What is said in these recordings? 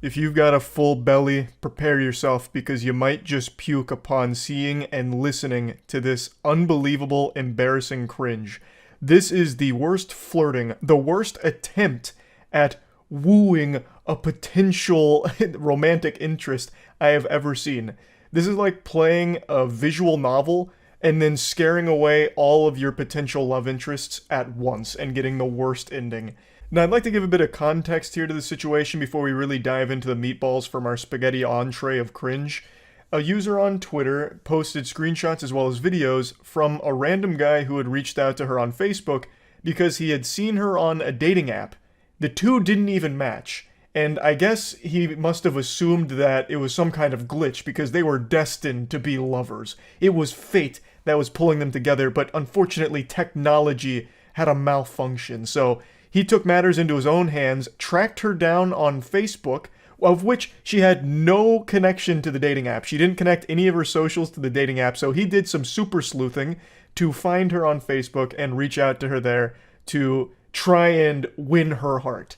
If you've got a full belly, prepare yourself because you might just puke upon seeing and listening to this unbelievable, embarrassing cringe. This is the worst flirting, the worst attempt at wooing a potential romantic interest I have ever seen. This is like playing a visual novel and then scaring away all of your potential love interests at once and getting the worst ending. Now, I'd like to give a bit of context here to the situation before we really dive into the meatballs from our spaghetti entree of cringe. A user on Twitter posted screenshots as well as videos from a random guy who had reached out to her on Facebook because he had seen her on a dating app. The two didn't even match, and I guess he must have assumed that it was some kind of glitch because they were destined to be lovers. It was fate that was pulling them together, but unfortunately technology had a malfunction, so he took matters into his own hands, tracked her down on Facebook, of which she had no connection to the dating app. She didn't connect any of her socials to the dating app, so he did some super sleuthing to find her on Facebook and reach out to her there to try and win her heart.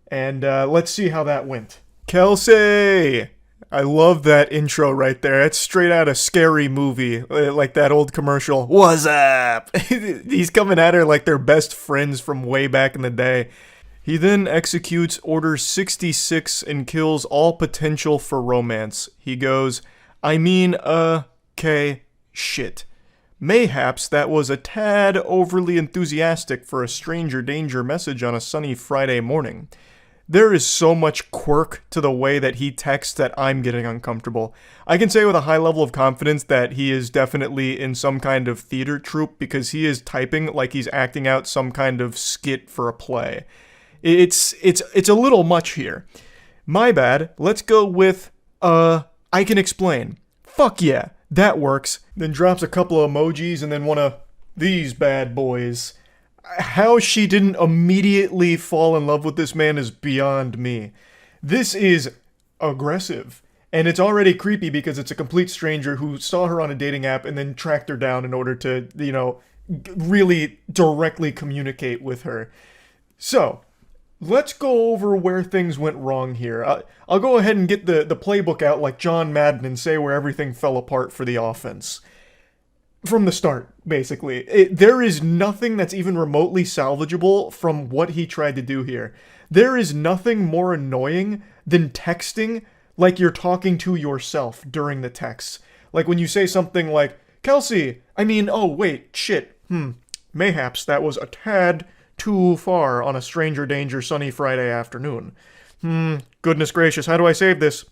And let's see how that went. Kelsey! I love that intro right there. It's straight out of Scary Movie, like that old commercial. What's up? He's coming at her like they're best friends from way back in the day. He then executes Order 66 and kills all potential for romance. He goes, okay, shit. Mayhaps that was a tad overly enthusiastic for a stranger danger message on a sunny Friday morning. There is so much quirk to the way that he texts that I'm getting uncomfortable. I can say with a high level of confidence that he is definitely in some kind of theater troupe because he is typing like he's acting out some kind of skit for a play. It's a little much here. My bad. Let's go with, I can explain. Fuck yeah, that works. Then drops a couple of emojis and then one of these bad boys. How she didn't immediately fall in love with this man is beyond me. This is aggressive. And it's already creepy because it's a complete stranger who saw her on a dating app and then tracked her down in order to, really directly communicate with her. So, let's go over where things went wrong here. I'll go ahead and get the playbook out like John Madden and say where everything fell apart for the offense. From the start, basically. There is nothing that's even remotely salvageable from what he tried to do here. There is nothing more annoying than texting like you're talking to yourself during the text. Like when you say something like, Kelsey, mayhaps that was a tad too far on a stranger danger sunny Friday afternoon. Goodness gracious, how do I save this?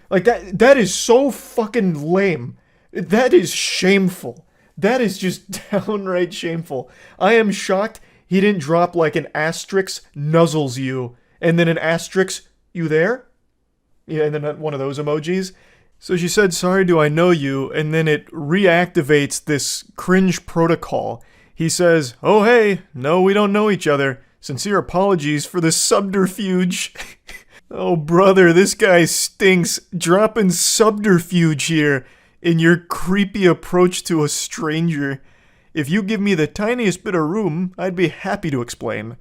Like that is so fucking lame. That is shameful. That is just downright shameful. I am shocked he didn't drop like an asterisk nuzzles you, and then an asterisk, you there? Yeah, and then one of those emojis. So she said, sorry, do I know you? And then it reactivates this cringe protocol. He says, oh hey, no we don't know each other. Sincere apologies for the subterfuge. Oh brother, this guy stinks. Dropping subterfuge here in your creepy approach to a stranger. If you give me the tiniest bit of room, I'd be happy to explain.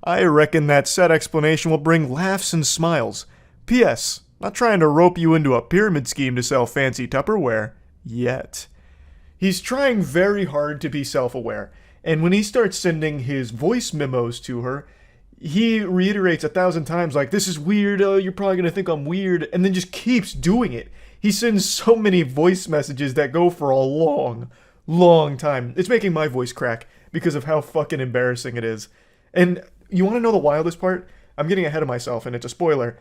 I reckon that said explanation will bring laughs and smiles. P.S. Not trying to rope you into a pyramid scheme to sell fancy Tupperware. Yet. He's trying very hard to be self-aware, and when he starts sending his voice memos to her, he reiterates 1,000 times like, this is weird, you're probably gonna think I'm weird, and then just keeps doing it. He sends so many voice messages that go for a long, long time. It's making my voice crack because of how fucking embarrassing it is. And you want to know the wildest part? I'm getting ahead of myself and it's a spoiler.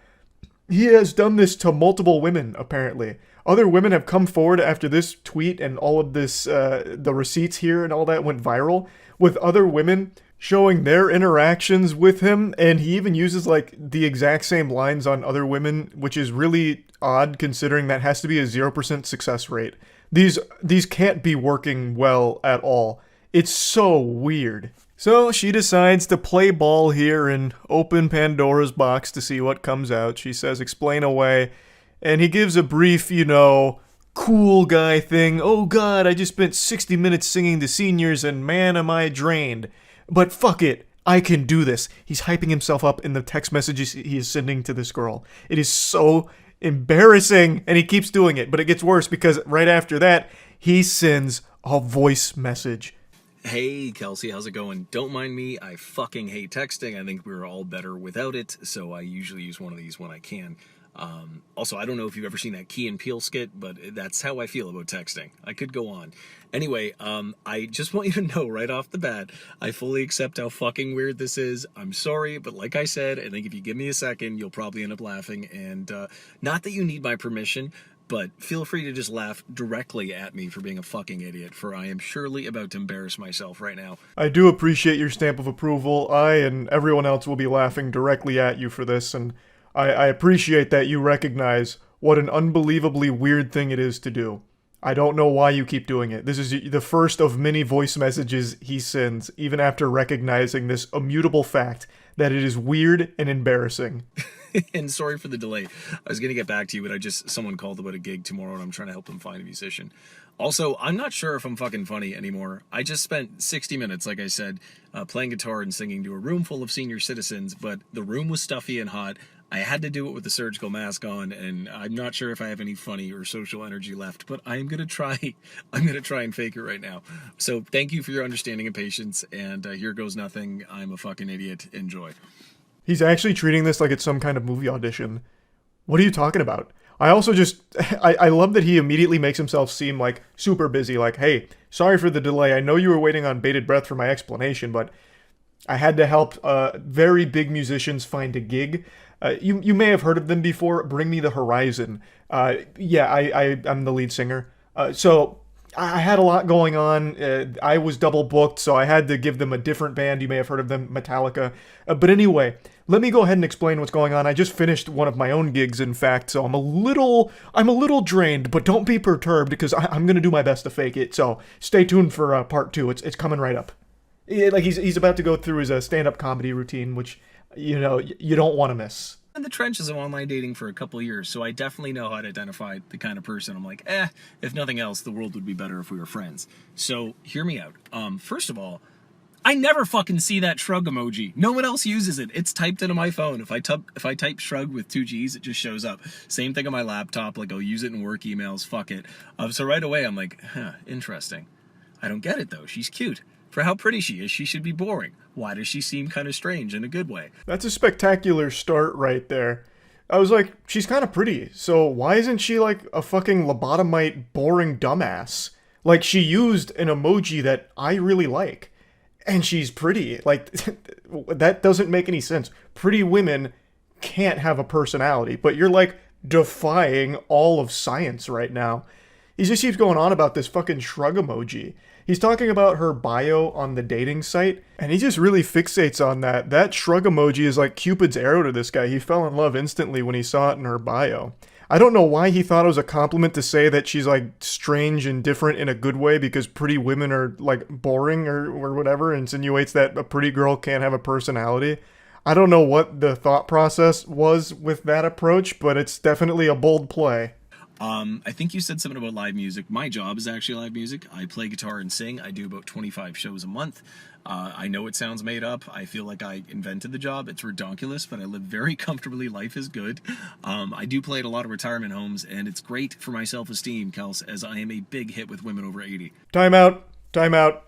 He has done this to multiple women, apparently. Other women have come forward after this tweet and all of this, the receipts here and all that went viral, with other women showing their interactions with him, and he even uses like the exact same lines on other women, which is really odd considering that has to be a 0% success rate. These can't be working well at all. It's so weird. So she decides to play ball here and open Pandora's box to see what comes out. She says, explain away. And he gives a brief, cool guy thing. Oh god, I just spent 60 minutes singing to seniors and man am I drained. But fuck it, I can do this. He's hyping himself up in the text messages he is sending to this girl. It is so embarrassing, and he keeps doing it, but it gets worse because right after that, he sends a voice message. Hey, Kelsey, how's it going? Don't mind me, I fucking hate texting. I think we're all better without it, so I usually use one of these when I can. Also, I don't know if you've ever seen that Key and Peele skit, but that's how I feel about texting. I could go on. Anyway, I just want you to know right off the bat, I fully accept how fucking weird this is. I'm sorry, but like I said, I think if you give me a second, you'll probably end up laughing. And not that you need my permission, but feel free to just laugh directly at me for being a fucking idiot, for I am surely about to embarrass myself right now. I do appreciate your stamp of approval. I and everyone else will be laughing directly at you for this, and I appreciate that you recognize what an unbelievably weird thing it is to do. I don't know why you keep doing it. This is the first of many voice messages he sends, even after recognizing this immutable fact that it is weird and embarrassing. And sorry for the delay. I was going to get back to you, but someone called about a gig tomorrow and I'm trying to help them find a musician. Also, I'm not sure if I'm fucking funny anymore. I just spent 60 minutes, like I said, playing guitar and singing to a room full of senior citizens, but the room was stuffy and hot. I had to do it with a surgical mask on, and I'm not sure if I have any funny or social energy left, but I'm going to try. I'm going to try and fake it right now. So thank you for your understanding and patience, and here goes nothing. I'm a fucking idiot. Enjoy. He's actually treating this like it's some kind of movie audition. What are you talking about? I also just, I love that he immediately makes himself seem like super busy, like, hey, sorry for the delay. I know you were waiting on bated breath for my explanation, but I had to help very big musicians find a gig. You may have heard of them before. Bring Me the Horizon. I'm the lead singer. So I had a lot going on. I was double booked, so I had to give them a different band. You may have heard of them, Metallica. But anyway, let me go ahead and explain what's going on. I just finished one of my own gigs, in fact, so I'm a little drained, but don't be perturbed because I'm gonna do my best to fake it. So stay tuned for part 2. It's coming right up. He's about to go through his stand-up comedy routine, which you don't want to miss. In the trenches of online dating for a couple of years, so I definitely know how to identify the kind of person I'm like, if nothing else, the world would be better if we were friends. So hear me out. First of all, I never fucking see that shrug emoji. No one else uses it. It's typed into my phone. If I type shrug with 2 G's, it just shows up. Same thing on my laptop. Like, I'll use it in work emails. Fuck it. So right away, I'm like, interesting. I don't get it, though. She's cute. For how pretty she is, she should be boring. Why does she seem kind of strange in a good way? That's a spectacular start right there. I was like, she's kind of pretty, so why isn't she like a fucking lobotomite boring dumbass? Like, she used an emoji that I really like. And she's pretty. Like, that doesn't make any sense. Pretty women can't have a personality, but you're like defying all of science right now. He just keeps going on about this fucking shrug emoji. He's talking about her bio on the dating site, and he just really fixates on that. That shrug emoji is like Cupid's arrow to this guy. He fell in love instantly when he saw it in her bio. I don't know why he thought it was a compliment to say that she's like strange and different in a good way because pretty women are like boring or whatever, insinuates that a pretty girl can't have a personality. I don't know what the thought process was with that approach, but it's definitely a bold play. I think you said something about live music. My job is actually live music. I play guitar and sing. I do about 25 shows a month. I know it sounds made up. I feel like I invented the job. It's redonkulous, but I live very comfortably. Life is good. I do play at a lot of retirement homes, and it's great for my self-esteem, Kels, as I am a big hit with women over 80. Time out.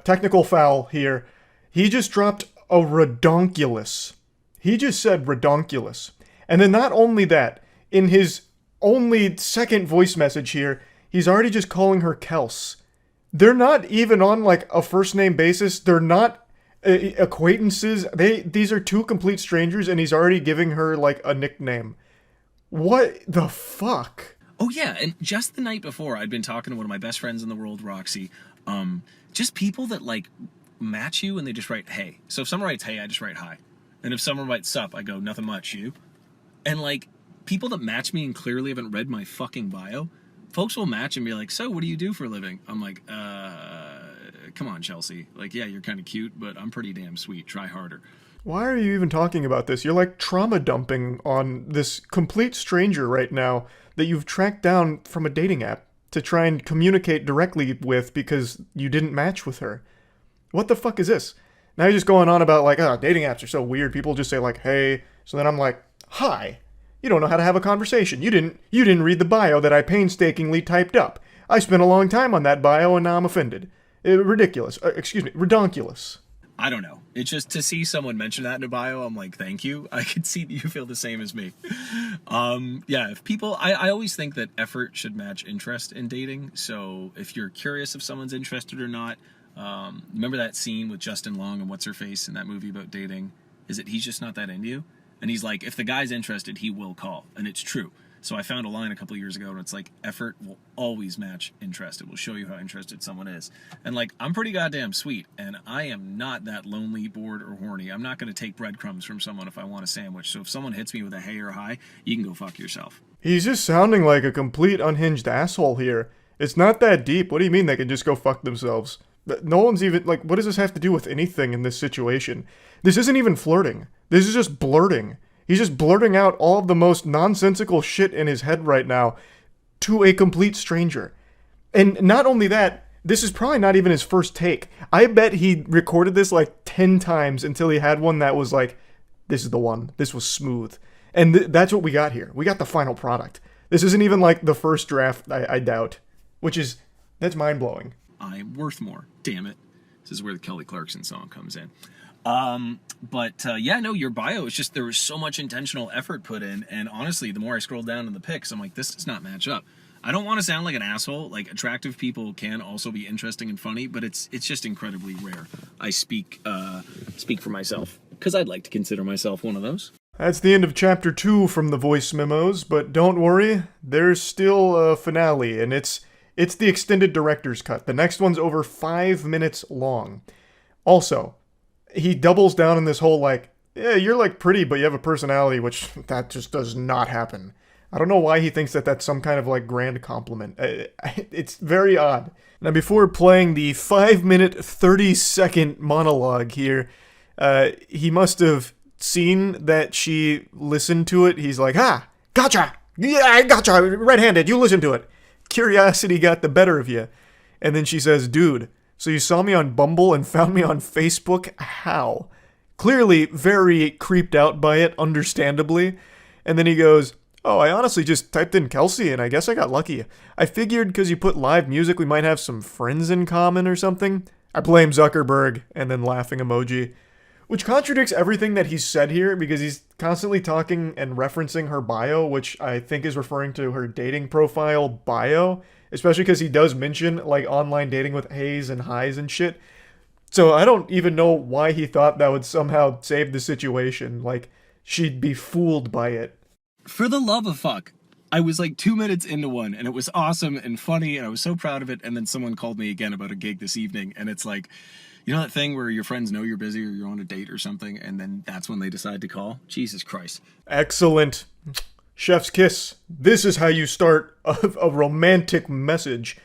Technical foul here. He just dropped a redonkulous. He just said redonkulous. And then not only that, in his only second voice message here, he's already just calling her Kels. They're not even on like a first name basis. They're not acquaintances. These are two complete strangers, and he's already giving her like a nickname. What the fuck? Oh yeah, and just the night before, I'd been talking to one of my best friends in the world, Roxy. Just people that like match you and they just write hey. So if someone writes hey, I just write hi. And if someone writes sup, I go nothing much, you. And like people that match me and clearly haven't read my fucking bio, folks will match and be like, so what do you do for a living? I'm like, come on, Chelsea. Like, yeah, you're kind of cute, but I'm pretty damn sweet. Try harder. Why are you even talking about this? You're like trauma dumping on this complete stranger right now that you've tracked down from a dating app to try and communicate directly with because you didn't match with her. What the fuck is this? Now you're just going on about like, oh, dating apps are so weird. People just say like, hey. So then I'm like, hi. You don't know how to have a conversation. You didn't read the bio that I painstakingly typed up. I spent a long time on that bio and now I'm offended. Ridiculous. Excuse me, redonkulous. I don't know. It's just to see someone mention that in a bio, I'm like, thank you. I can see that you feel the same as me. Yeah, if people, I always think that effort should match interest in dating. So if you're curious if someone's interested or not, remember that scene with Justin Long and What's-Her-Face in that movie about dating? Is it he's just not that into you? And he's like, if the guy's interested, he will call. And it's true. So I found a line a couple of years ago and it's like, effort will always match interest. It will show you how interested someone is. And like, I'm pretty goddamn sweet and I am not that lonely, bored, or horny. I'm not going to take breadcrumbs from someone if I want a sandwich. So if someone hits me with a hey or hi, you can go fuck yourself. He's just sounding like a complete unhinged asshole here. It's not that deep. What do you mean they can just go fuck themselves? No one's even, like, what does this have to do with anything in this situation? This isn't even flirting. This is just blurting. He's just blurting out all of the most nonsensical shit in his head right now to a complete stranger. And not only that, this is probably not even his first take. I bet he recorded this like 10 times until he had one that was like, this is the one. This was smooth. And that's what we got here. We got the final product. This isn't even like the first draft, I doubt. That's mind-blowing. I'm worth more. Damn it. This is where the Kelly Clarkson song comes in. Yeah, no, your bio is just, there was so much intentional effort put in. And honestly, the more I scroll down in the pics, I'm like, this does not match up. I don't want to sound like an asshole. Like, attractive people can also be interesting and funny, but it's just incredibly rare. I speak for myself because I'd like to consider myself one of those. That's the end of chapter 2 from the voice memos, but don't worry, there's still a finale, and it's the extended director's cut. The next one's over 5 minutes long. Also, he doubles down on this whole, like, yeah, you're, like, pretty, but you have a personality, which that just does not happen. I don't know why he thinks that that's some kind of, like, grand compliment. It's very odd. Now, before playing the 5-minute, 30-second monologue here, he must have seen that she listened to it. He's like, gotcha! Yeah, I gotcha! Red-handed, you listen to it. Curiosity got the better of you. And then she says, dude, so you saw me on Bumble and found me on Facebook? How? Clearly very creeped out by it, understandably. And then he goes, oh, I honestly just typed in Kelsey and I guess I got lucky. I figured because you put live music we might have some friends in common or something. I blame Zuckerberg, and then laughing emoji. Which contradicts everything that he's said here because he's constantly talking and referencing her bio, which I think is referring to her dating profile bio. Especially because he does mention, like, online dating with hays and highs and shit. So I don't even know why he thought that would somehow save the situation. Like, she'd be fooled by it. For the love of fuck. I was like 2 minutes into one, and it was awesome and funny, and I was so proud of it, and then someone called me again about a gig this evening, and it's like, you know that thing where your friends know you're busy or you're on a date or something, and then that's when they decide to call? Jesus Christ. Excellent. Chef's kiss. This is how you start a romantic message.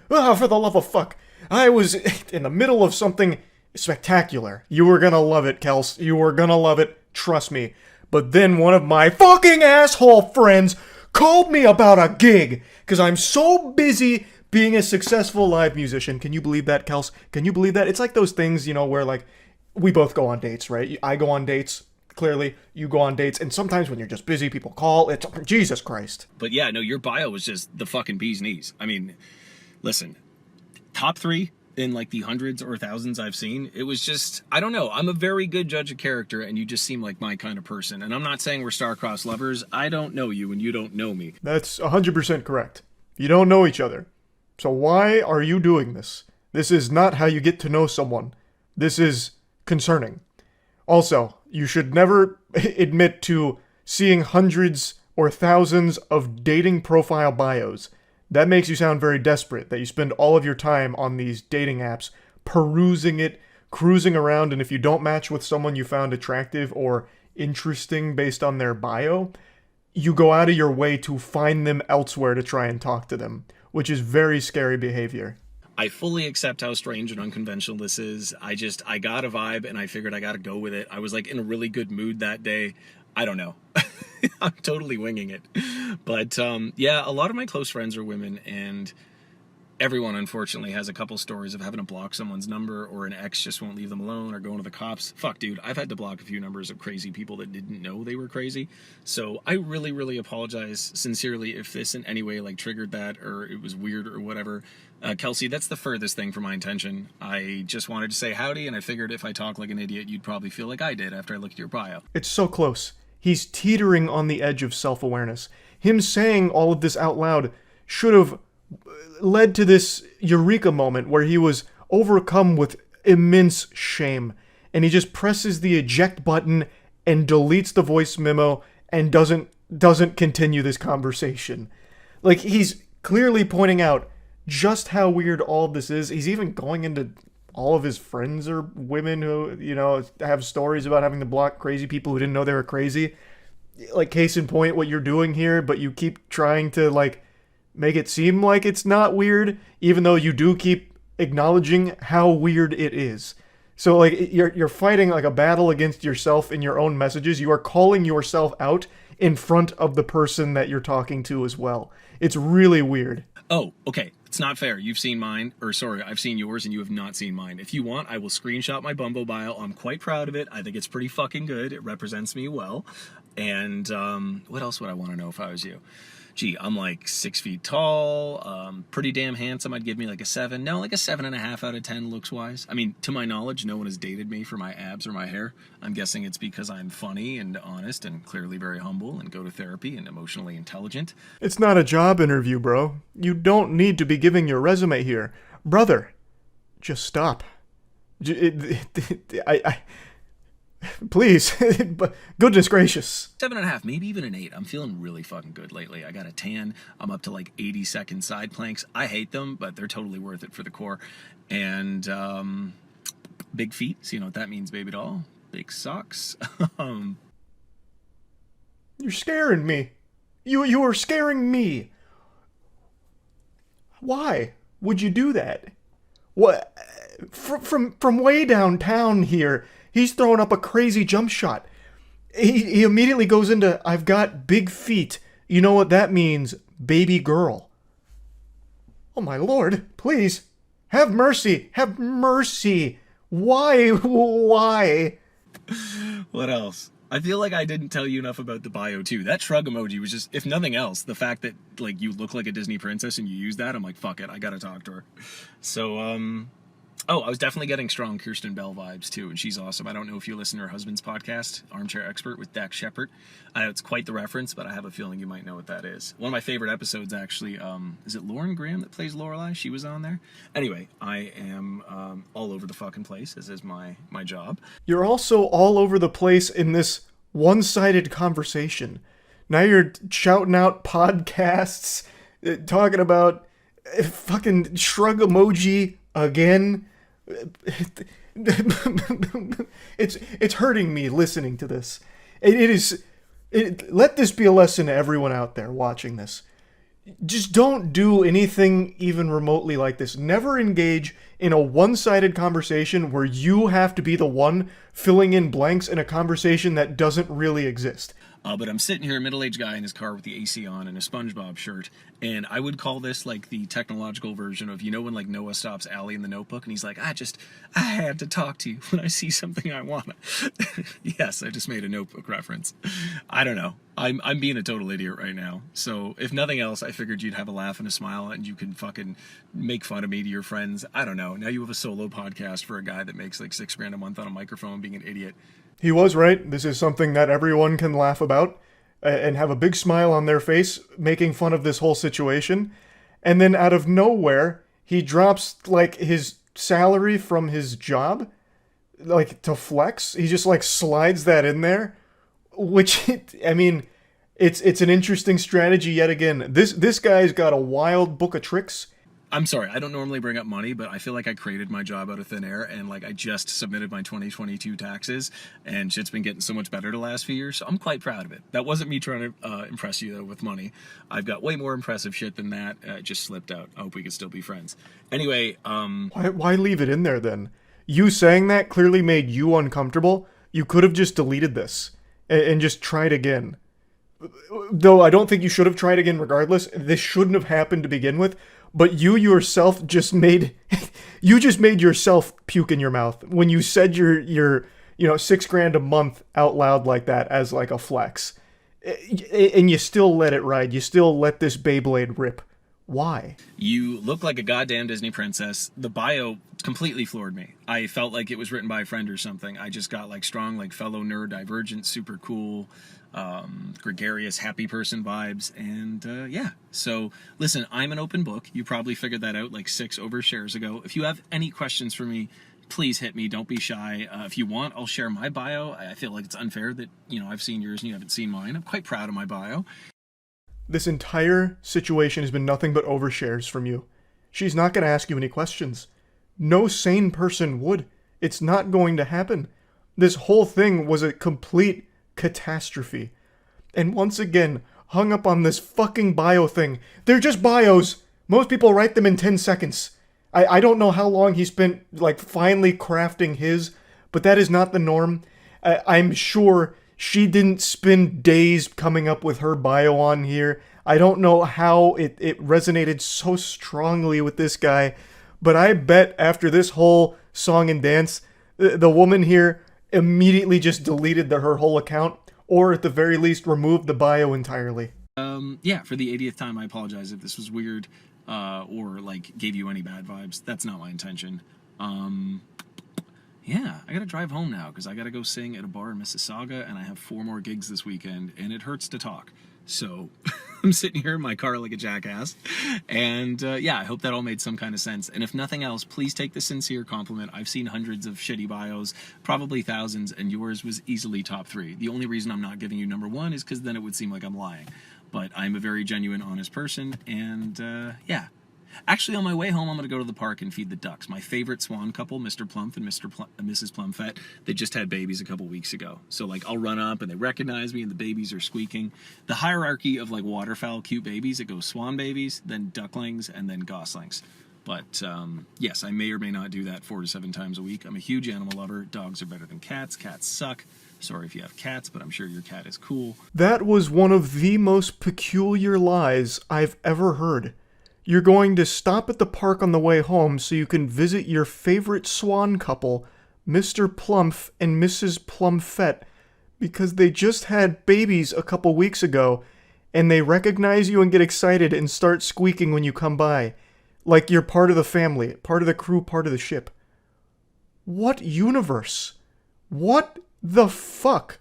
For the love of fuck. I was in the middle of something spectacular. You were gonna love it, Kels. You were gonna love it. Trust me. But then one of my fucking asshole friends called me about a gig. Because I'm so busy being a successful live musician. Can you believe that, Kels? Can you believe that? It's like those things, you know, where like we both go on dates, right? I go on dates. Clearly, you go on dates, and sometimes when you're just busy, people call. It's Jesus Christ. But yeah, no, your bio was just the fucking bee's knees. I mean, listen, top 3 in like the hundreds or thousands I've seen. It was just, I don't know. I'm a very good judge of character, and you just seem like my kind of person. And I'm not saying we're star-crossed lovers. I don't know you, and you don't know me. That's 100% correct. You don't know each other. So why are you doing this? This is not how you get to know someone. This is concerning. Also, you should never admit to seeing hundreds or thousands of dating profile bios. That makes you sound very desperate, that you spend all of your time on these dating apps, perusing it, cruising around, and if you don't match with someone you found attractive or interesting based on their bio, you go out of your way to find them elsewhere to try and talk to them, which is very scary behavior. I fully accept how strange and unconventional this is. I got a vibe and I figured I gotta go with it. I was like in a really good mood that day. I don't know. I'm totally winging it. But yeah, a lot of my close friends are women, and everyone unfortunately has a couple stories of having to block someone's number, or an ex just won't leave them alone, or going to the cops. Fuck, dude, I've had to block a few numbers of crazy people that didn't know they were crazy. So I really, really apologize sincerely if this in any way like triggered that, or it was weird or whatever. Kelsey, that's the furthest thing from my intention. I just wanted to say howdy, and I figured if I talk like an idiot, you'd probably feel like I did after I looked at your bio. It's so close. He's teetering on the edge of self-awareness. Him saying all of this out loud should have led to this eureka moment where he was overcome with immense shame, and he just presses the eject button and deletes the voice memo and doesn't continue this conversation. Like, he's clearly pointing out just how weird all of this is. He's even going into all of his friends are women who, you know, have stories about having to block crazy people who didn't know they were crazy. Like, case in point, what you're doing here, but you keep trying to, like, make it seem like it's not weird, even though you do keep acknowledging how weird it is. So, like, you're fighting, like, a battle against yourself in your own messages. You are calling yourself out in front of the person that you're talking to as well. It's really weird. Oh, okay. It's not fair. You've seen mine, or sorry, I've seen yours and you have not seen mine. If you want, I will screenshot my Bumble bio. I'm quite proud of it. I think it's pretty fucking good. It represents me well. And what else would I want to know if I was you? Gee, I'm like 6 feet tall, pretty damn handsome. I'd give me like a 7. No, like a 7.5 out of 10 looks wise. I mean, to my knowledge, no one has dated me for my abs or my hair. I'm guessing it's because I'm funny and honest and clearly very humble and go to therapy and emotionally intelligent. It's not a job interview, bro. You don't need to be giving your resume here. Brother, just stop. Please, goodness gracious. 7.5, maybe even an 8. I'm feeling really fucking good lately. I got a tan. I'm up to like 80-second side planks. I hate them, but they're totally worth it for the core. And big feet. So you know what that means, baby doll. Big socks. You're scaring me. You are scaring me. Why would you do that? What? From way downtown here, he's throwing up a crazy jump shot. He immediately goes into, I've got big feet. You know what that means, baby girl. Oh my lord, please. Have mercy. Have mercy. Why? Why? What else? I feel like I didn't tell you enough about the bio too. That shrug emoji was just, if nothing else, the fact that like you look like a Disney princess and you use that, I'm like, fuck it, I gotta talk to her. So, oh, I was definitely getting strong Kirsten Bell vibes too, and she's awesome. I don't know if you listen to her husband's podcast, Armchair Expert with Dax Shepard. I know it's quite the reference, but I have a feeling you might know what that is. One of my favorite episodes, actually, is it Lauren Graham that plays Lorelai? She was on there. Anyway, I am all over the fucking place, as is my job. You're also all over the place in this one-sided conversation. Now you're shouting out podcasts, talking about fucking shrug emoji again. It's hurting me listening to this. Let this be a lesson to everyone out there watching this. Just don't do anything even remotely like this. Never engage in a one-sided conversation where you have to be the one filling in blanks in a conversation that doesn't really exist. But I'm sitting here, a middle-aged guy in his car with the AC on and a SpongeBob shirt, and I would call this like the technological version of, you know, when like Noah stops Allie in The Notebook and he's like, I had to talk to you when I see something I want. Yes, I just made a Notebook reference. I don't know. I'm being a total idiot right now. So if nothing else, I figured you'd have a laugh and a smile and you can fucking make fun of me to your friends. I don't know. Now you have a solo podcast for a guy that makes like $6,000 a month on a microphone being an idiot. He was right. This is something that everyone can laugh about and have a big smile on their face making fun of this whole situation. And then out of nowhere, he drops like his salary from his job, like to flex. He just like slides that in there, which, I mean, it's an interesting strategy yet again. This guy's got a wild book of tricks. I'm sorry, I don't normally bring up money, but I feel like I created my job out of thin air, and like I just submitted my 2022 taxes, and shit's been getting so much better the last few years, so I'm quite proud of it. That wasn't me trying to impress you, though, with money. I've got way more impressive shit than that. It just slipped out. I hope we can still be friends. Anyway, Why leave it in there, then? You saying that clearly made you uncomfortable. You could have just deleted this and just tried again. Though I don't think you should have tried again regardless. This shouldn't have happened to begin with. but you yourself just made you just made yourself puke in your mouth when you said your $6,000 a month out loud like that as like a flex. And you still let it ride. You still let this Beyblade rip. Why? You look like a goddamn Disney princess. The bio completely floored me. I felt like it was written by a friend or something. I just got like strong, like fellow nerd, divergent, super cool, gregarious, happy person vibes. And yeah. So listen, I'm an open book. You probably figured that out like 6 overshares ago. If you have any questions for me, please hit me. Don't be shy. If you want, I'll share my bio. I feel like it's unfair that, I've seen yours and you haven't seen mine. I'm quite proud of my bio. This entire situation has been nothing but overshares from you. She's not going to ask you any questions. No sane person would. It's not going to happen. This whole thing was a complete catastrophe. And once again, hung up on this fucking bio thing. They're just bios. Most people write them in 10 seconds. I don't know how long he spent, like, finally crafting his, but that is not the norm. I'm sure she didn't spend days coming up with her bio on here. I don't know how it resonated so strongly with this guy, but I bet after this whole song and dance, the woman here immediately just deleted her whole account, or at the very least removed the bio entirely. Yeah, for the 80th time, I apologize if this was weird, or like gave you any bad vibes. That's not my intention. Yeah, I gotta drive home now because I gotta go sing at a bar in Mississauga, and I have 4 more gigs this weekend, and it hurts to talk. So I'm sitting here in my car like a jackass, and yeah, I hope that all made some kind of sense. And if nothing else, please take the sincere compliment. I've seen hundreds of shitty bios, probably thousands, and yours was easily top 3. The only reason I'm not giving you number 1 is because then it would seem like I'm lying. But I'm a very genuine, honest person, and yeah. Actually, on my way home, I'm going to go to the park and feed the ducks. My favorite swan couple, Mr. Plump and Mrs. Plumfett, they just had babies a couple weeks ago. So, like, I'll run up and they recognize me and the babies are squeaking. The hierarchy of, like, waterfowl cute babies, it goes swan babies, then ducklings, and then goslings. But, yes, I may or may not do that 4 to 7 times a week. I'm a huge animal lover. Dogs are better than cats. Cats suck. Sorry if you have cats, but I'm sure your cat is cool. That was one of the most peculiar lies I've ever heard. You're going to stop at the park on the way home so you can visit your favorite swan couple, Mr. Plumph and Mrs. Plumfett, because they just had babies a couple weeks ago, and they recognize you and get excited and start squeaking when you come by, like you're part of the family, part of the crew, part of the ship. What universe? What the fuck?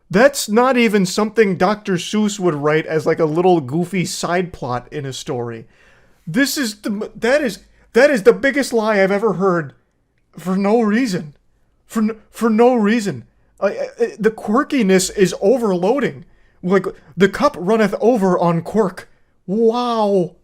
That's not even something Dr. Seuss would write as like a little goofy side plot in a story. That is the biggest lie I've ever heard, for no reason, for no reason. The quirkiness is overloading. Like the cup runneth over on quirk. Wow.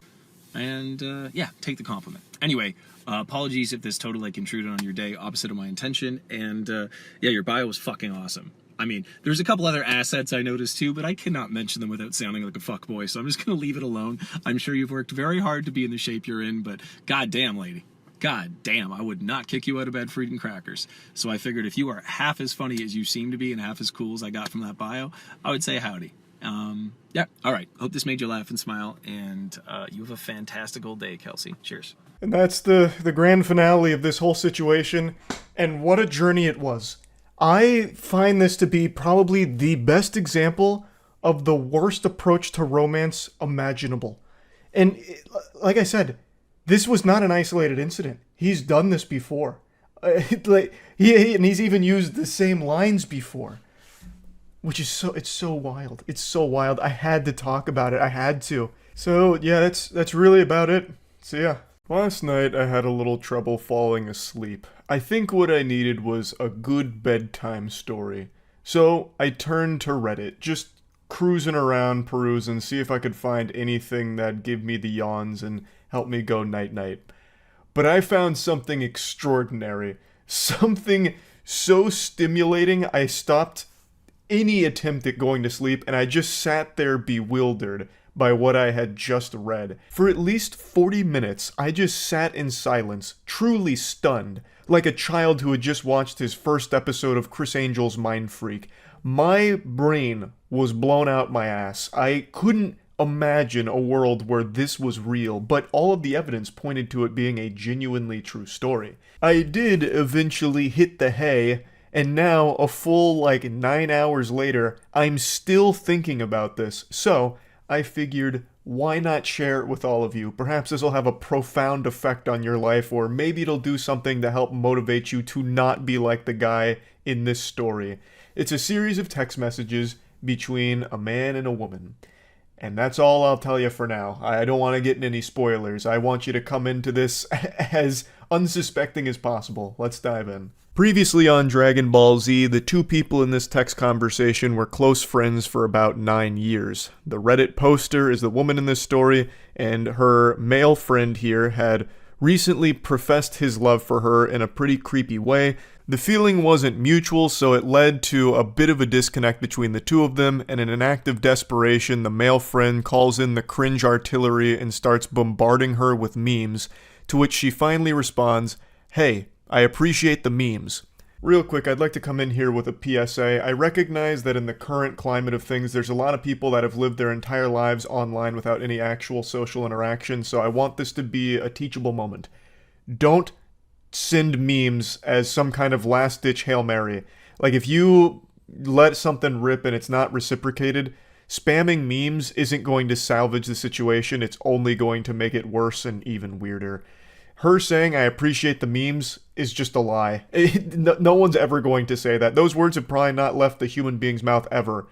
And yeah, take the compliment. Anyway, apologies if this totally intruded on your day, opposite of my intention. And yeah, your bio was fucking awesome. I mean, there's a couple other assets I noticed too, but I cannot mention them without sounding like a fuckboy, so I'm just going to leave it alone. I'm sure you've worked very hard to be in the shape you're in, but goddamn, lady. God damn, I would not kick you out of bed for eating crackers. So I figured if you are half as funny as you seem to be and half as cool as I got from that bio, I would say howdy. Yeah, all right. Hope this made you laugh and smile, and you have a fantastic old day, Kelsey. Cheers. And that's the grand finale of this whole situation, and what a journey it was. I find this to be probably the best example of the worst approach to romance imaginable. And like I said, this was not an isolated incident. He's done this before. And he's even used the same lines before. Which is it's so wild. It's so wild. I had to talk about it. I had to. So yeah, that's really about it. So yeah. Last night I had a little trouble falling asleep. I think what I needed was a good bedtime story. So I turned to Reddit, just cruising around, perusing, see if I could find anything that'd give me the yawns and help me go night-night. But I found something extraordinary. Something so stimulating I stopped any attempt at going to sleep, and I just sat there bewildered by what I had just read. For at least 40 minutes, I just sat in silence, truly stunned, like a child who had just watched his first episode of Chris Angel's Mind Freak. My brain was blown out my ass. I couldn't imagine a world where this was real, but all of the evidence pointed to it being a genuinely true story. I did eventually hit the hay, and now, a full 9 hours later, I'm still thinking about this, so I figured, why not share it with all of you? Perhaps this will have a profound effect on your life, or maybe it'll do something to help motivate you to not be like the guy in this story. It's a series of text messages between a man and a woman. And that's all I'll tell you for now. I don't want to get in any spoilers. I want you to come into this as unsuspecting as possible. Let's dive in. Previously on Dragon Ball Z, the two people in this text conversation were close friends for about 9 years. The Reddit poster is the woman in this story, and her male friend here had recently professed his love for her in a pretty creepy way. The feeling wasn't mutual, so it led to a bit of a disconnect between the two of them, and in an act of desperation, the male friend calls in the Cringe artillery and starts bombarding her with memes, to which she finally responds, "Hey, I appreciate the memes." Real quick, I'd like to come in here with a PSA. I recognize that in the current climate of things, there's a lot of people that have lived their entire lives online without any actual social interaction, so I want this to be a teachable moment. Don't send memes as some kind of last-ditch Hail Mary. If you let something rip and it's not reciprocated, spamming memes isn't going to salvage the situation. It's only going to make it worse and even weirder. Her saying, "I appreciate the memes," is just a lie. No one's ever going to say that. Those words have probably not left the human being's mouth ever.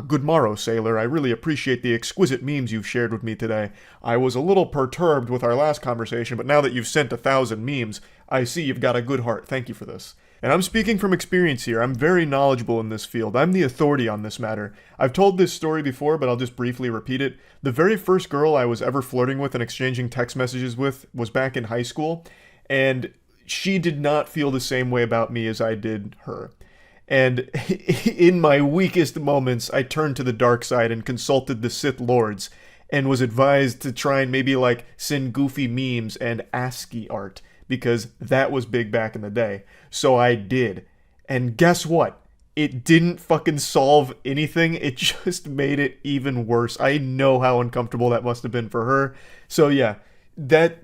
Good morrow, sailor. I really appreciate the exquisite memes you've shared with me today. I was a little perturbed with our last conversation, but now that you've sent 1,000 memes, I see you've got a good heart. Thank you for this. And I'm speaking from experience here. I'm very knowledgeable in this field. I'm the authority on this matter. I've told this story before, but I'll just briefly repeat it. The very first girl I was ever flirting with and exchanging text messages with was back in high school, and she did not feel the same way about me as I did her. And in my weakest moments, I turned to the dark side and consulted the Sith Lords, and was advised to try and maybe send goofy memes and ASCII art, because that was big back in the day. So I did. And guess what? It didn't fucking solve anything. It just made it even worse. I know how uncomfortable that must have been for her. So yeah, that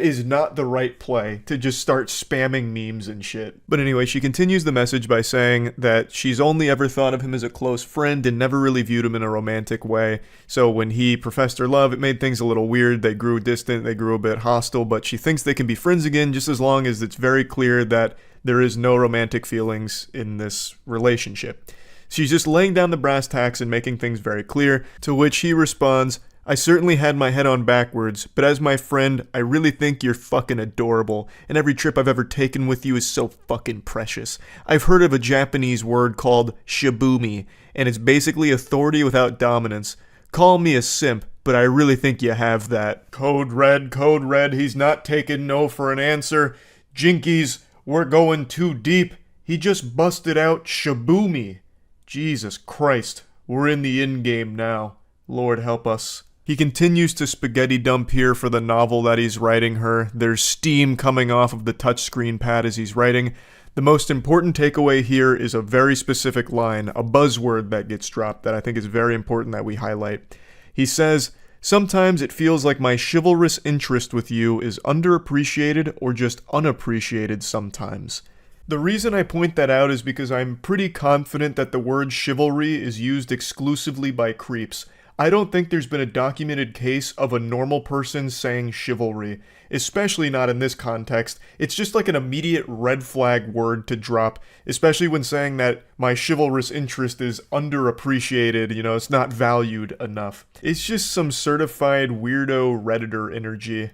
is not the right play, to just start spamming memes and shit. But anyway, she continues the message by saying that she's only ever thought of him as a close friend and never really viewed him in a romantic way. So when he professed her love, it made things a little weird. They grew distant, they grew a bit hostile, but she thinks they can be friends again just as long as it's very clear that there is no romantic feelings in this relationship. She's just laying down the brass tacks and making things very clear, to which he responds, "I certainly had my head on backwards, but as my friend, I really think you're fucking adorable, and every trip I've ever taken with you is so fucking precious. I've heard of a Japanese word called shibumi, and it's basically authority without dominance. Call me a simp, but I really think you have that." Code red, he's not taking no for an answer. Jinkies, we're going too deep. He just busted out shibumi. Jesus Christ, we're in the in-game now. Lord help us. He continues to spaghetti dump here for the novel that he's writing her. There's steam coming off of the touchscreen pad as he's writing. The most important takeaway here is a very specific line, a buzzword that gets dropped that I think is very important that we highlight. He says, "Sometimes it feels like my chivalrous interest with you is underappreciated or just unappreciated sometimes." The reason I point that out is because I'm pretty confident that the word chivalry is used exclusively by creeps. I don't think there's been a documented case of a normal person saying chivalry, especially not in this context. It's just an immediate red flag word to drop, especially when saying that my chivalrous interest is underappreciated, it's not valued enough. It's just some certified weirdo Redditor energy.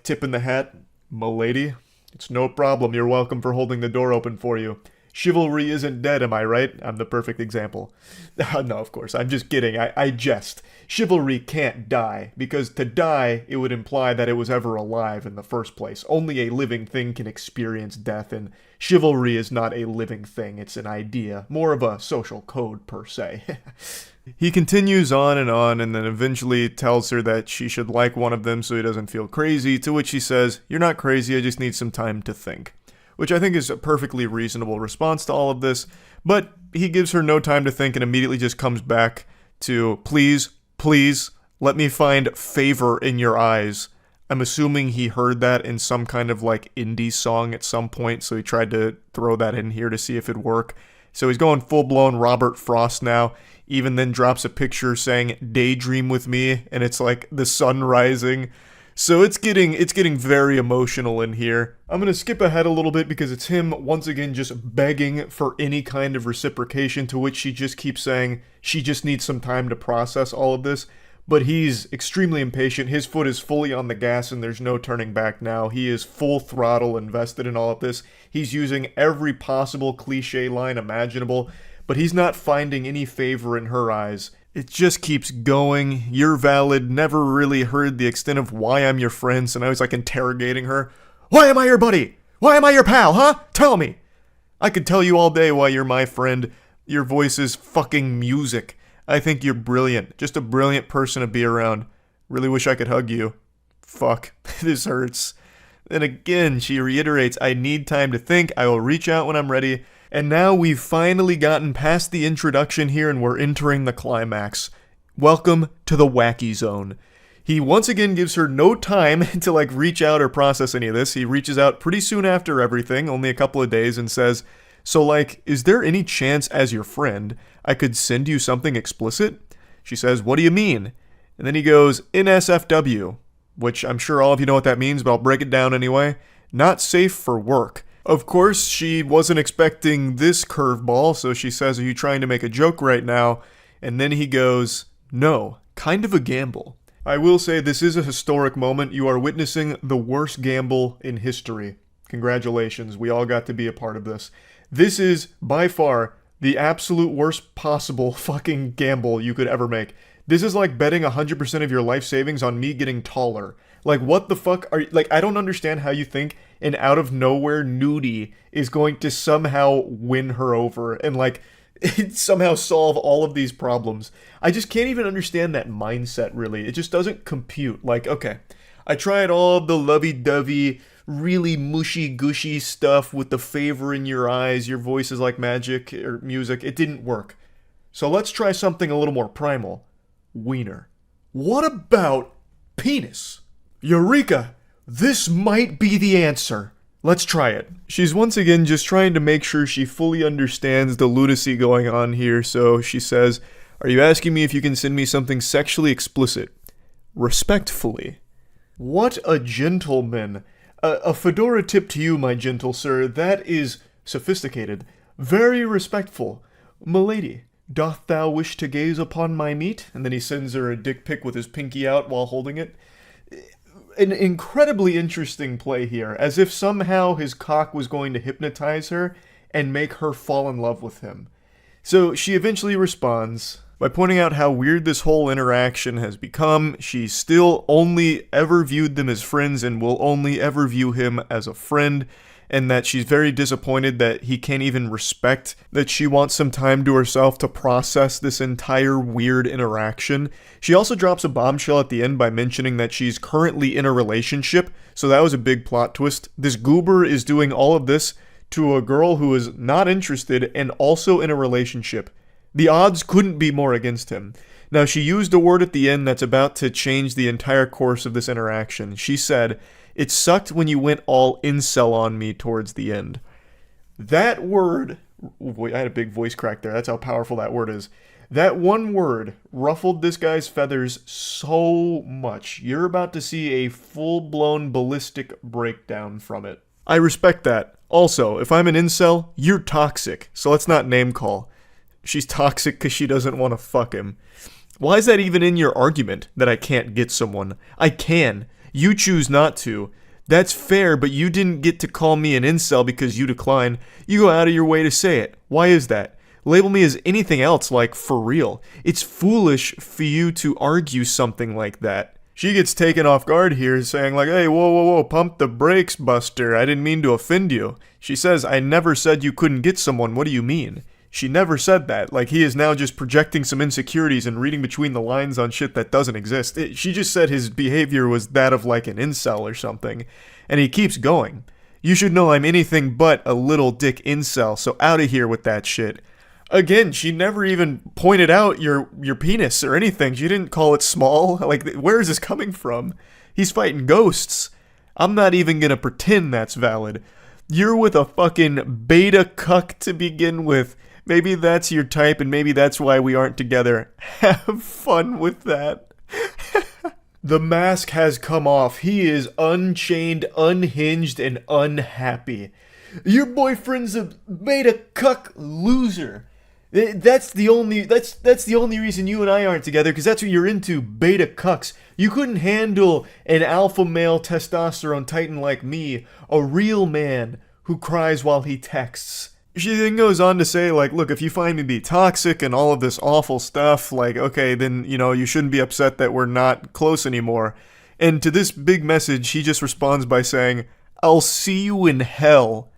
Tip in the hat, "M'lady, it's no problem, you're welcome for holding the door open for you. Chivalry isn't dead, am I right? I'm the perfect example." No, of course, I'm just kidding. I jest. Chivalry can't die, because to die, it would imply that it was ever alive in the first place. Only a living thing can experience death, and chivalry is not a living thing. It's an idea, more of a social code, per se. He continues on, and then eventually tells her that she should like one of them so he doesn't feel crazy, to which she says, "You're not crazy, I just need some time to think." Which I think is a perfectly reasonable response to all of this, but he gives her no time to think and immediately just comes back to, please, Let me find favor in your eyes. I'm assuming he heard that in some kind of like indie song at some point, so he tried to throw that in here to see if it'd work. So he's going full-blown Robert Frost now. Even then drops a picture saying, "Daydream with me," and it's like the sun rising. So it's getting very emotional in here. I'm going to skip ahead a little bit because it's him once again just begging for any kind of reciprocation, to which she just keeps saying she just needs some time to process all of this. But he's extremely impatient. His foot is fully on the gas and there's no turning back now. He is full throttle invested in all of this. He's using every possible cliche line imaginable, but he's not finding any favor in her eyes. It just keeps going. You're valid. Never really heard the extent of why I'm your friend, so now he's like interrogating her. Why am I your buddy? Why am I your pal, huh? Tell me. I could tell you all day why you're my friend. Your voice is fucking music. I think you're brilliant. Just a brilliant person to be around. Really wish I could hug you. Fuck. This hurts. Then again, she reiterates, I need time to think. I will reach out when I'm ready. And now we've finally gotten past the introduction here and we're entering the climax. Welcome to the wacky zone. He once again gives her no time to like reach out or process any of this. He reaches out pretty soon after everything, only a couple of days, and says, so like, is there any chance as your friend I could send you something explicit? She says, what do you mean? And then he goes, NSFW, which I'm sure all of you know what that means, but I'll break it down anyway. Not safe for work. Of course, she wasn't expecting this curveball, so she says, are you trying to make a joke right now? And then he goes, no, kind of a gamble. I will say this is a historic moment. You are witnessing the worst gamble in history. Congratulations, we all got to be a part of this. This is, by far, the absolute worst possible fucking gamble you could ever make. This is like betting 100% of your life savings on me getting taller. Like, what the fuck are you, like, I don't understand how you think an out-of-nowhere nudie is going to somehow win her over and, like, somehow solve all of these problems. I just can't even understand that mindset, really. It just doesn't compute. Like, okay, I tried all the lovey-dovey, really mushy-gushy stuff with the favor in your eyes, your voice is like magic or music. It didn't work. So let's try something a little more primal. Wiener. What about penis? Eureka! This might be the answer. Let's try it. She's once again just trying to make sure she fully understands the lunacy going on here, so she says, are you asking me if you can send me something sexually explicit? Respectfully. What a gentleman. A fedora tip to you, my gentle sir. That is sophisticated. Very respectful. Milady, doth thou wish to gaze upon my meat? And then he sends her a dick pic with his pinky out while holding it. An incredibly interesting play here, as if somehow his cock was going to hypnotize her and make her fall in love with him. So she eventually responds by pointing out how weird this whole interaction has become. She still only ever viewed them as friends and will only ever view him as a friend, and that she's very disappointed that he can't even respect that she wants some time to herself to process this entire weird interaction. She also drops a bombshell at the end by mentioning that she's currently in a relationship, so that was a big plot twist. This goober is doing all of this to a girl who is not interested and also in a relationship. The odds couldn't be more against him. Now, she used a word at the end that's about to change the entire course of this interaction. She said, it sucked when you went all incel on me towards the end. That word, I had a big voice crack there, that's how powerful that word is. That one word ruffled this guy's feathers so much. You're about to see a full-blown ballistic breakdown from it. I respect that. Also, if I'm an incel, you're toxic, so let's not name call. She's toxic because she doesn't want to fuck him. Why is that even in your argument that I can't get someone? I can. You choose not to. That's fair, but you didn't get to call me an incel because you decline. You go out of your way to say it. Why is that? Label me as anything else like for real. It's foolish for you to argue something like that. She gets taken off guard here, saying like, hey, whoa, pump the brakes, Buster. I didn't mean to offend you. She says, I never said you couldn't get someone. What do you mean? She never said that. Like, he is now just projecting some insecurities and reading between the lines on shit that doesn't exist. She just said his behavior was that of like an incel or something. And he keeps going. You should know I'm anything but a little dick incel, so out of here with that shit. Again, she never even pointed out your penis or anything. She didn't call it small. Like, where is this coming from? He's fighting ghosts. I'm not even gonna pretend that's valid. You're with a fucking beta cuck to begin with. Maybe that's your type and maybe that's why we aren't together. Have fun with that. The mask has come off. He is unchained, unhinged, and unhappy. Your boyfriend's a beta cuck loser. That's the only reason you and I aren't together, because that's what you're into, beta cucks. You couldn't handle an alpha male testosterone titan like me, a real man who cries while he texts. She then goes on to say, like, look, if you find me to be toxic and all of this awful stuff, like, okay, then, you know, you shouldn't be upset that we're not close anymore. And to this big message, he just responds by saying, I'll see you in hell.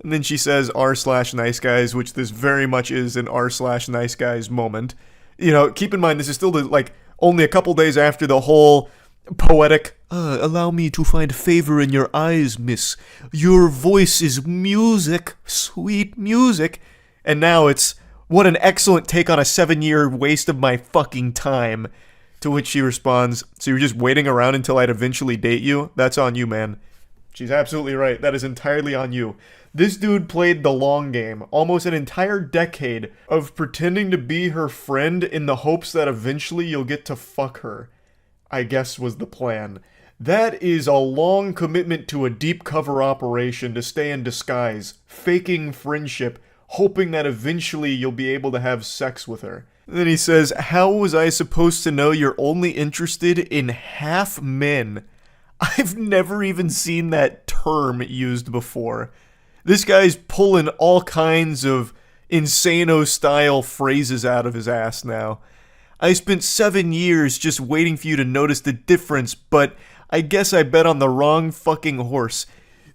And then she says r/nice guys, which this very much is an r/nice guys moment. You know, keep in mind, this is still like only a couple days after the whole poetic, allow me to find favor in your eyes, miss. Your voice is music, sweet music. And now it's, what an excellent take on a 7-year waste of my fucking time. To which she responds, so you're just waiting around until I'd eventually date you? That's on you, man. She's absolutely right. That is entirely on you. This dude played the long game, almost an entire decade of pretending to be her friend in the hopes that eventually you'll get to fuck her. I guess was the plan. That is a long commitment to a deep cover operation to stay in disguise, faking friendship, hoping that eventually you'll be able to have sex with her. Then he says, how was I supposed to know you're only interested in half men? I've never even seen that term used before. This guy's pulling all kinds of Insano-style phrases out of his ass now. I spent 7 years just waiting for you to notice the difference, but I guess I bet on the wrong fucking horse.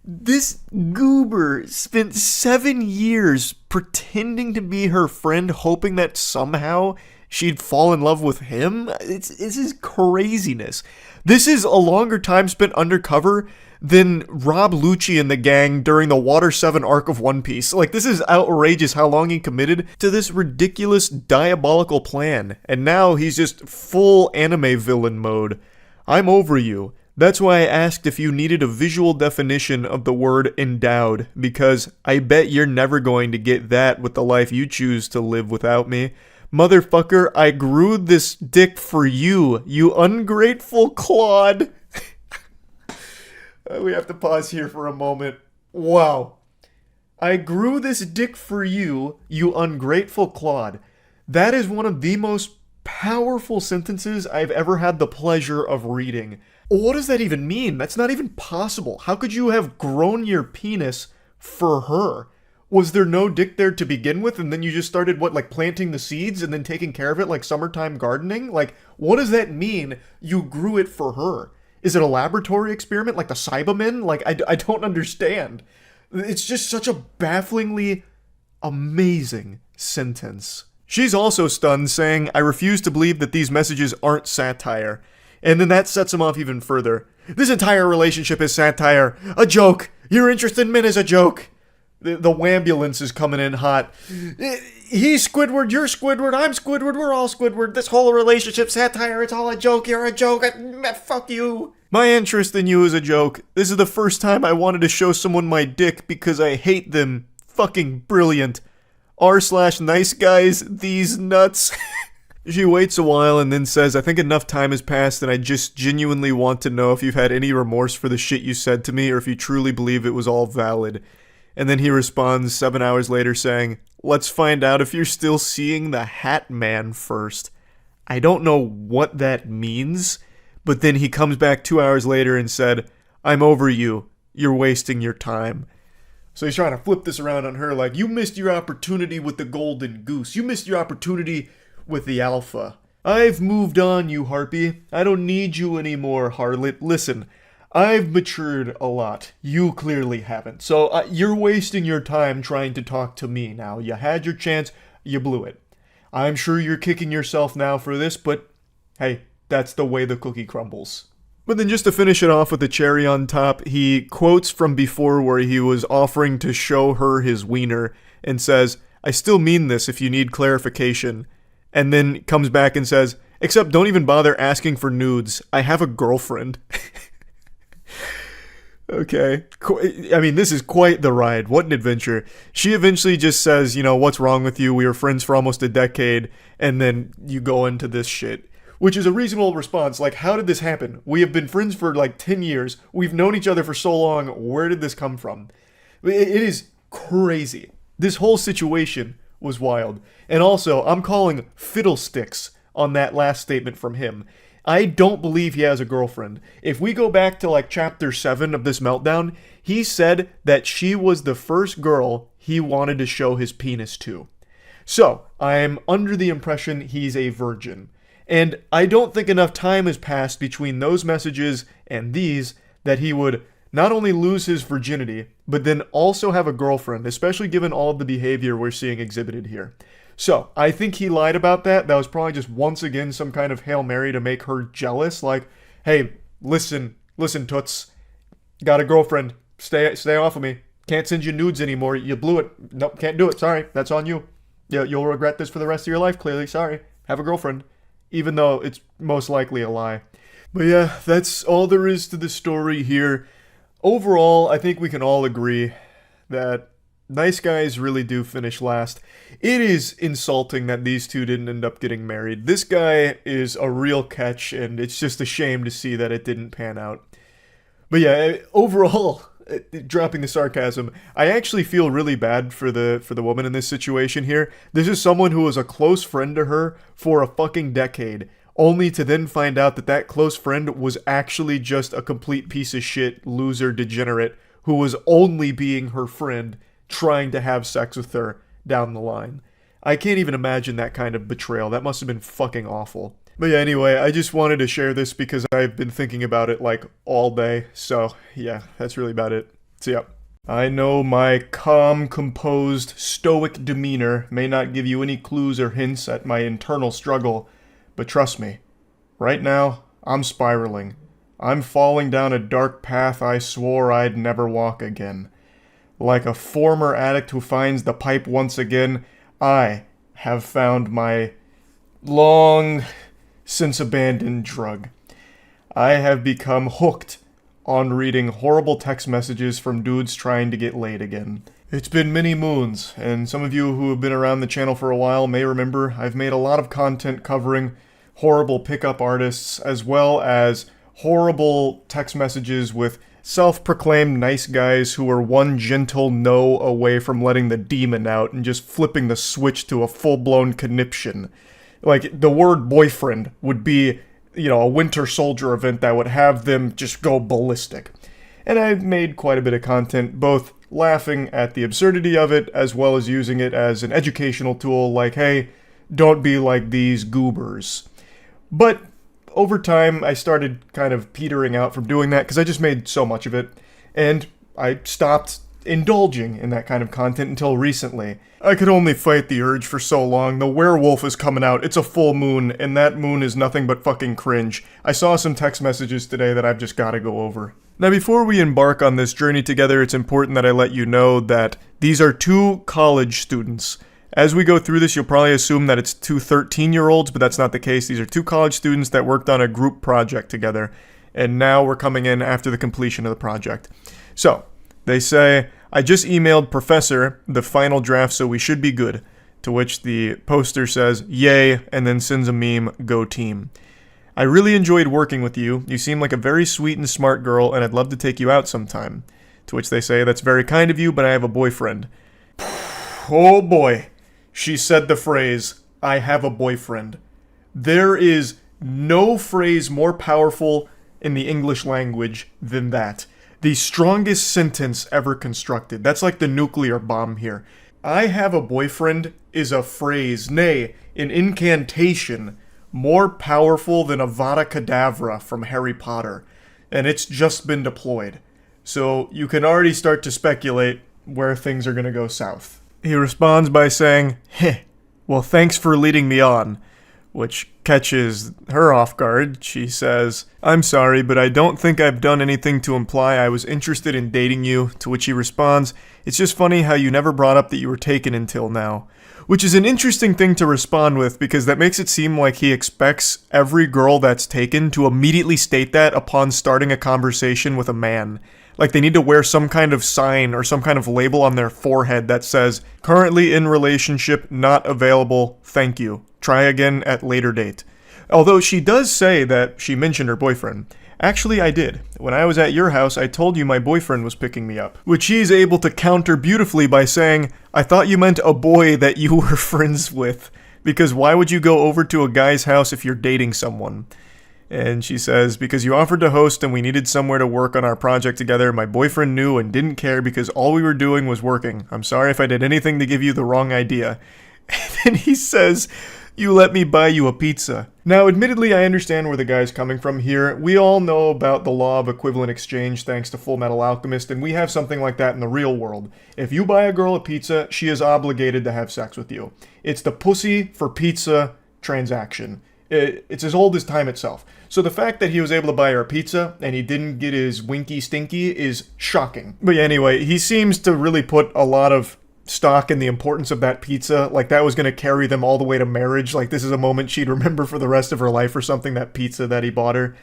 This goober spent 7 years pretending to be her friend, hoping that somehow she'd fall in love with him? This is craziness. This is a longer time spent undercover than Rob Lucci and the gang during the Water 7 arc of One Piece. Like, this is outrageous how long he committed to this ridiculous, diabolical plan. And now he's just full anime villain mode. I'm over you. That's why I asked if you needed a visual definition of the word endowed, because I bet you're never going to get that with the life you choose to live without me. Motherfucker, I grew this dick for you, you ungrateful clod. We have to pause here for a moment. Wow. I grew this dick for you, you ungrateful clod. That is one of the most powerful sentences I've ever had the pleasure of reading. What does that even mean? That's not even possible. How could you have grown your penis for her? Was there no dick there to begin with, and then you just started, like planting the seeds and then taking care of it like summertime gardening? Like, what does that mean, you grew it for her? Is it a laboratory experiment like the Cybermen? Like, I don't understand. It's just such a bafflingly amazing sentence. She's also stunned, saying, I refuse to believe that these messages aren't satire. And then that sets him off even further. This entire relationship is satire. A joke. Your interest in men is a joke. The wambulance is coming in hot. He's Squidward, you're Squidward, I'm Squidward, we're all Squidward. This whole relationship satire, it's all a joke, you're a joke. Fuck you. My interest in you is a joke. This is the first time I wanted to show someone my dick because I hate them. Fucking brilliant. r/nice guys, these nuts. She waits a while and then says, I think enough time has passed and I just genuinely want to know if you've had any remorse for the shit you said to me or if you truly believe it was all valid. And then he responds 7 hours later saying, let's find out if you're still seeing the Hat Man first. I don't know what that means, but then he comes back 2 hours later and said, I'm over you. You're wasting your time. So he's trying to flip this around on her like, you missed your opportunity with the golden goose. You missed your opportunity with the alpha. I've moved on, you harpy. I don't need you anymore, harlot. Listen, I've matured a lot. You clearly haven't. So you're wasting your time trying to talk to me now. You had your chance, you blew it. I'm sure you're kicking yourself now for this, but hey, that's the way the cookie crumbles. But then just to finish it off with the cherry on top, he quotes from before where he was offering to show her his wiener and says, I still mean this if you need clarification. And then comes back and says, except don't even bother asking for nudes. I have a girlfriend. Okay. I mean, this is quite the ride. What an adventure. She eventually just says, what's wrong with you? We were friends for almost a decade. And then you go into this shit. Which is a reasonable response. Like, how did this happen? We have been friends for like 10 years. We've known each other for so long. Where did this come from? It is crazy. This whole situation was wild. And also, I'm calling fiddlesticks on that last statement from him. I don't believe he has a girlfriend. If we go back to like chapter 7 of this meltdown, he said that she was the first girl he wanted to show his penis to. So, I'm under the impression he's a virgin. And I don't think enough time has passed between those messages and these that he would not only lose his virginity, but then also have a girlfriend, especially given all of the behavior we're seeing exhibited here. So, I think he lied about that. That was probably just once again some kind of Hail Mary to make her jealous. Like, hey, listen, Toots. Got a girlfriend. Stay off of me. Can't send you nudes anymore. You blew it. Nope, can't do it. Sorry. That's on you. Yeah, you'll regret this for the rest of your life, clearly. Sorry. Have a girlfriend. Even though it's most likely a lie. But yeah, that's all there is to the story here. Overall, I think we can all agree that nice guys really do finish last. It is insulting that these two didn't end up getting married. This guy is a real catch, and it's just a shame to see that it didn't pan out. But yeah, overall, dropping the sarcasm, I actually feel really bad for the woman in this situation here. This is someone who was a close friend to her for a fucking decade, only to then find out that that close friend was actually just a complete piece of shit, loser, degenerate, who was only being her friend, trying to have sex with her down the line. I can't even imagine that kind of betrayal. That must have been fucking awful. But yeah, anyway, I just wanted to share this because I've been thinking about it like all day. So yeah, that's really about it. So yeah. I know my calm, composed, stoic demeanor may not give you any clues or hints at my internal struggle, but trust me, right now, I'm spiraling. I'm falling down a dark path I swore I'd never walk again. Like a former addict who finds the pipe once again, I have found my long since abandoned drug. I have become hooked on reading horrible text messages from dudes trying to get laid again. It's been many moons, and some of you who have been around the channel for a while may remember I've made a lot of content covering horrible pickup artists, as well as horrible text messages with self-proclaimed nice guys who are one gentle no away from letting the demon out and just flipping the switch to a full-blown conniption. Like, the word boyfriend would be, a Winter Soldier event that would have them just go ballistic. And I've made quite a bit of content, both laughing at the absurdity of it, as well as using it as an educational tool, like, hey, don't be like these goobers. But over time, I started kind of petering out from doing that because I just made so much of it, and I stopped indulging in that kind of content until recently. I could only fight the urge for so long. The werewolf is coming out. It's a full moon, and that moon is nothing but fucking cringe. I saw some text messages today that I've just got to go over. Now, before we embark on this journey together, it's important that I let you know that these are two college students. As we go through this, you'll probably assume that it's two 13-year-olds, but that's not the case. These are two college students that worked on a group project together, and now we're coming in after the completion of the project. So, they say, I just emailed Professor the final draft, so we should be good. To which the poster says, yay, and then sends a meme, go team. I really enjoyed working with you. You seem like a very sweet and smart girl, and I'd love to take you out sometime. To which they say, that's very kind of you, but I have a boyfriend. Oh boy. She said the phrase, I have a boyfriend. There is no phrase more powerful in the English language than that. The strongest sentence ever constructed. That's like the nuclear bomb here. I have a boyfriend is a phrase, nay, an incantation, more powerful than Avada Kedavra from Harry Potter. And it's just been deployed. So you can already start to speculate where things are going to go south. He responds by saying, heh, well thanks for leading me on. which catches her off guard. She says, "I'm sorry, but I don't think I've done anything to imply I was interested in dating you," to which he responds, "It's just funny how you never brought up that you were taken until now." Which is an interesting thing to respond with, because that makes it seem like he expects every girl that's taken to immediately state that upon starting a conversation with a man. Like they need to wear some kind of sign or some kind of label on their forehead that says, "Currently in relationship, not available, thank you. Try again at later date." Although she does say that she mentioned her boyfriend. "Actually, I did. When I was at your house, I told you my boyfriend was picking me up." Which he's able to counter beautifully by saying, "I thought you meant a boy that you were friends with. Because why would you go over to a guy's house if you're dating someone?" And she says, "Because you offered to host and we needed somewhere to work on our project together. My boyfriend knew and didn't care because all we were doing was working. I'm sorry if I did anything to give you the wrong idea." And then he says, "You let me buy you a pizza." Now, admittedly, I understand where the guy's coming from here. We all know about the law of equivalent exchange thanks to Full Metal Alchemist, and we have something like that in the real world. If you buy a girl a pizza, she is obligated to have sex with you. It's the pussy for pizza transaction. It's as old as time itself. So the fact that he was able to buy her a pizza and he didn't get his winky stinky is shocking. But yeah, anyway, he seems to really put a lot of stock in the importance of that pizza, like that was going to carry them all the way to marriage, like this is a moment she'd remember for the rest of her life or something, that pizza that he bought her.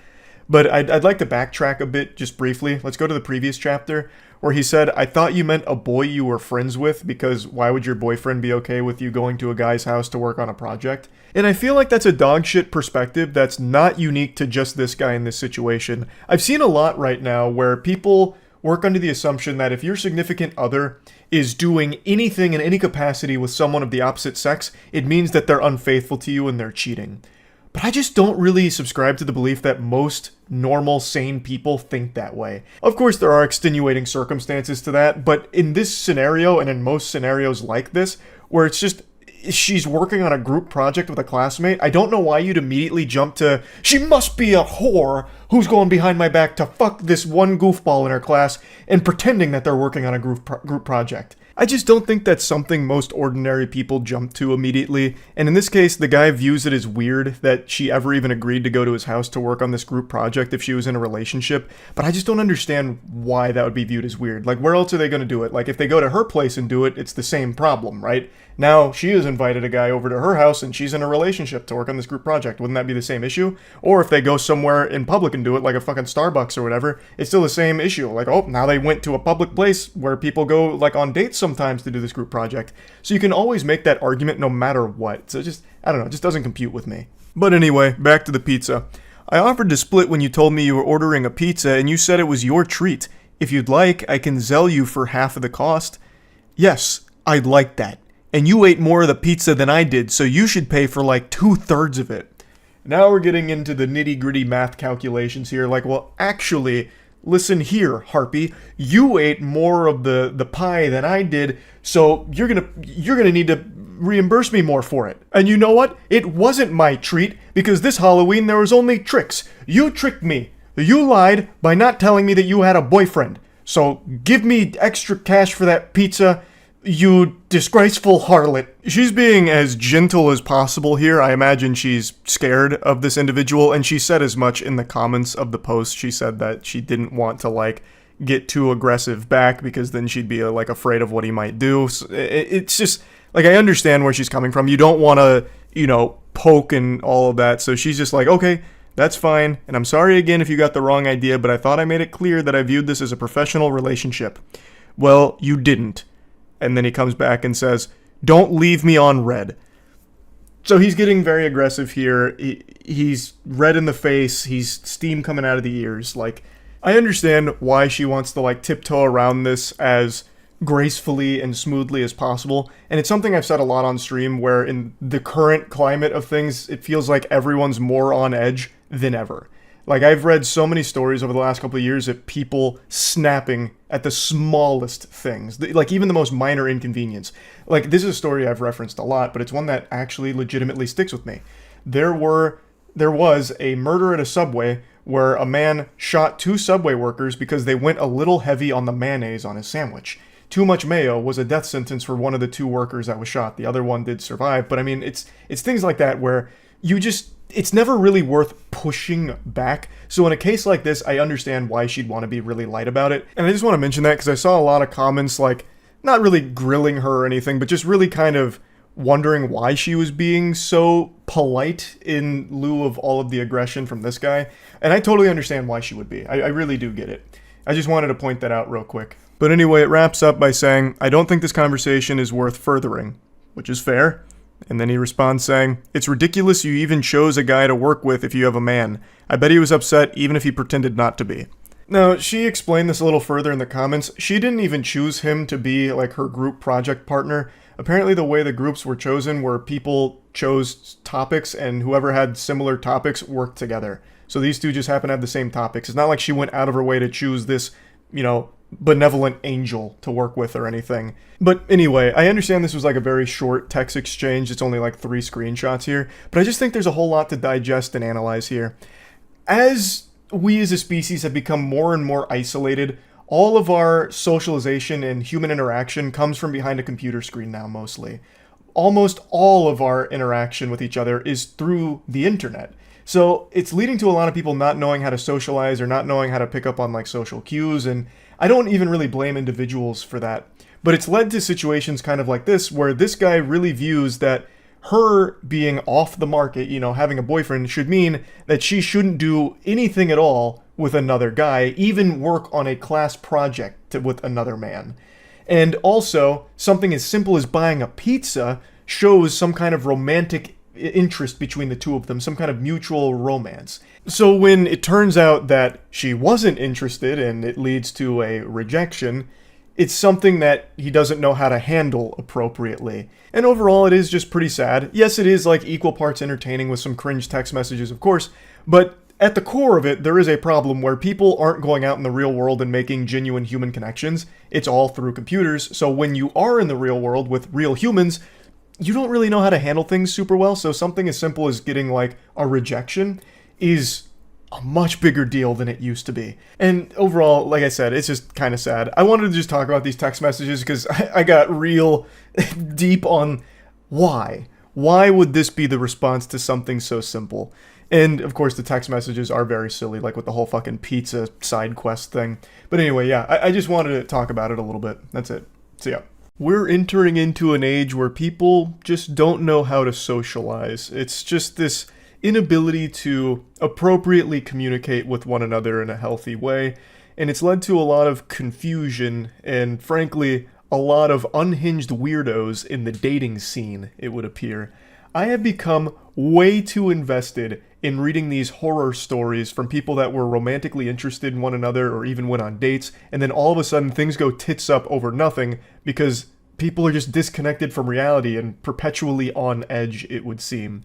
But I'd like to backtrack a bit just briefly. Let's go to the previous chapter where he said, "I thought you meant a boy you were friends with, because why would your boyfriend be okay with you going to a guy's house to work on a project?" And I feel like that's a dogshit perspective that's not unique to just this guy in this situation. I've seen a lot right now where people work under the assumption that if your significant other is doing anything in any capacity with someone of the opposite sex, it means that they're unfaithful to you and they're cheating. But I just don't really subscribe to the belief that most normal, sane people think that way. Of course, there are extenuating circumstances to that, but in this scenario, and in most scenarios like this, where it's just she's working on a group project with a classmate, I don't know why you'd immediately jump to, "She must be a whore who's going behind my back to fuck this one goofball in her class," and pretending that they're working on a group project. I just don't think that's something most ordinary people jump to immediately, and in this case, the guy views it as weird that she ever even agreed to go to his house to work on this group project if she was in a relationship, but I just don't understand why that would be viewed as weird. Like, where else are they going to do it? Like, if they go to her place and do it, it's the same problem, right? Now, she has invited a guy over to her house and she's in a relationship to work on this group project. Wouldn't that be the same issue? Or if they go somewhere in public and do it, like a fucking Starbucks or whatever, it's still the same issue. Like, oh, now they went to a public place where people go, like, on dates sometimes to do this group project. So you can always make that argument no matter what. So just, I don't know, it just doesn't compute with me. But anyway, back to the pizza. "I offered to split when you told me you were ordering a pizza and you said it was your treat. If you'd like, I can sell you for half of the cost." "Yes, I'd like that. And you ate more of the pizza than I did, so you should pay for like 2/3 of it." Now we're getting into the nitty-gritty math calculations here. Like, well, actually, listen here, Harpy. You ate more of the pie than I did, so you're gonna need to reimburse me more for it. And you know what? It wasn't my treat, because this Halloween there was only tricks. You tricked me. You lied by not telling me that you had a boyfriend. So give me extra cash for that pizza, you disgraceful harlot. She's being as gentle as possible here. I imagine she's scared of this individual, and she said as much in the comments of the post. She said that she didn't want to, like, get too aggressive back because then she'd be, like, afraid of what he might do. So it's just, like, I understand where she's coming from. You don't want to, poke and all of that. So she's just like, okay, that's fine. And I'm sorry again if you got the wrong idea, but I thought I made it clear that I viewed this as a professional relationship. Well, you didn't. And then he comes back and says, "Don't leave me on red." So he's getting very aggressive here. He's red in the face. He's steam coming out of the ears. Like, I understand why she wants to, like, tiptoe around this as gracefully and smoothly as possible. And it's something I've said a lot on stream, where in the current climate of things, it feels like everyone's more on edge than ever. Like, I've read so many stories over the last couple of years of people snapping at the smallest things, like even the most minor inconvenience. Like, this is a story I've referenced a lot, but it's one that actually legitimately sticks with me. There was a murder at a Subway where a man shot 2 Subway workers because they went a little heavy on the mayonnaise on his sandwich. Too much mayo was a death sentence for one of the 2 workers that was shot. The other one did survive, but I mean, it's things like that where it's never really worth pushing back. So in a case like this, I understand why she'd want to be really light about it. And I just want to mention that because I saw a lot of comments like, not really grilling her or anything, but just really kind of wondering why she was being so polite in lieu of all of the aggression from this guy. And I totally understand why she would be. I really do get it. I just wanted to point that out real quick. But anyway, it wraps up by saying, I don't think this conversation is worth furthering, which is fair. And then he responds saying, it's ridiculous you even chose a guy to work with if you have a man. I bet he was upset even if he pretended not to be. Now, she explained this a little further in the comments. She didn't even choose him to be like her group project partner. Apparently the way the groups were chosen were people chose topics and whoever had similar topics worked together. So these two just happen to have the same topics. It's not like she went out of her way to choose this, benevolent angel to work with or anything. But anyway, I understand this was like a very short text exchange. It's only like 3 screenshots here. But I just think there's a whole lot to digest and analyze here. As we as a species have become more and more isolated, all of our socialization and human interaction comes from behind a computer screen now, mostly. Almost all of our interaction with each other is through the internet. So it's leading to a lot of people not knowing how to socialize or not knowing how to pick up on like social cues, and I don't even really blame individuals for that. But it's led to situations kind of like this, where this guy really views that her being off the market, having a boyfriend, should mean that she shouldn't do anything at all with another guy, even work on a class project with another man. And also, something as simple as buying a pizza shows some kind of romantic interest between the two of them, some kind of mutual romance. So when it turns out that she wasn't interested and it leads to a rejection, it's something that he doesn't know how to handle appropriately. And overall, it is just pretty sad. Yes, it is like equal parts entertaining with some cringe text messages, of course, but at the core of it, there is a problem where people aren't going out in the real world and making genuine human connections. It's all through computers. So when you are in the real world with real humans, you don't really know how to handle things super well. So something as simple as getting like a rejection is a much bigger deal than it used to be. And overall, like I said, it's just kind of sad. I wanted to just talk about these text messages because I got real deep on why. Why would this be the response to something so simple? And of course, the text messages are very silly, like with the whole fucking pizza side quest thing. But anyway, yeah, I just wanted to talk about it a little bit. That's it. So yeah. We're entering into an age where people just don't know how to socialize. It's just this inability to appropriately communicate with one another in a healthy way, and it's led to a lot of confusion and, frankly, a lot of unhinged weirdos in the dating scene, it would appear. I have become way too invested in reading these horror stories from people that were romantically interested in one another or even went on dates, and then all of a sudden things go tits up over nothing because people are just disconnected from reality and perpetually on edge, it would seem.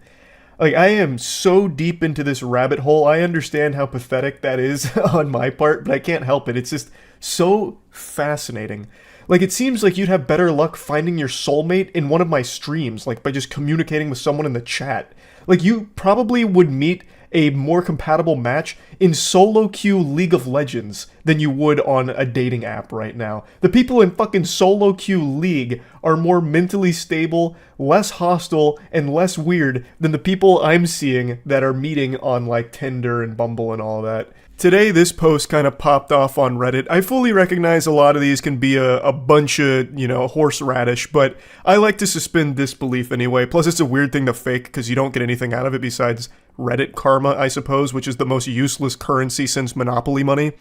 Like, I am so deep into this rabbit hole. I understand how pathetic that is on my part, but I can't help it. It's just so fascinating. Like, it seems like you'd have better luck finding your soulmate in one of my streams, like by just communicating with someone in the chat. Like, you probably would meet a more compatible match in solo queue League of Legends than you would on a dating app right now. The people in fucking solo queue League are more mentally stable, less hostile, and less weird than the people I'm seeing that are meeting on like Tinder and Bumble and all that. Today, this post kind of popped off on Reddit. I fully recognize a lot of these can be a bunch of, horseradish, but I like to suspend disbelief anyway. Plus, it's a weird thing to fake because you don't get anything out of it besides Reddit karma, I suppose, which is the most useless currency since Monopoly money.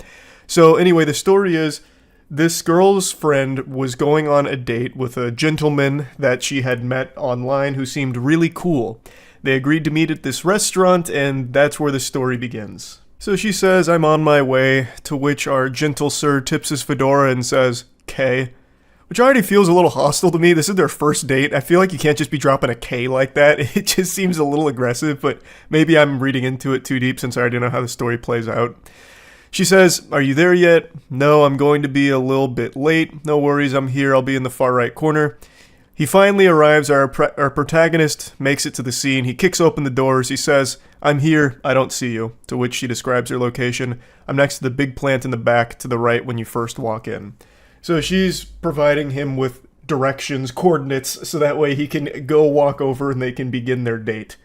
So anyway, the story is this girl's friend was going on a date with a gentleman that she had met online who seemed really cool. They agreed to meet at this restaurant, and that's where the story begins. So she says, I'm on my way, to which our gentle sir tips his fedora and says, K, which already feels a little hostile to me. This is their first date. I feel like you can't just be dropping a K like that. It just seems a little aggressive, but maybe I'm reading into it too deep since I already know how the story plays out. She says, are you there yet? No, I'm going to be a little bit late. No worries, I'm here. I'll be in the far right corner. He finally arrives. Our protagonist makes it to the scene. He kicks open the doors. He says, I'm here. I don't see you. To which she describes her location. I'm next to the big plant in the back to the right when you first walk in. So she's providing him with directions, coordinates, so that way he can go walk over and they can begin their date.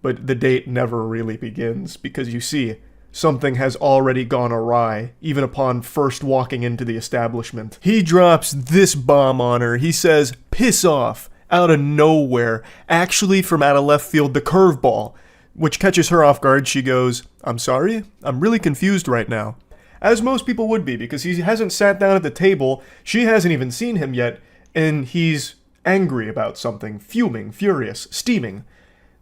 but the date never really begins because you see, something has already gone awry, even upon first walking into the establishment. He drops this bomb on her. He says, "Piss off," out of nowhere, actually from out of left field, the curveball, which catches her off guard. She goes, "I'm sorry? I'm really confused right now." As most people would be, because he hasn't sat down at the table, she hasn't even seen him yet, and he's angry about something, fuming, furious, steaming.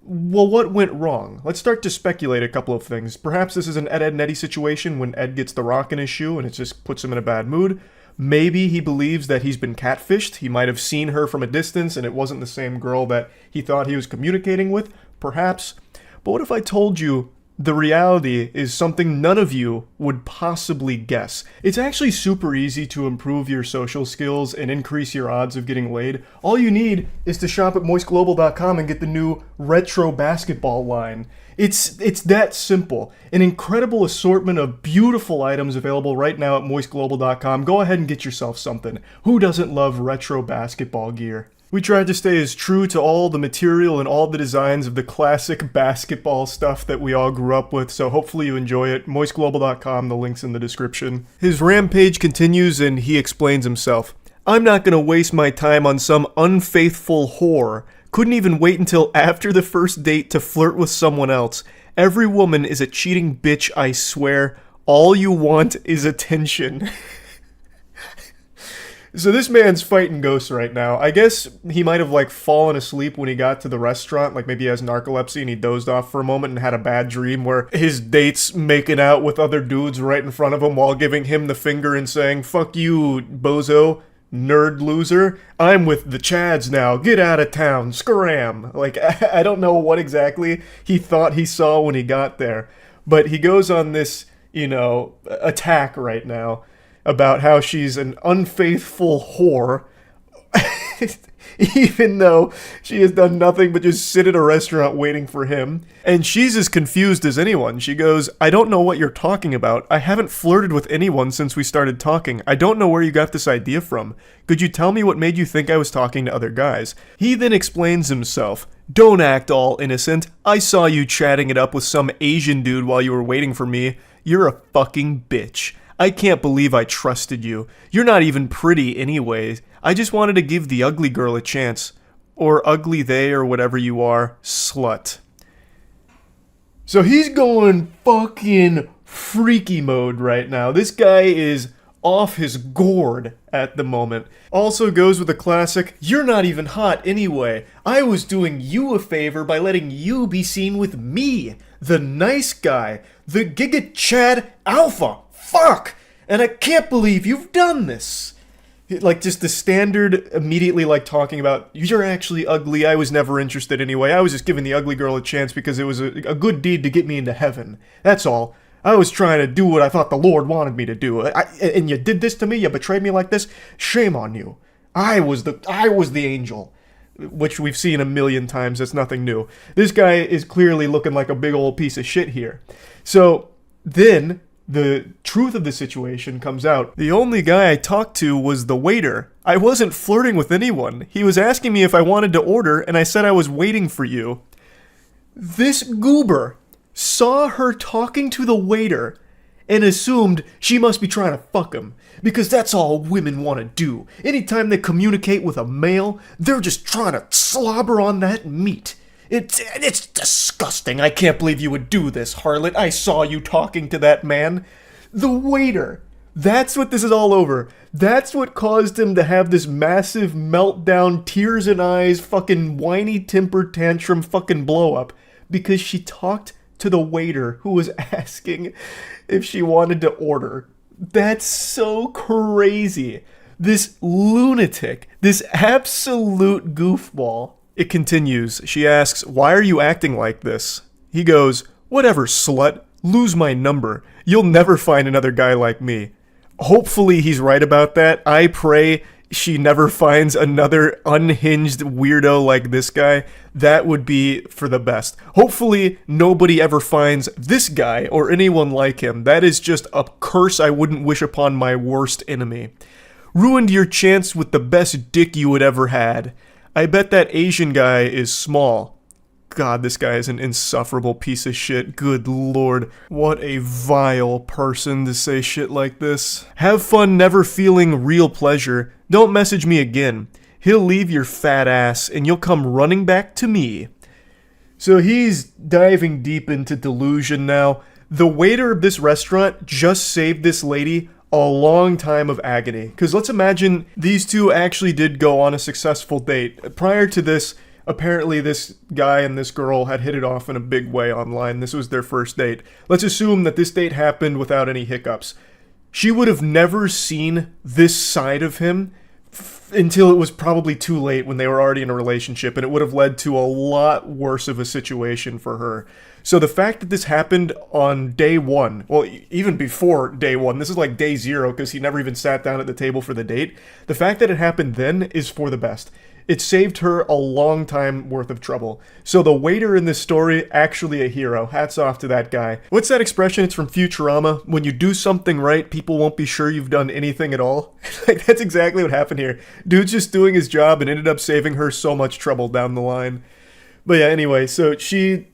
Well, what went wrong? Let's start to speculate a couple of things. Perhaps this is an Ed, Edd n Eddy situation when Ed gets the rock in his shoe and it just puts him in a bad mood. Maybe he believes that he's been catfished. He might have seen her from a distance and it wasn't the same girl that he thought he was communicating with. Perhaps. But what if I told you the reality is something none of you would possibly guess? It's actually super easy to improve your social skills and increase your odds of getting laid. All you need is to shop at MoistCr1tikal and get the new retro basketball line. It's that simple. An incredible assortment of beautiful items available right now at MoistCr1tikal. Go ahead and get yourself something. Who doesn't love retro basketball gear? We tried to stay as true to all the material and all the designs of the classic basketball stuff that we all grew up with, so hopefully you enjoy it. MoistCr1tikal, the link's in the description. His rampage continues and he explains himself. "I'm not gonna waste my time on some unfaithful whore. Couldn't even wait until after the first date to flirt with someone else. Every woman is a cheating bitch, I swear. All you want is attention." So this man's fighting ghosts right now. I guess he might have fallen asleep when he got to the restaurant. Maybe he has narcolepsy and he dozed off for a moment and had a bad dream where his date's making out with other dudes right in front of him while giving him the finger and saying, "Fuck you, bozo, nerd loser. I'm with the Chads now. Get out of town. Scram." I don't know what exactly he thought he saw when he got there. But he goes on this, attack right now about how she's an unfaithful whore, even though she has done nothing but just sit at a restaurant waiting for him. And she's as confused as anyone. She goes, "I don't know what you're talking about. I haven't flirted with anyone since we started talking. I don't know where you got this idea from. Could you tell me what made you think I was talking to other guys?" He then explains himself. "Don't act all innocent. I saw you chatting it up with some Asian dude while you were waiting for me. You're a fucking bitch. I can't believe I trusted you. You're not even pretty anyways. I just wanted to give the ugly girl a chance. Or ugly they or whatever you are, slut." So he's going fucking freaky mode right now. This guy is off his gourd at the moment. Also goes with the classic, "You're not even hot anyway. I was doing you a favor by letting you be seen with me, the nice guy, the Giga Chad Alpha. Fuck! And I can't believe you've done this." Just the standard, immediately talking about, "You're actually ugly, I was never interested anyway, I was just giving the ugly girl a chance because it was a good deed to get me into heaven. That's all. I was trying to do what I thought the Lord wanted me to do. And you did this to me, you betrayed me like this? Shame on you. I was the angel." Which we've seen a million times, that's nothing new. This guy is clearly looking like a big old piece of shit here. So, then the truth of the situation comes out. "The only guy I talked to was the waiter. I wasn't flirting with anyone. He was asking me if I wanted to order, and I said I was waiting for you." This goober saw her talking to the waiter and assumed she must be trying to fuck him, because that's all women want to do. Anytime they communicate with a male, they're just trying to slobber on that meat. It's disgusting. I can't believe you would do this, harlot. I saw you talking to that man. The waiter. That's what this is all over. That's what caused him to have this massive meltdown, tears in eyes, fucking whiny temper tantrum fucking blow up. Because she talked to the waiter who was asking if she wanted to order. That's so crazy. This lunatic. This absolute goofball. It continues. She asks, "Why are you acting like this?" He goes, "Whatever, slut. Lose my number. You'll never find another guy like me." Hopefully he's right about that. I pray she never finds another unhinged weirdo like this guy. That would be for the best. Hopefully nobody ever finds this guy or anyone like him. That is just a curse I wouldn't wish upon my worst enemy. "Ruined your chance with the best dick you had ever had. I bet that Asian guy is small." God, this guy is an insufferable piece of shit. Good lord. What a vile person to say shit like this. Have fun never feeling real pleasure. Don't message me again. He'll leave your fat ass and you'll come running back to me. So he's diving deep into delusion now. The waiter of this restaurant just saved this lady a long time of agony. Because let's imagine these two actually did go on a successful date. Prior to this, apparently this guy and this girl had hit it off in a big way online. This was their first date. Let's assume that this date happened without any hiccups. She would have never seen this side of him until it was probably too late when they were already in a relationship, and it would have led to a lot worse of a situation for her. So the fact that this happened on day one, well, even before day one, this is like day zero because he never even sat down at the table for the date. The fact that it happened then is for the best. It saved her a long time worth of trouble. So the waiter in this story, actually a hero. Hats off to that guy. What's that expression? It's from Futurama. When you do something right, people won't be sure you've done anything at all. Like, that's exactly what happened here. Dude's just doing his job and ended up saving her so much trouble down the line. But yeah, anyway, so she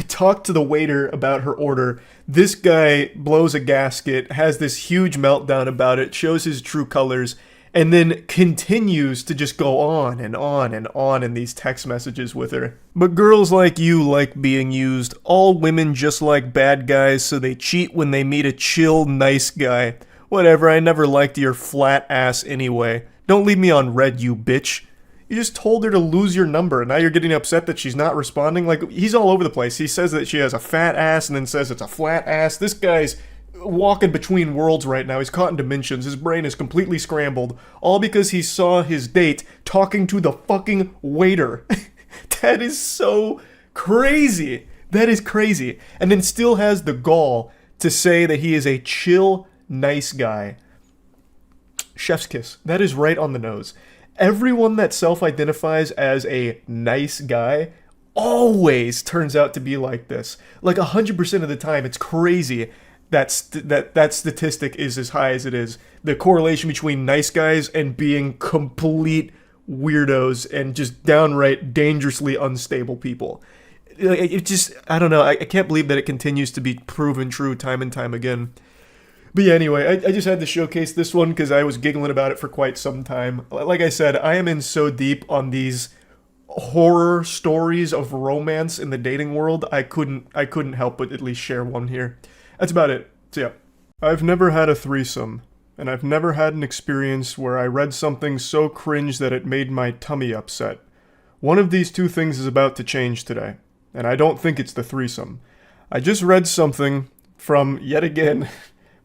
talked to the waiter about her order. This guy blows a gasket, has this huge meltdown about it, shows his true colors, and then continues to just go on and on and on in these text messages with her. But girls like you like being used. All women just like bad guys, so they cheat when they meet a chill, nice guy. Whatever, I never liked your flat ass anyway. Don't leave me on red, you bitch. You just told her to lose your number, and now you're getting upset that she's not responding? Like, he's all over the place. He says that she has a fat ass and then says it's a flat ass. This guy's walking between worlds right now. He's caught in dimensions. His brain is completely scrambled. All because he saw his date talking to the fucking waiter. That is so crazy. That is crazy. And then still has the gall to say that he is a chill, nice guy. Chef's kiss. That is right on the nose. Everyone that self-identifies as a nice guy always turns out to be like this. Like 100% of the time. It's crazy. That statistic is as high as it is. The correlation between nice guys and being complete weirdos and just downright dangerously unstable people. It just, I don't know, I can't believe that it continues to be proven true time and time again. But yeah, anyway, I just had to showcase this one because I was giggling about it for quite some time. Like I said, I am in so deep on these horror stories of romance in the dating world, I couldn't help but at least share one here. That's about it. So yeah. I've never had a threesome, and I've never had an experience where I read something so cringe that it made my tummy upset. One of these two things is about to change today, and I don't think it's the threesome. I just read something from, yet again,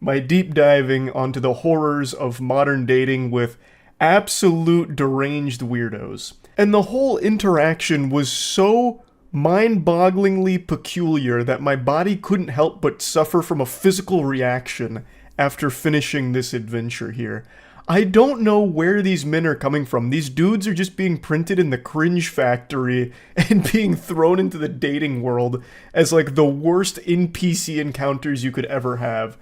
my deep diving onto the horrors of modern dating with absolute deranged weirdos. And the whole interaction was so mind-bogglingly peculiar that my body couldn't help but suffer from a physical reaction after finishing this adventure here. I don't know where these men are coming from. These dudes are just being printed in the Cringe factory and being thrown into the dating world as like the worst NPC encounters you could ever have.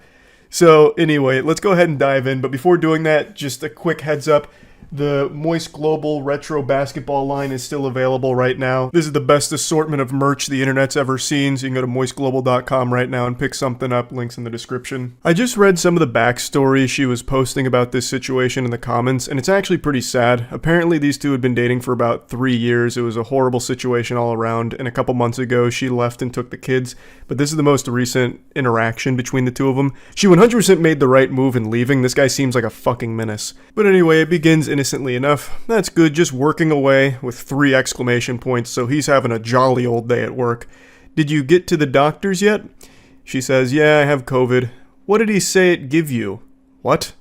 So anyway, let's go ahead and dive in. But before doing that, just a quick heads up. The Moist Global Retro Basketball line is still available right now. This is the best assortment of merch the internet's ever seen, so you can go to moistglobal.com right now and pick something up. Links in the description. I just read some of the backstory she was posting about this situation in the comments, and it's actually pretty sad. Apparently these two had been dating for about 3 years. It was a horrible situation all around, and a couple months ago she left and took the kids, but this is the most recent interaction between the two of them. She 100% made the right move in leaving. This guy seems like a fucking menace. But anyway, it begins innocently enough. That's good, just working away with 3 exclamation points, so he's having a jolly old day at work. Did you get to the doctors yet? She says, yeah, I have COVID. What did he say it give you? What?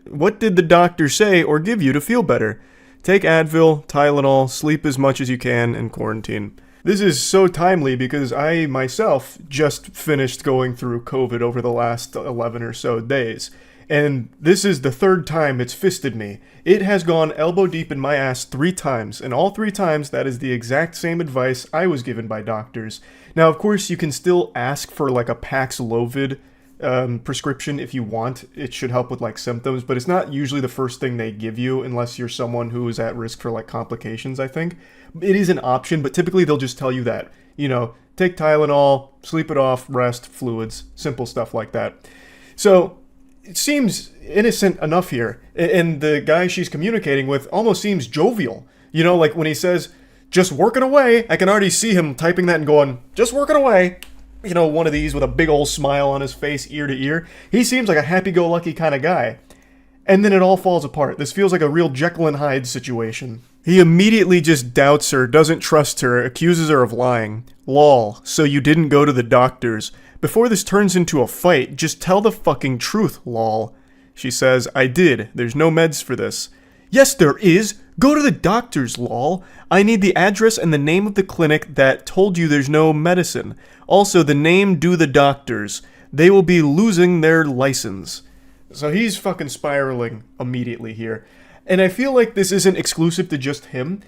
What did the doctor say or give you to feel better? Take Advil, Tylenol, sleep as much as you can, and quarantine. This is so timely because I myself just finished going through COVID over the last 11 or so days. And this is the 3rd time it's fisted me. It has gone elbow deep in my ass 3 times, and all 3 times that is the exact same advice I was given by doctors. Now, of course, you can still ask for like a Paxlovid prescription if you want. It should help with like symptoms, but it's not usually the first thing they give you unless you're someone who is at risk for like complications, I think. It is an option, but typically they'll just tell you that, take Tylenol, sleep it off, rest, fluids, simple stuff like that. So it seems innocent enough here, and the guy she's communicating with almost seems jovial. Like when he says, just working away, I can already see him typing that and going, just working away. One of these with a big old smile on his face, ear to ear. He seems like a happy-go-lucky kind of guy. And then it all falls apart. This feels like a real Jekyll and Hyde situation. He immediately just doubts her, doesn't trust her, accuses her of lying. Lol, so you didn't go to the doctors. Before this turns into a fight, just tell the fucking truth, lol. She says, I did. There's no meds for this. Yes, there is. Go to the doctors, lol. I need the address and the name of the clinic that told you there's no medicine. Also, the name do the doctors. They will be losing their license. So he's fucking spiraling immediately here. And I feel like this isn't exclusive to just him.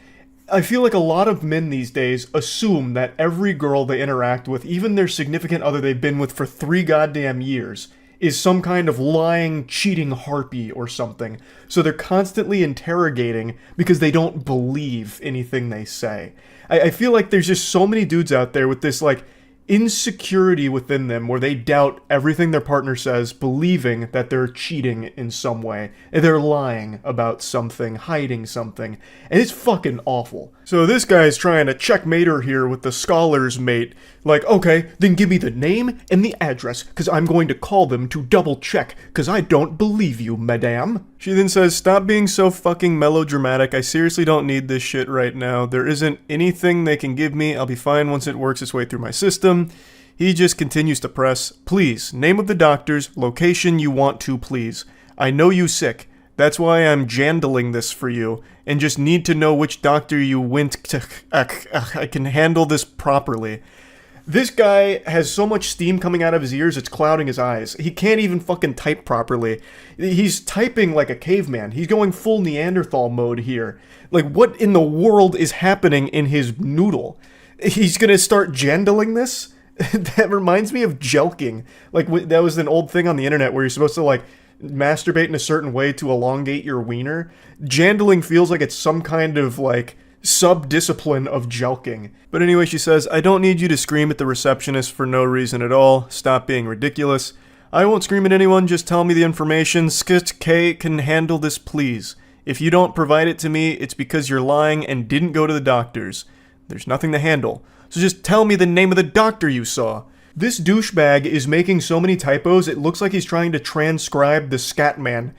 I feel like a lot of men these days assume that every girl they interact with, even their significant other they've been with for 3 goddamn years, is some kind of lying, cheating harpy or something. So they're constantly interrogating because they don't believe anything they say. I feel like there's just so many dudes out there with this, like, insecurity within them where they doubt everything their partner says, believing that they're cheating in some way, and they're lying about something, hiding something, and it's fucking awful. So this guy's trying to checkmate her here with the scholar's mate, like, okay, then give me the name and the address, because I'm going to call them to double check, because I don't believe you, madame. She then says, stop being so fucking melodramatic, I seriously don't need this shit right now, there isn't anything they can give me, I'll be fine once it works its way through my system. He just continues to press, please, name of the doctors, location you want to, please. I know you sick. That's why I'm jandling this for you, and just need to know which doctor you went to. I can handle this properly. This guy has so much steam coming out of his ears, it's clouding his eyes. He can't even fucking type properly. He's typing like a caveman. He's going full Neanderthal mode here. Like, what in the world is happening in his noodle? He's gonna start jandling this? That reminds me of jelking. Like, that was an old thing on the internet where you're supposed to, like, masturbate in a certain way to elongate your wiener. Jandling feels like it's some kind of, like, sub-discipline of jelking. But anyway, she says, I don't need you to scream at the receptionist for no reason at all. Stop being ridiculous. I won't scream at anyone, just tell me the information. K can handle this, please. If you don't provide it to me, it's because you're lying and didn't go to the doctors. There's nothing to handle. So just tell me the name of the doctor you saw. This douchebag is making so many typos, it looks like he's trying to transcribe the Scatman.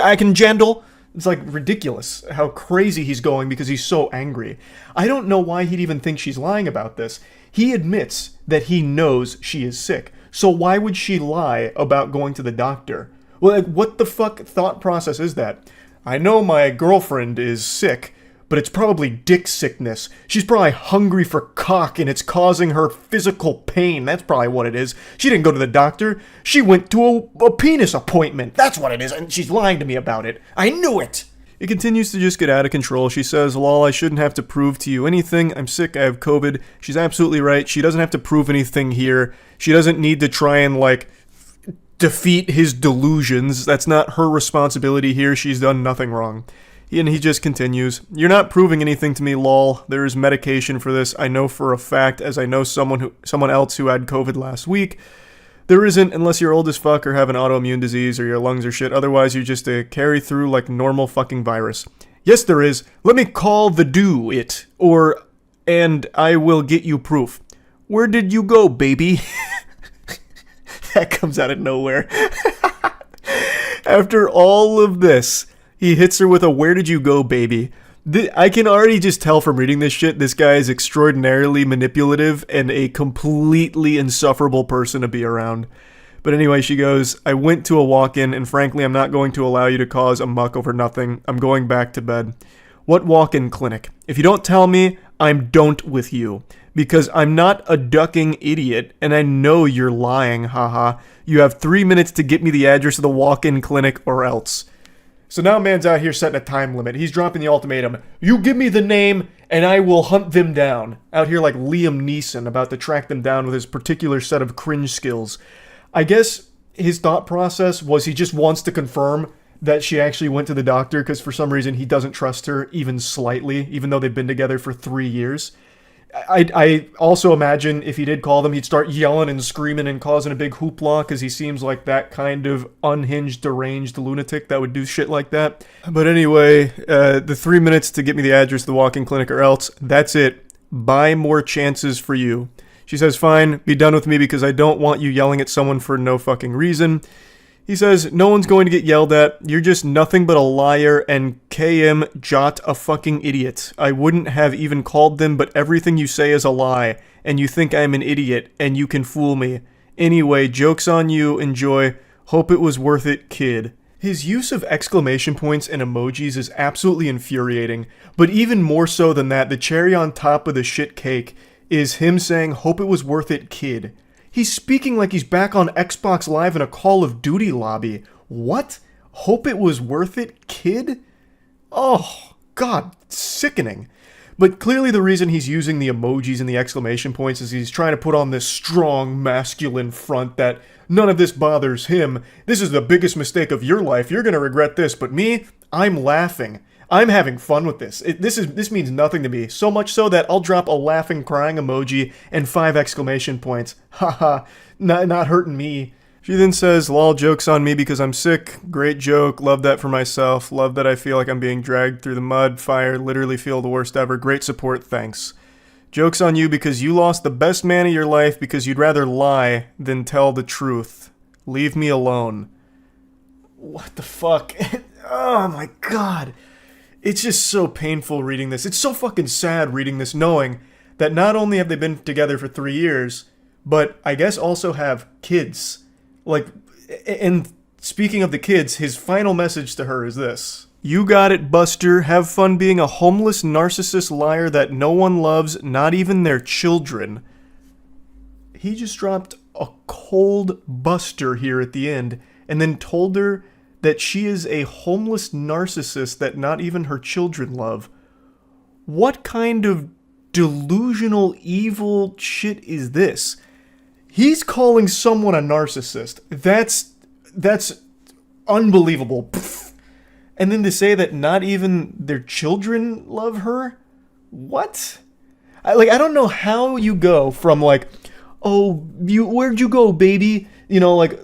I can jandle. It's like ridiculous how crazy he's going because he's so angry. I don't know why he'd even think she's lying about this. He admits that he knows she is sick. So why would she lie about going to the doctor? Well, like, what the fuck thought process is that? I know my girlfriend is sick, but it's probably dick sickness. She's probably hungry for cock and it's causing her physical pain. That's probably what it is. She didn't go to the doctor. She went to a penis appointment. That's what it is, and she's lying to me about it. I knew it! It continues to just get out of control. She says, lol, I shouldn't have to prove to you anything. I'm sick, I have COVID. She's absolutely right. She doesn't have to prove anything here. She doesn't need to try and, like, defeat his delusions. That's not her responsibility here. She's done nothing wrong. And he just continues, you're not proving anything to me, lol. There is medication for this. I know for a fact, as I know someone else who had COVID last week. There isn't, unless you're old as fuck or have an autoimmune disease or your lungs are shit. Otherwise, you just carry through like normal fucking virus. Yes, there is. Let me call the it. And I will get you proof. Where did you go, baby? That comes out of nowhere. After all of this, he hits her with a where did you go, baby? I can already just tell from reading this shit, this guy is extraordinarily manipulative and a completely insufferable person to be around. But anyway, she goes, I went to a walk-in and frankly I'm not going to allow you to cause a muck over nothing. I'm going back to bed. What walk-in clinic? If you don't tell me, I'm don't with you. Because I'm not a ducking idiot, and I know you're lying, haha. You have 3 minutes to get me the address of the walk-in clinic or else. So now man's out here setting a time limit. He's dropping the ultimatum. You give me the name and I will hunt them down. Out here like Liam Neeson about to track them down with his particular set of cringe skills. I guess his thought process was he just wants to confirm that she actually went to the doctor because for some reason he doesn't trust her even slightly, even though they've been together for 3 years. I also imagine if he did call them, he'd start yelling and screaming and causing a big hoopla because he seems like that kind of unhinged, deranged lunatic that would do shit like that. But anyway, the 3 minutes to get me the address of the walk-in clinic or else, that's it. Buy more chances for you. She says, fine, be done with me because I don't want you yelling at someone for no fucking reason. He says, no one's going to get yelled at. You're just nothing but a liar and KM Jot a fucking idiot. I wouldn't have even called them, but everything you say is a lie. And you think I'm an idiot, and you can fool me. Anyway, joke's on you. Enjoy. Hope it was worth it, kid. His use of exclamation points and emojis is absolutely infuriating. But even more so than that, the cherry on top of the shit cake is him saying, hope it was worth it, kid. He's speaking like he's back on Xbox Live in a Call of Duty lobby. What? Hope it was worth it, kid? Oh, God, sickening. But clearly the reason he's using the emojis and the exclamation points is he's trying to put on this strong, masculine front that none of this bothers him. This is the biggest mistake of your life. You're going to regret this. But me, I'm laughing. I'm having fun with this. This means nothing to me. So much so that I'll drop a laughing, crying emoji and 5 exclamation points. Haha, not hurting me. She then says, lol, joke's on me because I'm sick. Great joke. Love that for myself. Love that I feel like I'm being dragged through the mud, fire, literally feel the worst ever. Great support, thanks. Joke's on you because you lost the best man of your life because you'd rather lie than tell the truth. Leave me alone. What the fuck? Oh my God. It's just so painful reading this. It's so fucking sad reading this, knowing that not only have they been together for 3 years, but I guess also have kids. Like, and speaking of the kids, his final message to her is this. You got it, Buster. Have fun being a homeless narcissist liar that no one loves, not even their children. He just dropped a cold Buster here at the end, and then told her that she is a homeless narcissist that not even her children love. What kind of delusional, evil shit is this? He's calling someone a narcissist. That's unbelievable. Pfft. And then to say that not even their children love her? What? I don't know how you go from like, oh, where'd you go, baby? You know, like,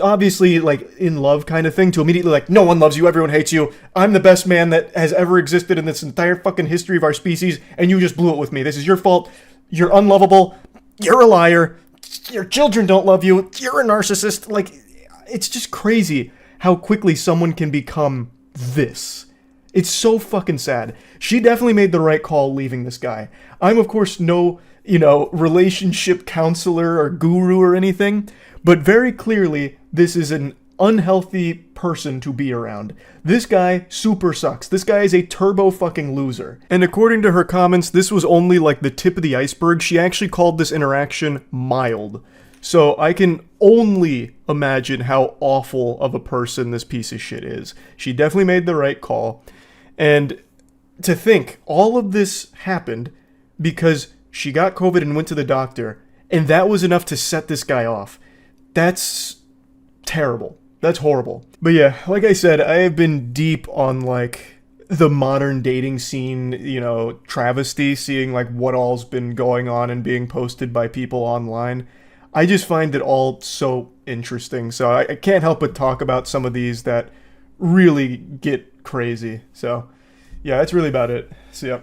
obviously, like, in love kind of thing, to immediately, like, no one loves you, everyone hates you, I'm the best man that has ever existed in this entire fucking history of our species, and you just blew it with me. This is your fault. You're unlovable. You're a liar. Your children don't love you. You're a narcissist. Like, it's just crazy how quickly someone can become this. It's so fucking sad. She definitely made the right call leaving this guy. I'm, of course, no, relationship counselor or guru or anything, but very clearly, this is an unhealthy person to be around. This guy super sucks. This guy is a turbo fucking loser. And according to her comments, this was only like the tip of the iceberg. She actually called this interaction mild. So I can only imagine how awful of a person this piece of shit is. She definitely made the right call. And to think all of this happened because she got COVID and went to the doctor, and that was enough to set this guy off. That's terrible. That's horrible. But yeah, like I said, I have been deep on like the modern dating scene, travesty, seeing like what all's been going on and being posted by people online. I just find it all so interesting. So I can't help but talk about some of these that really get crazy. So yeah, that's really about it. So yeah.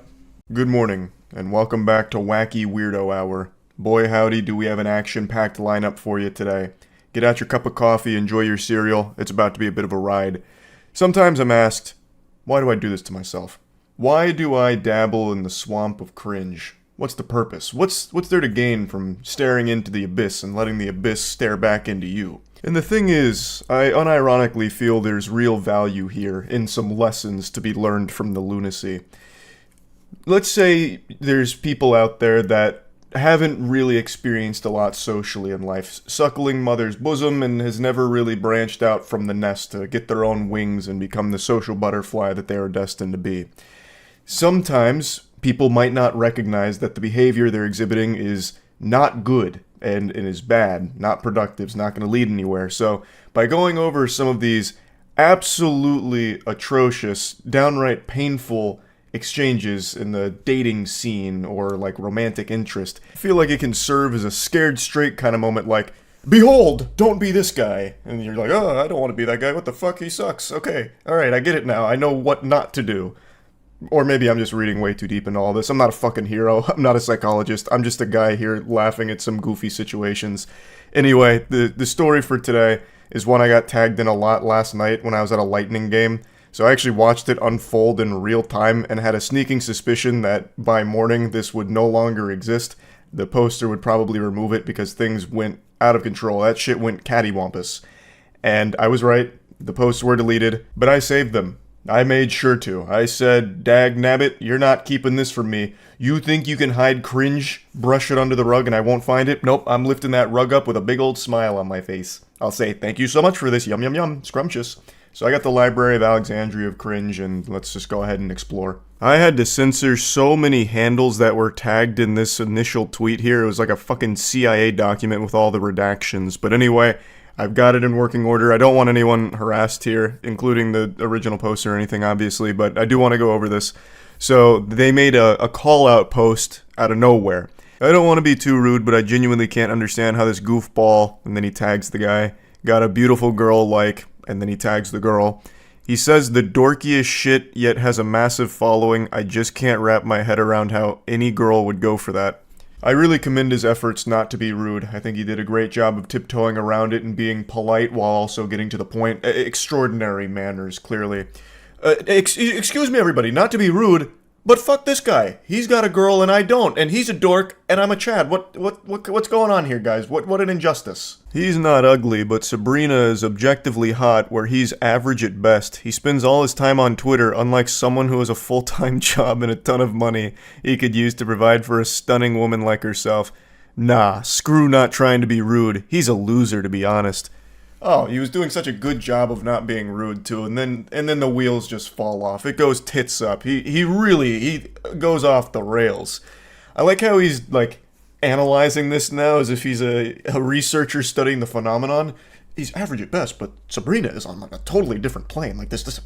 Good morning, and welcome back to Wacky Weirdo Hour. Boy howdy, do we have an action-packed lineup for you today. Get out your cup of coffee, enjoy your cereal. It's about to be a bit of a ride. Sometimes I'm asked, why do I do this to myself? Why do I dabble in the swamp of cringe? What's the purpose? What's there to gain from staring into the abyss and letting the abyss stare back into you? And the thing is, I unironically feel there's real value here in some lessons to be learned from the lunacy. Let's say there's people out there that haven't really experienced a lot socially in life, suckling mother's bosom, and has never really branched out from the nest to get their own wings and become the social butterfly that they are destined to be. Sometimes people might not recognize that the behavior they're exhibiting is not good and is bad, not productive, is not going to lead anywhere. So by going over some of these absolutely atrocious, downright painful exchanges in the dating scene or like romantic interest, I feel like it can serve as a scared straight kind of moment, like, behold, don't be this guy. And you're like, oh, I don't want to be that guy. What the fuck? He sucks. Okay. All right. I get it now. I know what not to do. Or maybe I'm just reading way too deep into all this. I'm not a fucking hero. I'm not a psychologist. I'm just a guy here laughing at some goofy situations. Anyway, the story for today is one I got tagged in a lot last night when I was at a Lightning game. So I actually watched it unfold in real time and had a sneaking suspicion that by morning this would no longer exist. The poster would probably remove it because things went out of control. That shit went cattywampus. And I was right. The posts were deleted, but I saved them. I made sure to. I said, dag nabbit, you're not keeping this from me. You think you can hide Cringe, brush it under the rug, and I won't find it? Nope, I'm lifting that rug up with a big old smile on my face. I'll say, thank you so much for this, yum yum yum, scrumptious. So I got the Library of Alexandria of Cringe, and let's just go ahead and explore. I had to censor so many handles that were tagged in this initial tweet here. It was like a fucking CIA document with all the redactions. But anyway, I've got it in working order. I don't want anyone harassed here, including the original poster or anything, obviously, but I do want to go over this. So they made a call-out post out of nowhere. I don't want to be too rude, but I genuinely can't understand how this goofball, and then he tags the guy, got a beautiful girl like, and then he tags the girl. He says the dorkiest shit, yet has a massive following. I just can't wrap my head around how any girl would go for that. I really commend his efforts not to be rude. I think he did a great job of tiptoeing around it and being polite while also getting to the point. Extraordinary manners, clearly. Excuse me, everybody, not to be rude, but fuck this guy. He's got a girl and I don't, and he's a dork and I'm a Chad. What's going on here, guys? What an injustice. He's not ugly, but Sabrina is objectively hot, where he's average at best. He spends all his time on Twitter, unlike someone who has a full-time job and a ton of money he could use to provide for a stunning woman like herself. Nah, screw not trying to be rude. He's a loser, to be honest. Oh, he was doing such a good job of not being rude too, and then the wheels just fall off. It goes tits up. He really goes off the rails. I like how he's like analyzing this now as if he's a researcher studying the phenomenon. He's average at best, but Sabrina is on like a totally different plane. Like this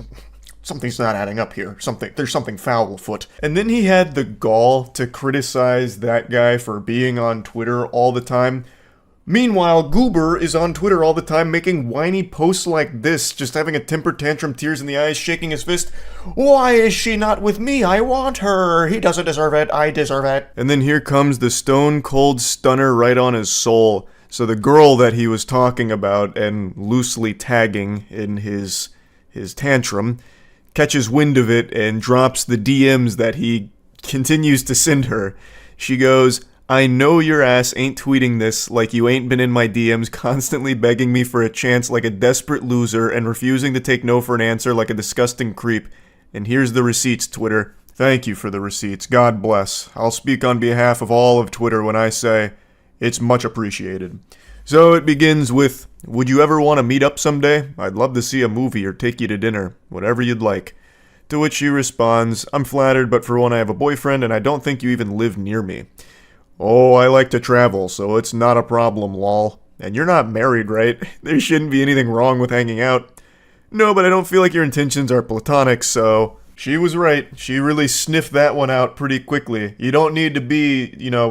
something's not adding up here. There's something foul afoot. And then he had the gall to criticize that guy for being on Twitter all the time. Meanwhile, Goober is on Twitter all the time making whiny posts like this, just having a temper tantrum, tears in the eyes, shaking his fist. Why is she not with me? I want her. He doesn't deserve it. I deserve it. And then here comes the stone cold stunner right on his soul. So the girl that he was talking about and loosely tagging in his tantrum catches wind of it and drops the DMs that he continues to send her. She goes, I know your ass ain't tweeting this like you ain't been in my DMs constantly begging me for a chance like a desperate loser and refusing to take no for an answer like a disgusting creep. And here's the receipts, Twitter. Thank you for the receipts. God bless. I'll speak on behalf of all of Twitter when I say it's much appreciated. So it begins with, would you ever want to meet up someday? I'd love to see a movie or take you to dinner. Whatever you'd like. To which she responds, I'm flattered, but for one I have a boyfriend and I don't think you even live near me. Oh, I like to travel, so it's not a problem, lol. And you're not married, right? There shouldn't be anything wrong with hanging out. No, but I don't feel like your intentions are platonic, so... She was right. She really sniffed that one out pretty quickly. You don't need to be,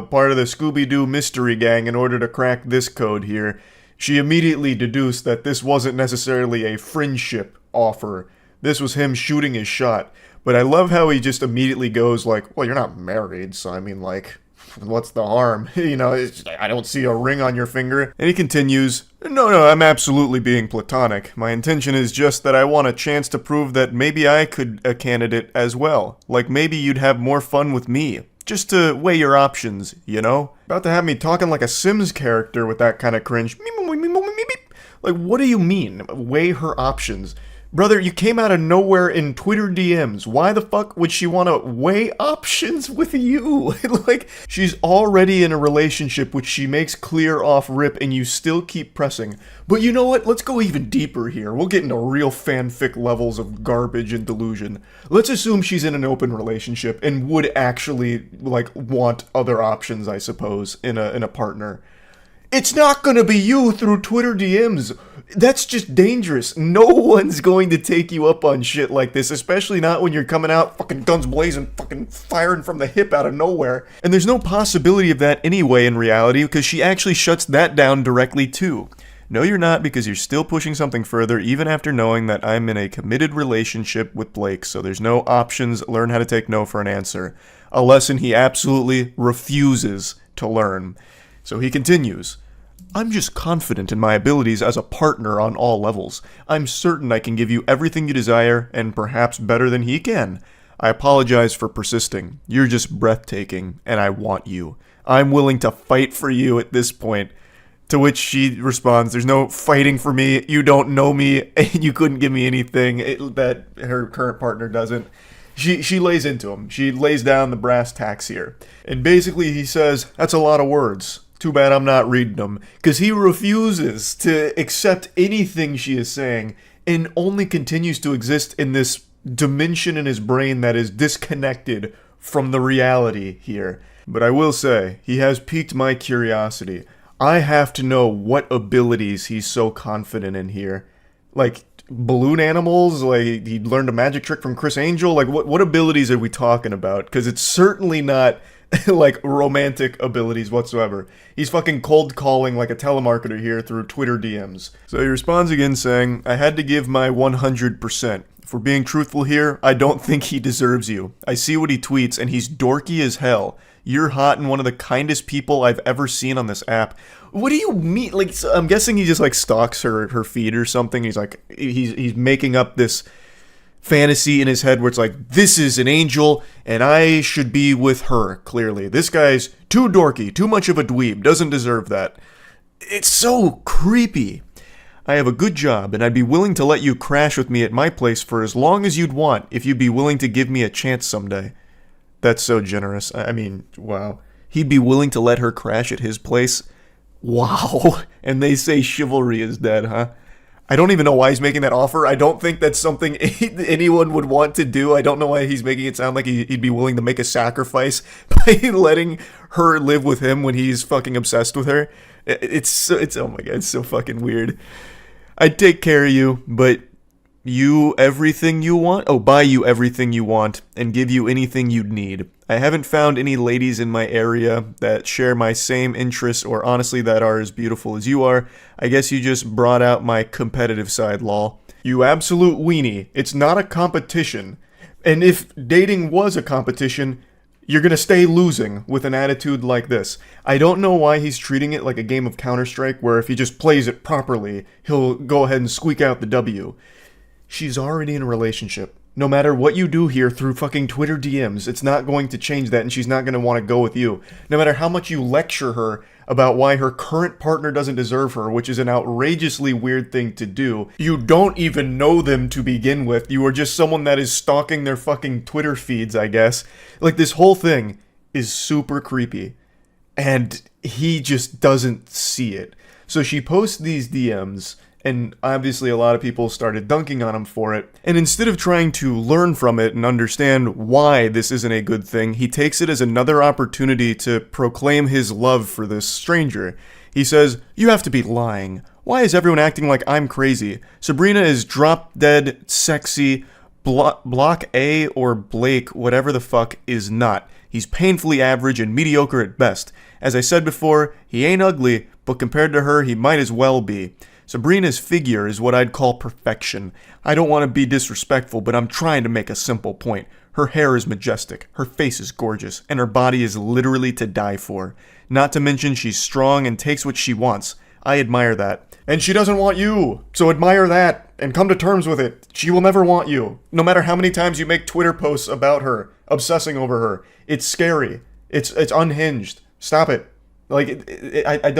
part of the Scooby-Doo mystery gang in order to crack this code here. She immediately deduced that this wasn't necessarily a friendship offer. This was him shooting his shot. But I love how he just immediately goes like, well, you're not married, so I mean, like... What's the harm? I don't see a ring on your finger. And he continues, No, I'm absolutely being platonic. My intention is just that I want a chance to prove that maybe I could a candidate as well. Like maybe you'd have more fun with me. Just to weigh your options, About to have me talking like a Sims character with that kind of cringe. Like, what do you mean? Weigh her options. Brother, you came out of nowhere in Twitter DMs. Why the fuck would she want to weigh options with you? Like, she's already in a relationship which she makes clear off rip and you still keep pressing. But you know what? Let's go even deeper here. We'll get into real fanfic levels of garbage and delusion. Let's assume she's in an open relationship and would actually, like, want other options, I suppose, in a partner. It's not gonna be you through Twitter DMs. That's just dangerous. No one's going to take you up on shit like this, especially not when you're coming out fucking guns blazing, fucking firing from the hip out of nowhere. And there's no possibility of that anyway in reality, because she actually shuts that down directly too. No, you're not, because you're still pushing something further even after knowing that I'm in a committed relationship with Blake, so there's no options. Learn how to take no for an answer. A lesson he absolutely refuses to learn. So he continues. I'm just confident in my abilities as a partner on all levels. I'm certain I can give you everything you desire, and perhaps better than he can. I apologize for persisting. You're just breathtaking, and I want you. I'm willing to fight for you at this point. To which she responds, there's no fighting for me, you don't know me, and you couldn't give me anything that her current partner doesn't. She lays into him. She lays down the brass tacks here. And basically he says, that's a lot of words. Too bad I'm not reading them. Because he refuses to accept anything she is saying and only continues to exist in this dimension in his brain that is disconnected from the reality here. But I will say, he has piqued my curiosity. I have to know what abilities he's so confident in here. Like, balloon animals? Like, he learned a magic trick from Chris Angel? Like, what abilities are we talking about? Because it's certainly not like romantic abilities whatsoever. He's fucking cold calling like a telemarketer here through Twitter DMs. So he responds again saying, I had to give my 100%. If we're being truthful here, I don't think he deserves you. I see what he tweets and he's dorky as hell. You're hot and one of the kindest people I've ever seen on this app. What do you mean? Like, so I'm guessing he just like stalks her feed or something. He's like, he's making up this fantasy in his head where it's like, this is an angel and I should be with her. Clearly this guy's too dorky, too much of a dweeb, doesn't deserve that. It's so creepy. I have a good job and I'd be willing to let you crash with me at my place for as long as you'd want if you'd be willing to give me a chance someday. That's so generous. I mean, wow. He'd be willing to let her crash at his place? Wow. And they say chivalry is dead, huh? I don't even know why he's making that offer. I don't think that's something anyone would want to do. I don't know why he's making it sound like he'd be willing to make a sacrifice by letting her live with him when he's fucking obsessed with her. It's oh my god, it's so fucking weird. I'd take care of you, but you everything you want? Oh, buy you everything you want and give you anything you'd need. I haven't found any ladies in my area that share my same interests or honestly that are as beautiful as you are. I guess you just brought out my competitive side, lol. You absolute weenie. It's not a competition. And if dating was a competition, you're gonna stay losing with an attitude like this. I don't know why he's treating it like a game of Counter-Strike where if he just plays it properly, he'll go ahead and squeak out the W. She's already in a relationship. No matter what you do here through fucking Twitter DMs, it's not going to change that and she's not going to want to go with you. No matter how much you lecture her about why her current partner doesn't deserve her, which is an outrageously weird thing to do. You don't even know them to begin with. You are just someone that is stalking their fucking Twitter feeds, I guess. Like, this whole thing is super creepy. And he just doesn't see it. So she posts these DMs, and obviously a lot of people started dunking on him for it. And instead of trying to learn from it and understand why this isn't a good thing, he takes it as another opportunity to proclaim his love for this stranger. He says, you have to be lying. Why is everyone acting like I'm crazy? Sabrina is drop dead, sexy. Block A or Blake, whatever the fuck, is not. He's painfully average and mediocre at best. As I said before, he ain't ugly, but compared to her, he might as well be. Sabrina's figure is what I'd call perfection. I don't want to be disrespectful, but I'm trying to make a simple point. Her hair is majestic, her face is gorgeous, and her body is literally to die for. Not to mention she's strong and takes what she wants. I admire that. And she doesn't want you, so admire that, and come to terms with it. She will never want you. No matter how many times you make Twitter posts about her, obsessing over her. It's scary. It's unhinged. Stop it. Like, I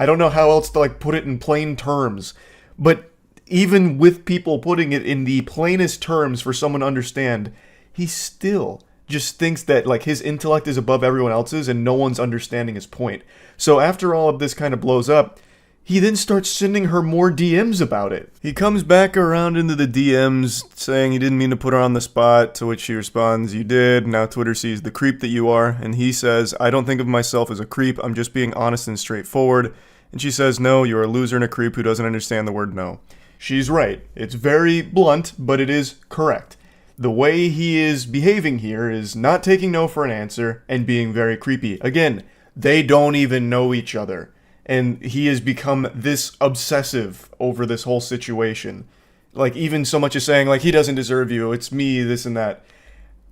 don't know how else to like put it in plain terms, but even with people putting it in the plainest terms for someone to understand, he still just thinks that like his intellect is above everyone else's and no one's understanding his point. So after all of this kind of blows up, he then starts sending her more DMs about it. He comes back around into the DMs saying he didn't mean to put her on the spot, to which she responds, "You did. Now Twitter sees the creep that you are." And he says, "I don't think of myself as a creep. I'm just being honest and straightforward." And she says, "No, you're a loser and a creep who doesn't understand the word no." She's right. It's very blunt, but it is correct. The way he is behaving here is not taking no for an answer and being very creepy. Again, they don't even know each other. And he has become this obsessive over this whole situation. Like, even so much as saying, like, he doesn't deserve you, it's me, this and that.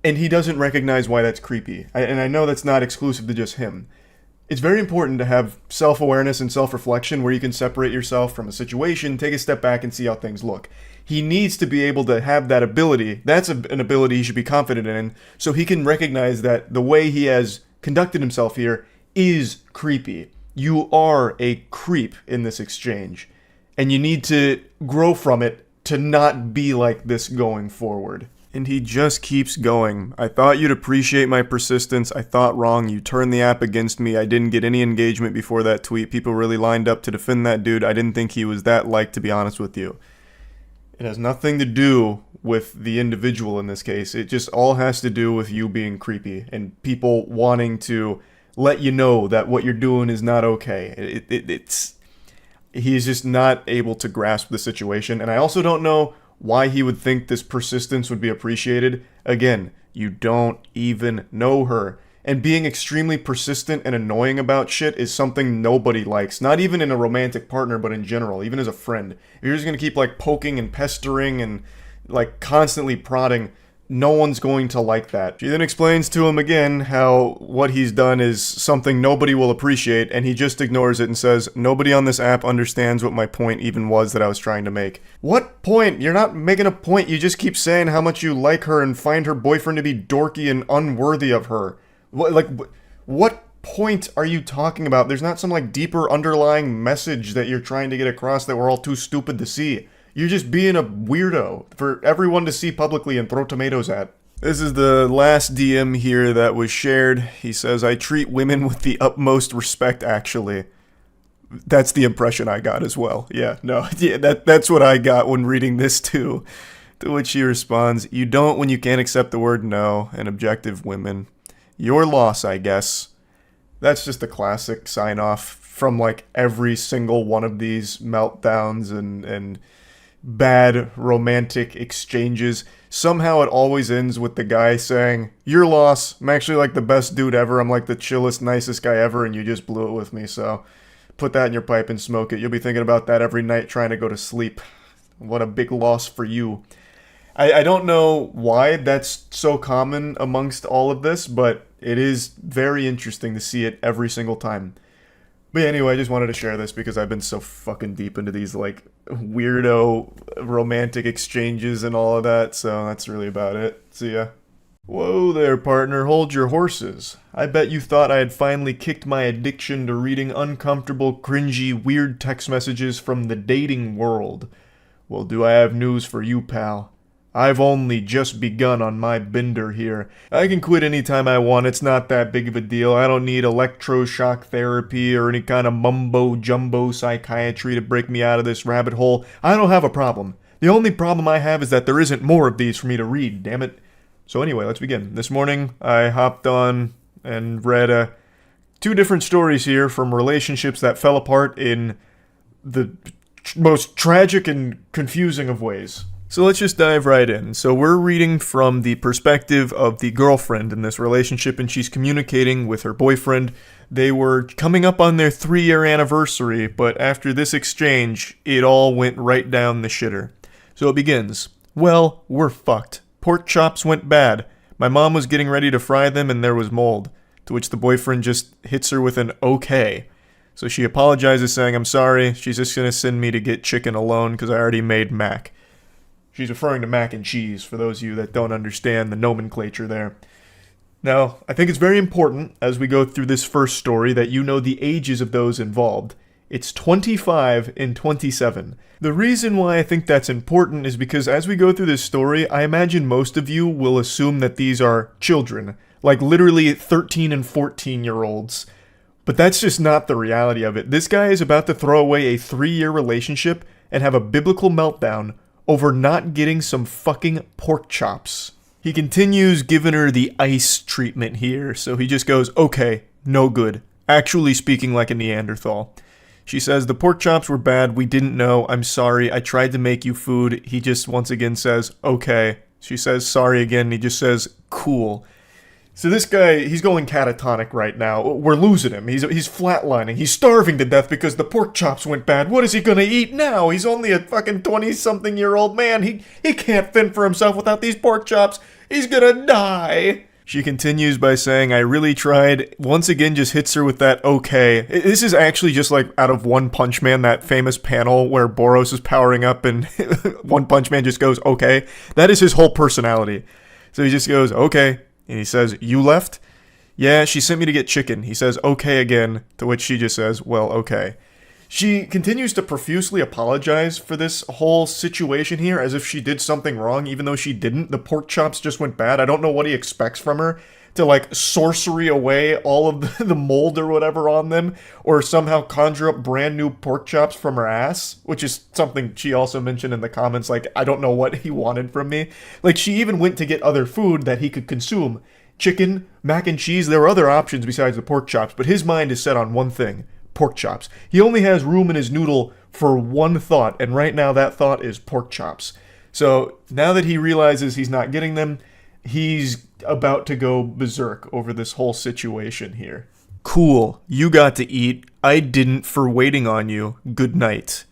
And he doesn't recognize why that's creepy. And I know that's not exclusive to just him. It's very important to have self-awareness and self-reflection where you can separate yourself from a situation, take a step back, and see how things look. He needs to be able to have that ability. That's an ability he should be confident in, so he can recognize that the way he has conducted himself here is creepy. You are a creep in this exchange, and you need to grow from it to not be like this going forward. And he just keeps going. "I thought you'd appreciate my persistence. I thought wrong. You turned the app against me. I didn't get any engagement before that tweet. People really lined up to defend that dude. I didn't think he was that liked, to be honest with you." It has nothing to do with the individual in this case. It just all has to do with you being creepy and people wanting to let you know that what you're doing is not okay. He's just not able to grasp the situation. And I also don't know why he would think this persistence would be appreciated. Again, you don't even know her. And being extremely persistent and annoying about shit is something nobody likes. Not even in a romantic partner, but in general, even as a friend. If you're just gonna keep like poking and pestering and like constantly prodding, no one's going to like that. She then explains to him again how what he's done is something nobody will appreciate, and he just ignores it and says, "Nobody on this app understands what my point even was that I was trying to make." What point? You're not making a point. You just keep saying how much you like her and find her boyfriend to be dorky and unworthy of her. What point are you talking about? There's not some like deeper underlying message that you're trying to get across that we're all too stupid to see. You're just being a weirdo for everyone to see publicly and throw tomatoes at. This is the last DM here that was shared. He says, "I treat women with the utmost respect, actually." That's the impression I got as well. Yeah, that's what I got when reading this too. To which he responds, "You don't when you can't accept the word no and objective women. Your loss, I guess." That's just a classic sign-off from like every single one of these meltdowns and bad romantic exchanges. Somehow it always ends with the guy saying, "Your loss. I'm actually like the best dude ever. I'm like the chillest, nicest guy ever, and you just blew it with me, so put that in your pipe and smoke it. You'll be thinking about that every night trying to go to sleep. What a big loss for you." I don't know why that's so common amongst all of this, but it is very interesting to see it every single time. But anyway, I just wanted to share this because I've been so fucking deep into these like weirdo romantic exchanges and all of that, so that's really about it. See ya. Whoa there, partner, hold your horses. I bet you thought I had finally kicked my addiction to reading uncomfortable, cringy, weird text messages from the dating world. Well, do I have news for you, pal. I've only just begun on my bender here. I can quit anytime I want, it's not that big of a deal. I don't need electroshock therapy or any kind of mumbo-jumbo psychiatry to break me out of this rabbit hole. I don't have a problem. The only problem I have is that there isn't more of these for me to read, damn it. So anyway, let's begin. This morning, I hopped on and read two different stories here from relationships that fell apart in the most tragic and confusing of ways. So let's just dive right in. So we're reading from the perspective of the girlfriend in this relationship, and she's communicating with her boyfriend. They were coming up on their 3-year anniversary, but after this exchange, it all went right down the shitter. So it begins. "Well, we're fucked. Pork chops went bad. My mom was getting ready to fry them and there was mold." To which the boyfriend just hits her with an okay. So she apologizes saying, "I'm sorry, she's just gonna send me to get chicken alone because I already made mac." She's referring to mac and cheese, for those of you that don't understand the nomenclature there. Now, I think it's very important, as we go through this first story, that you know the ages of those involved. It's 25 and 27. The reason why I think that's important is because as we go through this story, I imagine most of you will assume that these are children, like literally 13 and 14-year-olds. But that's just not the reality of it. This guy is about to throw away a 3-year relationship and have a biblical meltdown over not getting some fucking pork chops. He continues giving her the ice treatment here, so he just goes, okay, no good. Actually speaking like a Neanderthal. She says, the pork chops were bad, we didn't know, I'm sorry, I tried to make you food. He just once again says, okay. She says, sorry again, and he just says, cool. So this guy, he's going catatonic right now. We're losing him. He's flatlining. He's starving to death because the pork chops went bad. What is he gonna eat now? He's only a fucking 20-something-year-old man. He can't fend for himself without these pork chops. He's gonna die. She continues by saying, I really tried. Once again, just hits her with that okay. This is actually just like out of One Punch Man, that famous panel where Boros is powering up and One Punch Man just goes, okay. That is his whole personality. So he just goes, okay. And he says, you left? Yeah, she sent me to get chicken. He says, okay again, to which she just says, well, okay. She continues to profusely apologize for this whole situation here, as if she did something wrong, even though she didn't. The pork chops just went bad. I don't know what he expects from her, to like sorcery away all of the mold or whatever on them, or somehow conjure up brand new pork chops from her ass, which is something she also mentioned in the comments, like, I don't know what he wanted from me. Like, she even went to get other food that he could consume. Chicken, mac and cheese, there were other options besides the pork chops, but his mind is set on one thing. Pork chops. He only has room in his noodle for one thought, and right now that thought is pork chops. So now that he realizes he's not getting them, he's about to go berserk over this whole situation here. Cool, you got to eat. I didn't for waiting on you. Good night.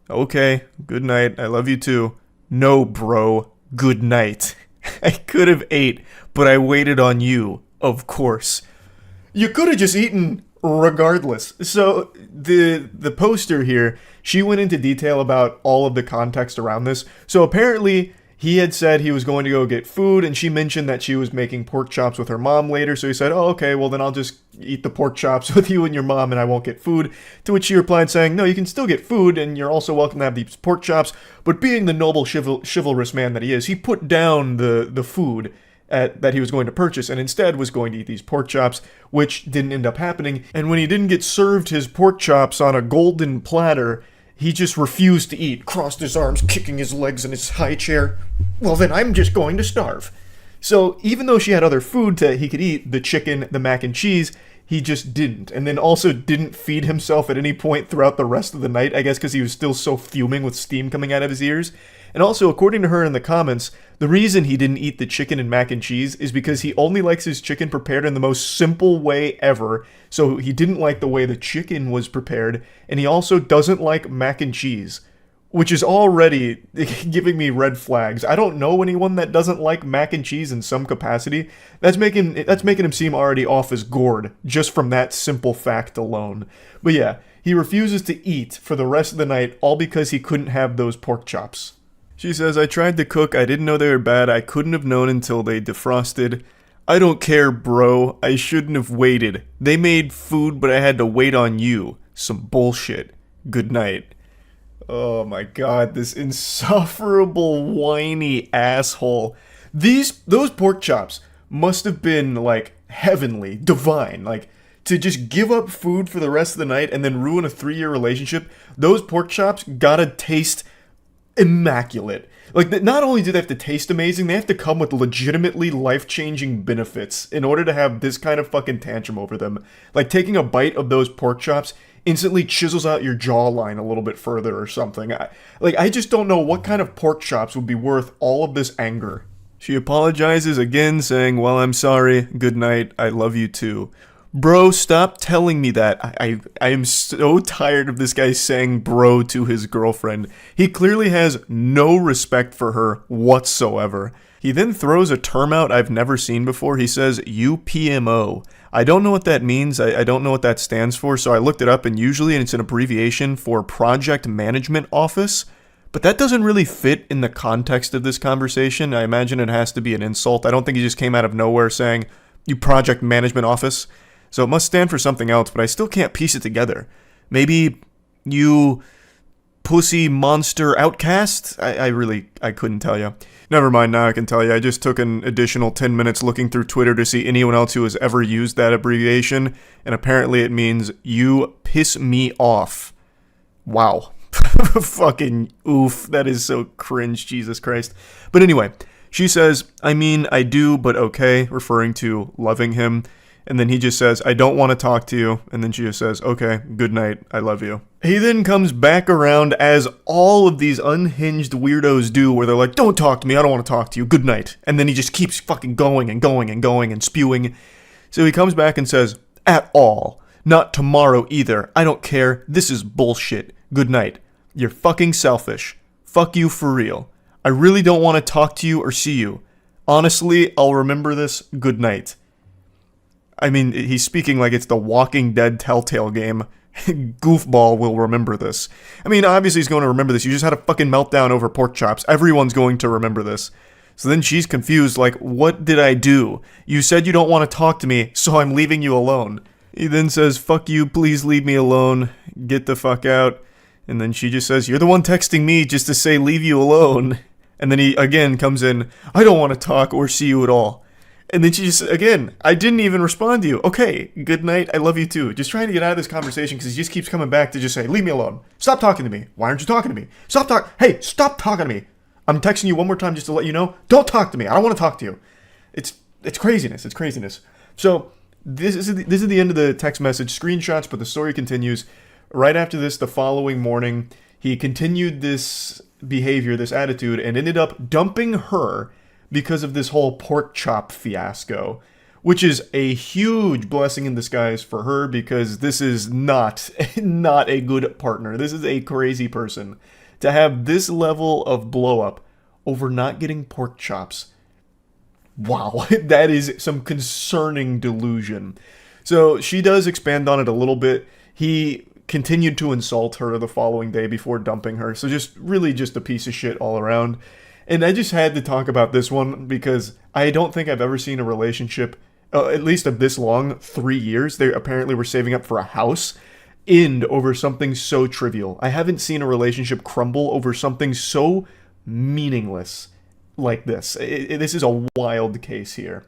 Okay, good night. I love you too. No, bro. Good night. I could have ate, but I waited on you. Of course. You could have just eaten regardless. So the poster here, she went into detail about all of the context around this. So apparently he had said he was going to go get food, and she mentioned that she was making pork chops with her mom later. So he said, oh, okay, well then I'll just eat the pork chops with you and your mom and I won't get food. To which she replied saying, no, you can still get food and you're also welcome to have these pork chops. But being the noble chivalrous man that he is, he put down the food that he was going to purchase and instead was going to eat these pork chops, which didn't end up happening. And when he didn't get served his pork chops on a golden platter, he just refused to eat, crossed his arms, kicking his legs in his high chair. Well, then I'm just going to starve. So even though she had other food that he could eat, the chicken, the mac and cheese, he just didn't. And then also didn't feed himself at any point throughout the rest of the night, I guess because he was still so fuming with steam coming out of his ears. And also, according to her in the comments, the reason he didn't eat the chicken and mac and cheese is because he only likes his chicken prepared in the most simple way ever. So he didn't like the way the chicken was prepared, and he also doesn't like mac and cheese, which is already giving me red flags. I don't know anyone that doesn't like mac and cheese in some capacity. That's making him seem already off his gourd, just from that simple fact alone. But yeah, he refuses to eat for the rest of the night, all because he couldn't have those pork chops. She says, I tried to cook, I didn't know they were bad, I couldn't have known until they defrosted. I don't care, bro, I shouldn't have waited. They made food, but I had to wait on you. Some bullshit. Good night. Oh my god, this insufferable, whiny asshole. Those pork chops must have been, like, heavenly, divine, like, to just give up food for the rest of the night and then ruin a 3-year relationship. Those pork chops gotta taste immaculate. Like, not only do they have to taste amazing, they have to come with legitimately life-changing benefits in order to have this kind of fucking tantrum over them. Like, taking a bite of those pork chops instantly chisels out your jawline a little bit further or something. I just don't know what kind of pork chops would be worth all of this anger. She apologizes again, saying, well, I'm sorry, good night, I love you too. Bro, stop telling me that. I am so tired of this guy saying bro to his girlfriend. He clearly has no respect for her whatsoever. He then throws a term out I've never seen before. He says UPMO. I don't know what that means. I don't know what that stands for, so I looked it up, and usually it's an abbreviation for Project Management Office. But that doesn't really fit in the context of this conversation. I imagine it has to be an insult. I don't think he just came out of nowhere saying, you Project Management Office. So it must stand for something else, but I still can't piece it together. Maybe You pussy monster outcast? I couldn't tell you. Never mind, now I can tell you. I just took an additional 10 minutes looking through Twitter to see anyone else who has ever used that abbreviation, and apparently it means you piss me off. Wow. Fucking oof. That is so cringe, Jesus Christ. But anyway, she says, I mean, I do, but okay, referring to loving him. And then he just says, I don't want to talk to you. And then she just says, okay, good night, I love you. He then comes back around, as all of these unhinged weirdos do, where they're like, don't talk to me, I don't want to talk to you, good night. And then he just keeps fucking going and going and going and spewing. So he comes back and says, at all. Not tomorrow either. I don't care. This is bullshit. Good night. You're fucking selfish. Fuck you for real. I really don't want to talk to you or see you. Honestly, I'll remember this. Good night. I mean, he's speaking like it's the Walking Dead Telltale game. Goofball will remember this. I mean, obviously he's going to remember this. You just had a fucking meltdown over pork chops. Everyone's going to remember this. So then she's confused, like, what did I do? You said you don't want to talk to me, so I'm leaving you alone. He then says, fuck you, please leave me alone. Get the fuck out. And then she just says, you're the one texting me just to say leave you alone. And then he again comes in, I don't want to talk or see you at all. And then she just, again, I didn't even respond to you. Okay, good night, I love you too. Just trying to get out of this conversation because he just keeps coming back to just say, leave me alone. Stop talking to me. Why aren't you talking to me? Hey, stop talking to me. I'm texting you one more time just to let you know. Don't talk to me. I don't want to talk to you. It's craziness. It's craziness. So this is the end of the text message screenshots, but the story continues. Right after this, the following morning, he continued this behavior, this attitude, and ended up dumping her because of this whole pork chop fiasco, which is a huge blessing in disguise for her because this is not a good partner. This is a crazy person. To have this level of blow up over not getting pork chops. Wow, that is some concerning delusion. So she does expand on it a little bit. He continued to insult her the following day before dumping her. So just a piece of shit all around. And I just had to talk about this one because I don't think I've ever seen a relationship, at least of this long, 3 years. They apparently were saving up for a house, end over something so trivial. I haven't seen a relationship crumble over something so meaningless like this. This is a wild case here.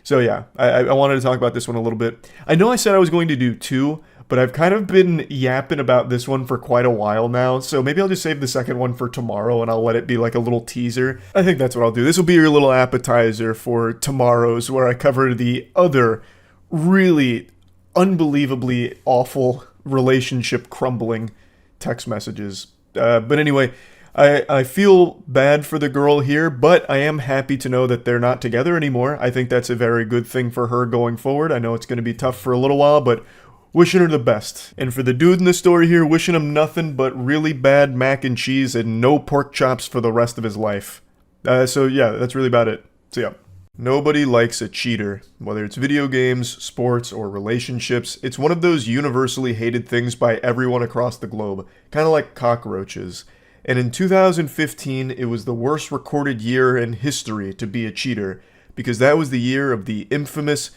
So yeah, I wanted to talk about this one a little bit. I know I said I was going to do 2, but I've kind of been yapping about this one for quite a while now, so maybe I'll just save the second one for tomorrow and I'll let it be like a little teaser. I think that's what I'll do. This will be your little appetizer for tomorrow's, where I cover the other really unbelievably awful relationship crumbling text messages. But anyway, I feel bad for the girl here, but I am happy to know that they're not together anymore. I think that's a very good thing for her going forward. I know it's going to be tough for a little while, but wishing her the best. And for the dude in the story here, wishing him nothing but really bad mac and cheese and no pork chops for the rest of his life. So yeah, that's really about it. So yeah. Nobody likes a cheater. Whether it's video games, sports, or relationships, it's one of those universally hated things by everyone across the globe. Kind of like cockroaches. And in 2015, it was the worst recorded year in history to be a cheater, because that was the year of the infamous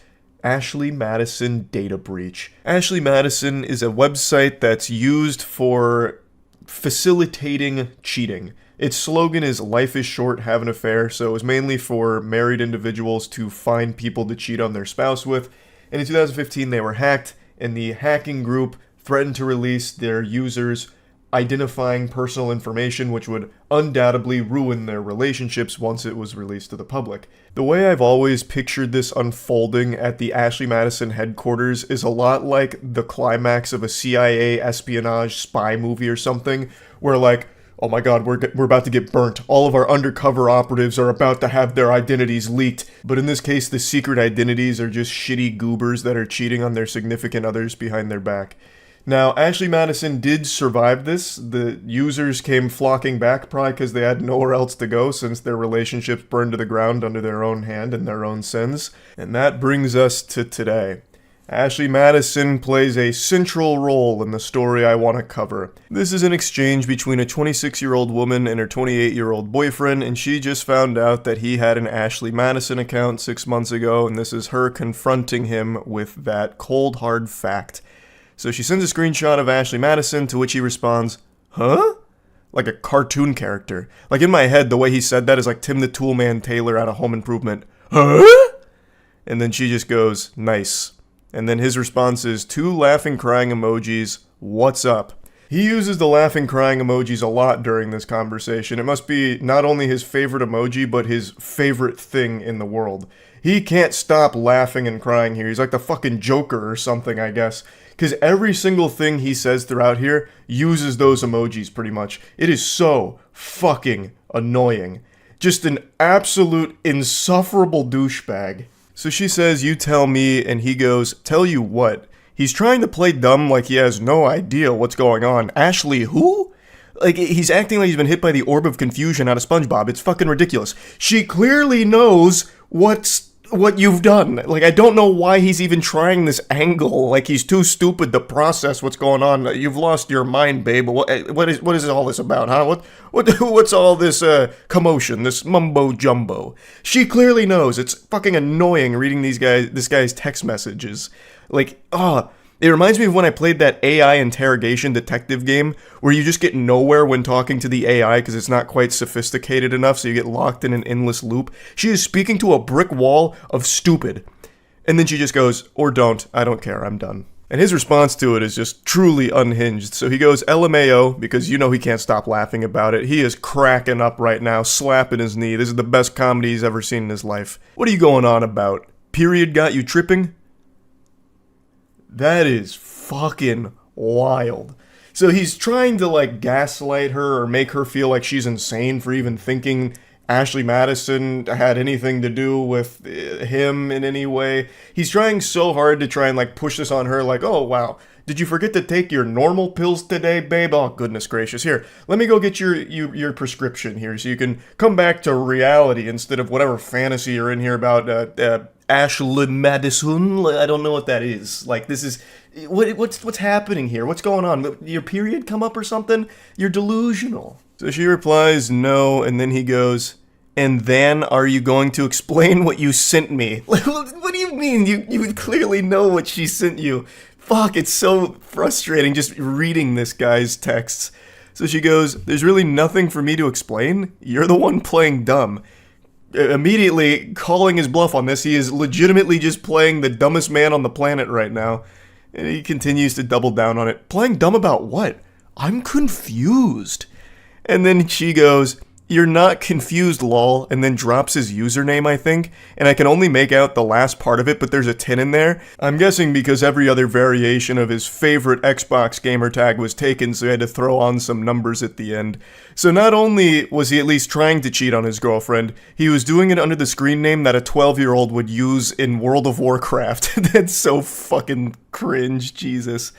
Ashley Madison data breach. Ashley Madison is a website that's used for facilitating cheating. Its slogan is "Life is short, have an affair," so it was mainly for married individuals to find people to cheat on their spouse with. And in 2015, they were hacked, and the hacking group threatened to release their users' identifying personal information, which would undoubtedly ruin their relationships once it was released to the public. The way I've always pictured this unfolding at the Ashley Madison headquarters is a lot like the climax of a CIA espionage spy movie or something, where like, oh my god, we're about to get burnt. All of our undercover operatives are about to have their identities leaked. But in this case, the secret identities are just shitty goobers that are cheating on their significant others behind their back. Now, Ashley Madison did survive this. The users came flocking back, probably because they had nowhere else to go since their relationships burned to the ground under their own hand and their own sins. And that brings us to today. Ashley Madison plays a central role in the story I want to cover. This is an exchange between a 26-year-old woman and her 28-year-old boyfriend, and she just found out that he had an Ashley Madison account 6 months ago, and this is her confronting him with that cold, hard fact. So she sends a screenshot of Ashley Madison, to which he responds, huh? Like a cartoon character. Like in my head, the way he said that is like Tim the Toolman Taylor out of Home Improvement. Huh? And then she just goes, nice. And then his response is 2 laughing crying emojis, what's up? He uses the laughing crying emojis a lot during this conversation. It must be not only his favorite emoji, but his favorite thing in the world. He can't stop laughing and crying here. He's like the fucking Joker or something, I guess. Because every single thing he says throughout here uses those emojis pretty much. It is so fucking annoying. Just an absolute insufferable douchebag. So she says, you tell me, and he goes, tell you what? He's trying to play dumb like he has no idea what's going on. Ashley who? Like, he's acting like he's been hit by the orb of confusion out of SpongeBob. It's fucking ridiculous. She clearly knows what you've done. Like, I don't know why he's even trying this angle. Like, he's too stupid to process what's going on. You've lost your mind, babe. What is all this about, huh? What's all this commotion, this mumbo jumbo? She clearly knows. It's fucking annoying reading this guy's text messages. Like, it reminds me of when I played that AI interrogation detective game where you just get nowhere when talking to the AI because it's not quite sophisticated enough, so you get locked in an endless loop. She is speaking to a brick wall of stupid. And then she just goes, or don't, I don't care, I'm done. And his response to it is just truly unhinged. So he goes LMAO, because you know he can't stop laughing about it. He is cracking up right now, slapping his knee. This is the best comedy he's ever seen in his life. What are you going on about? Period got you tripping? That is fucking wild. So he's trying to like gaslight her or make her feel like she's insane for even thinking Ashley Madison had anything to do with him in any way. He's trying so hard to try and like push this on her like, oh wow, did you forget to take your normal pills today, babe? Oh goodness gracious. Here, let me go get your prescription here so you can come back to reality instead of whatever fantasy you're in here about Ashley Madison. I don't know what that is. Like, this is what's happening here? What's going on? Your period come up or something? You're delusional. So she replies no, and then he goes, and then are you going to explain what you sent me? Like, what do you mean? You would clearly know what she sent you. Fuck, it's so frustrating just reading this guy's texts. So she goes, there's really nothing for me to explain. You're the one playing dumb. Immediately calling his bluff on this, he is legitimately just playing the dumbest man on the planet right now. And he continues to double down on it. Playing dumb about what? I'm confused. And then she goes, you're not confused, lol, and then drops his username, I think, and I can only make out the last part of it, but there's a 10 in there. I'm guessing because every other variation of his favorite Xbox gamer tag was taken, so he had to throw on some numbers at the end. So not only was he at least trying to cheat on his girlfriend, he was doing it under the screen name that a 12-year-old would use in World of Warcraft. That's so fucking cringe, Jesus.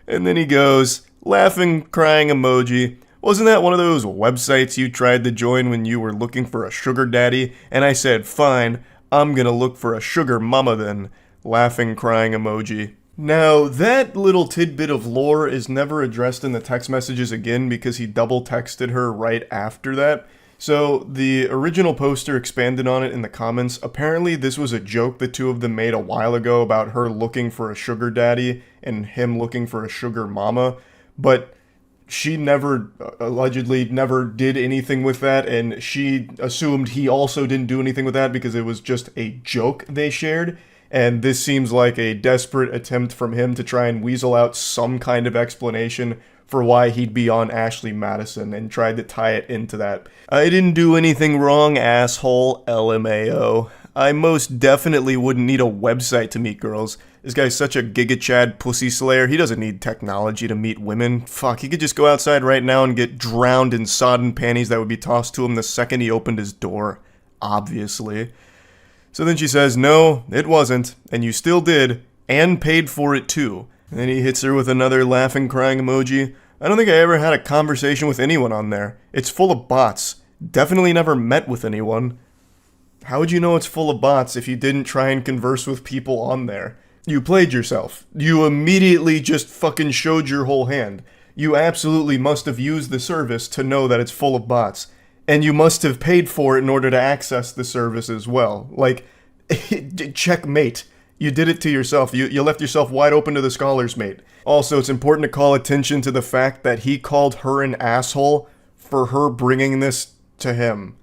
And then he goes, laughing, crying emoji. Wasn't that one of those websites you tried to join when you were looking for a sugar daddy? And I said, fine, I'm gonna look for a sugar mama then. Laughing, crying emoji. Now, that little tidbit of lore is never addressed in the text messages again because he double texted her right after that. So, the original poster expanded on it in the comments. Apparently, this was a joke the two of them made a while ago about her looking for a sugar daddy and him looking for a sugar mama. But she allegedly never did anything with that, and she assumed he also didn't do anything with that because it was just a joke they shared. And this seems like a desperate attempt from him to try and weasel out some kind of explanation for why he'd be on Ashley Madison and tried to tie it into that. I didn't do anything wrong, asshole, LMAO. I most definitely wouldn't need a website to meet girls. This guy's such a giga-chad pussy slayer, he doesn't need technology to meet women. Fuck, he could just go outside right now and get drowned in sodden panties that would be tossed to him the second he opened his door. Obviously. So then she says, no, it wasn't, and you still did, and paid for it too. And then he hits her with another laughing, crying emoji. I don't think I ever had a conversation with anyone on there. It's full of bots. Definitely never met with anyone. How would you know it's full of bots if you didn't try and converse with people on there? You played yourself. You immediately just fucking showed your whole hand. You absolutely must have used the service to know that it's full of bots. And you must have paid for it in order to access the service as well. Like, checkmate. You did it to yourself. You left yourself wide open to the scholars, mate. Also, it's important to call attention to the fact that he called her an asshole for her bringing this to him.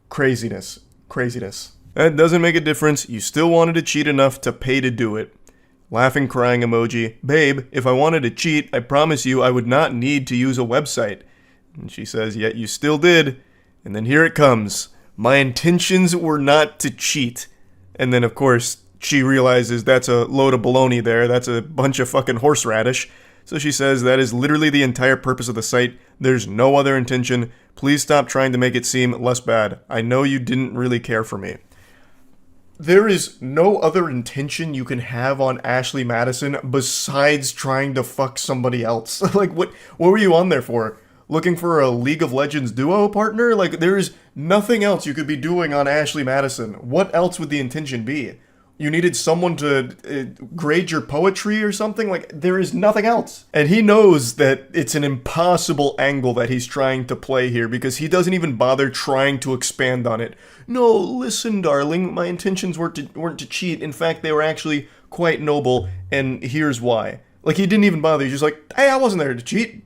Craziness. Craziness. That doesn't make a difference. You still wanted to cheat enough to pay to do it. Laughing, crying emoji. Babe, if I wanted to cheat, I promise you I would not need to use a website. And she says, yet you still did. And then here it comes. My intentions were not to cheat. And then, of course, she realizes that's a load of baloney there. That's a bunch of fucking horseradish. So she says that is literally the entire purpose of the site. There's no other intention. Please stop trying to make it seem less bad. I know you didn't really care for me. There is no other intention you can have on Ashley Madison besides trying to fuck somebody else. Like, what were you on there for? Looking for a League of Legends duo partner? Like, there is nothing else you could be doing on Ashley Madison. What else would the intention be? You needed someone to grade your poetry or something? Like, there is nothing else. And he knows that it's an impossible angle that he's trying to play here because he doesn't even bother trying to expand on it. No, listen, darling, my intentions weren't to cheat. In fact, they were actually quite noble, and here's why. Like, he didn't even bother. He's just like, hey, I wasn't there to cheat.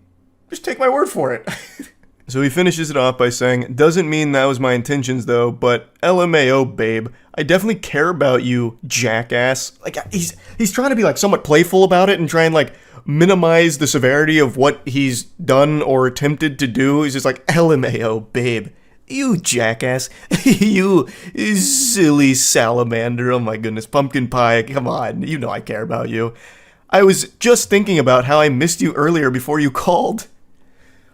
Just take my word for it. So he finishes it off by saying, doesn't mean that was my intentions though, but LMAO, babe. I definitely care about you, jackass. Like, he's trying to be like somewhat playful about it and try and like minimize the severity of what he's done or attempted to do. He's just like, LMAO, babe. You jackass. You silly salamander. Oh my goodness, pumpkin pie. Come on, you know I care about you. I was just thinking about how I missed you earlier before you called.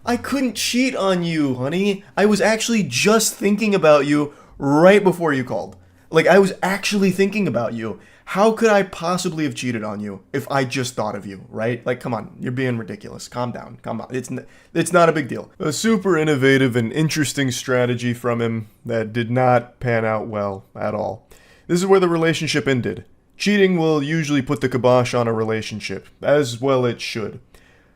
I couldn't cheat on you, honey. I was actually just thinking about you right before you called. Like, I was actually thinking about you. How could I possibly have cheated on you if I just thought of you, right? Like, come on, you're being ridiculous. Calm down, come on. It's not a big deal. A super innovative and interesting strategy from him that did not pan out well at all. This is where the relationship ended. Cheating will usually put the kibosh on a relationship, as well it should.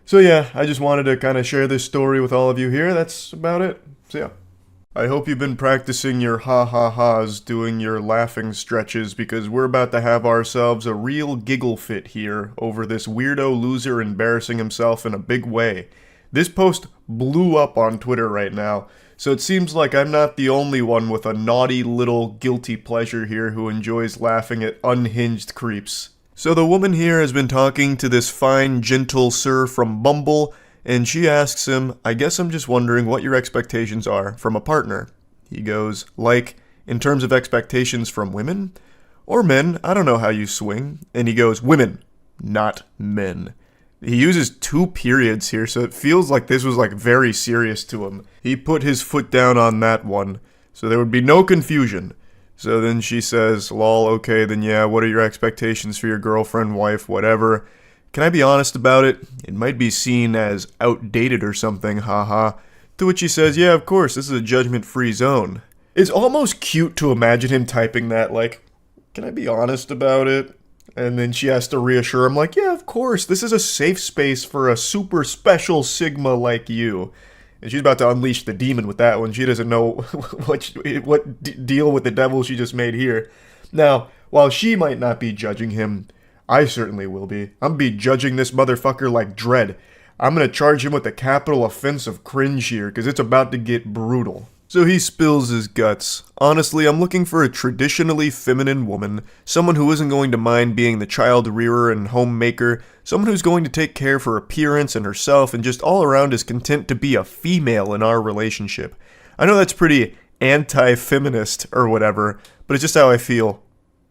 So yeah, I just wanted to kind of share this story with all of you here. That's about it. So yeah. I hope you've been practicing your ha-ha-has, doing your laughing stretches, because we're about to have ourselves a real giggle fit here over this weirdo loser embarrassing himself in a big way. This post blew up on Twitter right now, so it seems like I'm not the only one with a naughty little guilty pleasure here who enjoys laughing at unhinged creeps. So the woman here has been talking to this fine, gentle sir from Bumble, and she asks him, I guess I'm just wondering what your expectations are from a partner. He goes, like, in terms of expectations from women? Or men, I don't know how you swing. And he goes, women, not men. He uses 2 periods here, so it feels like this was like very serious to him. He put his foot down on that one, so there would be no confusion. So then she says, lol, okay, then yeah, what are your expectations for your girlfriend, wife, whatever? Can I be honest about it? It might be seen as outdated or something, haha. To which he says, yeah, of course, this is a judgment-free zone. It's almost cute to imagine him typing that, like, can I be honest about it? And then she has to reassure him, like, yeah, of course, this is a safe space for a super special Sigma like you. And she's about to unleash the demon with that one. She doesn't know what deal with the devil she just made here. Now, while she might not be judging him, I certainly will be. I'm be judging this motherfucker like dread. I'm gonna charge him with the capital offense of cringe here, because it's about to get brutal. So he spills his guts. Honestly, I'm looking for a traditionally feminine woman, someone who isn't going to mind being the child rearer and homemaker, someone who's going to take care of her appearance and herself and just all around is content to be a female in our relationship. I know that's pretty anti-feminist or whatever, but it's just how I feel.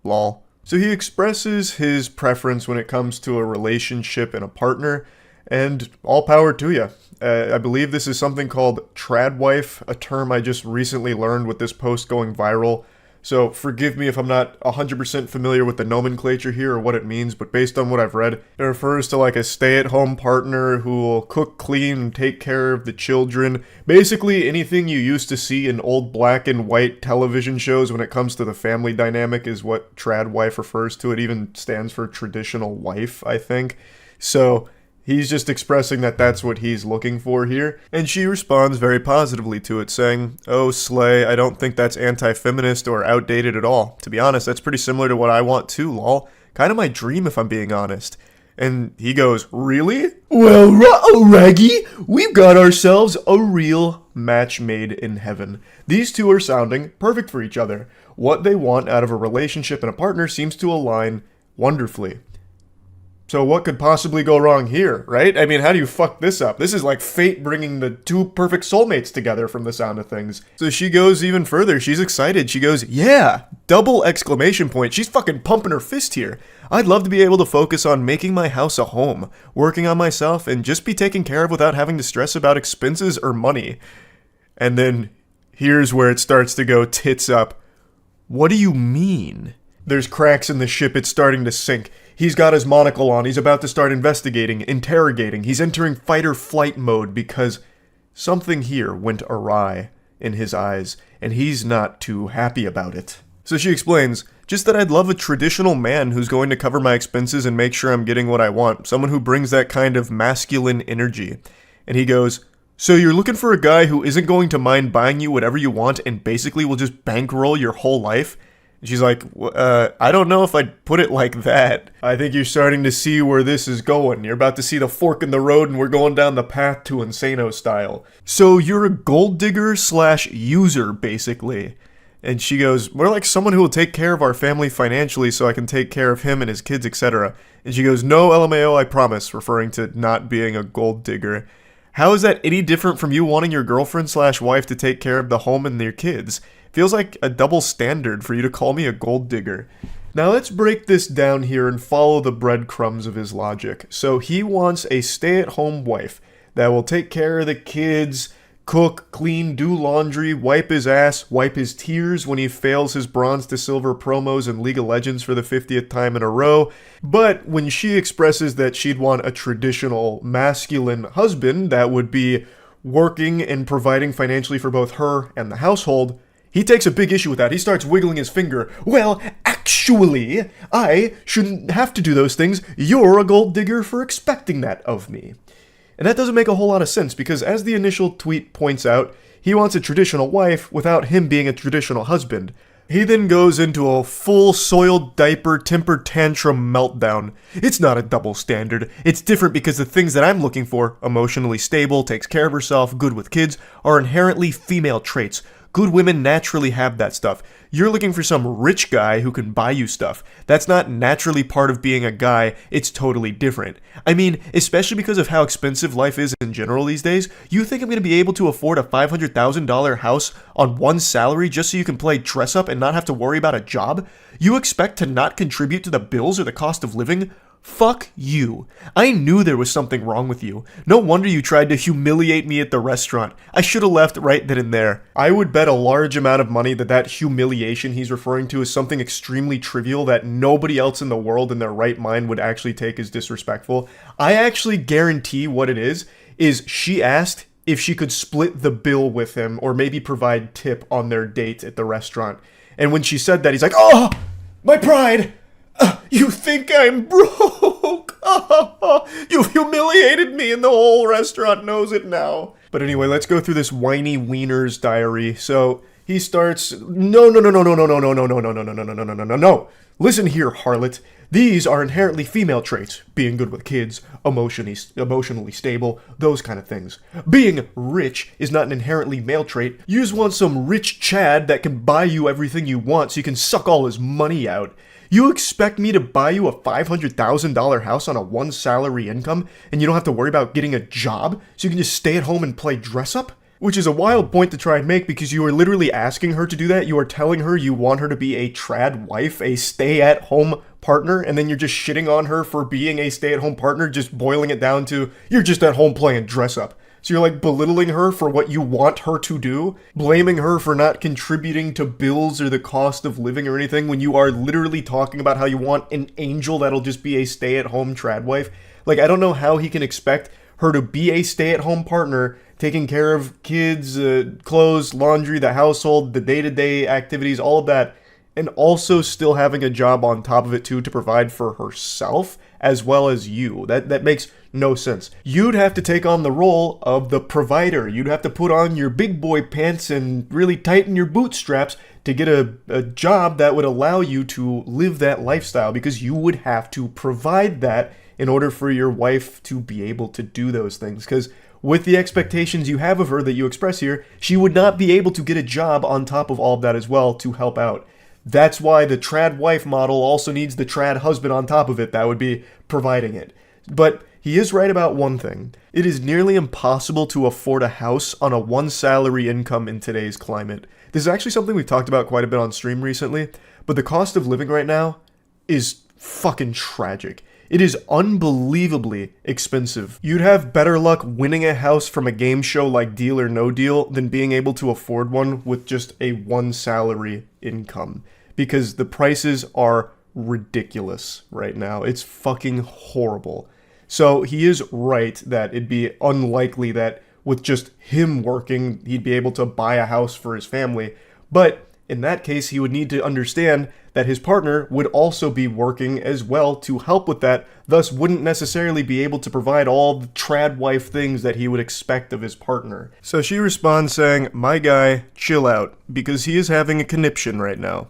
Lol. So he expresses his preference when it comes to a relationship and a partner, and all power to you. I believe this is something called tradwife, a term I just recently learned with this post going viral. So forgive me if I'm not 100% familiar with the nomenclature here or what it means, but based on what I've read, it refers to like a stay-at-home partner who will cook, clean, and take care of the children. Basically anything you used to see in old black and white television shows when it comes to the family dynamic is what tradwife refers to. It even stands for traditional wife, I think. So he's just expressing that that's what he's looking for here, and she responds very positively to it, saying, oh, slay, I don't think that's anti-feminist or outdated at all. To be honest, that's pretty similar to what I want too, lol. Kind of my dream if I'm being honest. And he goes, really? Well, Raggy, we've got ourselves a real match made in heaven. These two are sounding perfect for each other. What they want out of a relationship and a partner seems to align wonderfully. So what could possibly go wrong here, right? I mean, how do you fuck this up? This is like fate bringing the two perfect soulmates together from the sound of things. So she goes even further. She's excited. She goes, yeah, double exclamation point. She's fucking pumping her fist here. I'd love to be able to focus on making my house a home, working on myself, and just be taken care of without having to stress about expenses or money. And then here's where it starts to go tits up. What do you mean? There's cracks in the ship. It's starting to sink. He's got his monocle on. He's about to start investigating, interrogating. He's entering fight or flight mode because something here went awry in his eyes, and he's not too happy about it. So she explains, just that I'd love a traditional man who's going to cover my expenses and make sure I'm getting what I want. Someone who brings that kind of masculine energy. And he goes, so you're looking for a guy who isn't going to mind buying you whatever you want and basically will just bankroll your whole life? And she's like, I don't know if I'd put it like that. I think you're starting to see where this is going. You're about to see the fork in the road and we're going down the path to Insano style. So you're a gold digger / user, basically. And she goes, we're like someone who will take care of our family financially so I can take care of him and his kids, etc. And she goes, no, LMAO, I promise, referring to not being a gold digger. How is that any different from you wanting your girlfriend / wife to take care of the home and their kids? Feels like a double standard for you to call me a gold digger. Now let's break this down here and follow the breadcrumbs of his logic. So he wants a stay-at-home wife that will take care of the kids, cook, clean, do laundry, wipe his ass, wipe his tears when he fails his bronze to silver promos in League of Legends for the 50th time in a row. But when she expresses that she'd want a traditional masculine husband that would be working and providing financially for both her and the household, he takes a big issue with that. He starts wiggling his finger. Well, actually, I shouldn't have to do those things. You're a gold digger for expecting that of me. And that doesn't make a whole lot of sense because as the initial tweet points out, he wants a traditional wife without him being a traditional husband. He then goes into a full soiled diaper temper tantrum meltdown. It's not a double standard. It's different because the things that I'm looking for, emotionally stable, takes care of herself, good with kids, are inherently female traits. Good women naturally have that stuff. You're looking for some rich guy who can buy you stuff. That's not naturally part of being a guy, it's totally different. I mean, especially because of how expensive life is in general these days, you think I'm going to be able to afford a $500,000 house on one salary just so you can play dress up and not have to worry about a job? You expect to not contribute to the bills or the cost of living? Fuck you. I knew there was something wrong with you. No wonder you tried to humiliate me at the restaurant. I should have left right then and there. I would bet a large amount of money that that humiliation he's referring to is something extremely trivial that nobody else in the world in their right mind would actually take as disrespectful. I actually guarantee what it is she asked if she could split the bill with him or maybe provide tip on their date at the restaurant. And when she said that, he's like, oh, my pride! You think I'm broke? You've humiliated me and the whole restaurant knows it now. But anyway, let's go through this whiny wiener's diary. So he starts, no. Listen here, harlot. These are inherently female traits. Being good with kids, emotionally stable, those kind of things. Being rich is not an inherently male trait. You just want some rich Chad that can buy you everything you want so you can suck all his money out. You expect me to buy you a $500,000 house on a one salary income and you don't have to worry about getting a job so you can just stay at home and play dress up? Which is a wild point to try and make because you are literally asking her to do that. You are telling her you want her to be a trad wife, a stay-at-home partner, and then you're just shitting on her for being a stay-at-home partner, just boiling it down to, you're just at home playing dress up. So you're like belittling her for what you want her to do, blaming her for not contributing to bills or the cost of living or anything when you are literally talking about how you want an angel that'll just be a stay-at-home trad wife. Like, I don't know how he can expect her to be a stay-at-home partner, taking care of kids, clothes, laundry, the household, the day-to-day activities, all of that, and also still having a job on top of it too to provide for herself as well as you. That makes no sense. You'd have to take on the role of the provider. You'd have to put on your big boy pants and really tighten your bootstraps to get a job that would allow you to live that lifestyle because you would have to provide that in order for your wife to be able to do those things. Because with the expectations you have of her that you express here, she would not be able to get a job on top of all of that as well to help out. That's why the trad wife model also needs the trad husband on top of it that would be providing it. But he is right about one thing. It is nearly impossible to afford a house on a one-salary income in today's climate. This is actually something we've talked about quite a bit on stream recently, but the cost of living right now is fucking tragic. It is unbelievably expensive. You'd have better luck winning a house from a game show like Deal or No Deal than being able to afford one with just a one-salary income, because the prices are ridiculous right now. It's fucking horrible. So he is right that it'd be unlikely that with just him working, he'd be able to buy a house for his family. But in that case, he would need to understand that his partner would also be working as well to help with that, thus wouldn't necessarily be able to provide all the trad wife things that he would expect of his partner. So she responds saying, "My guy, chill out, because he is having a conniption right now.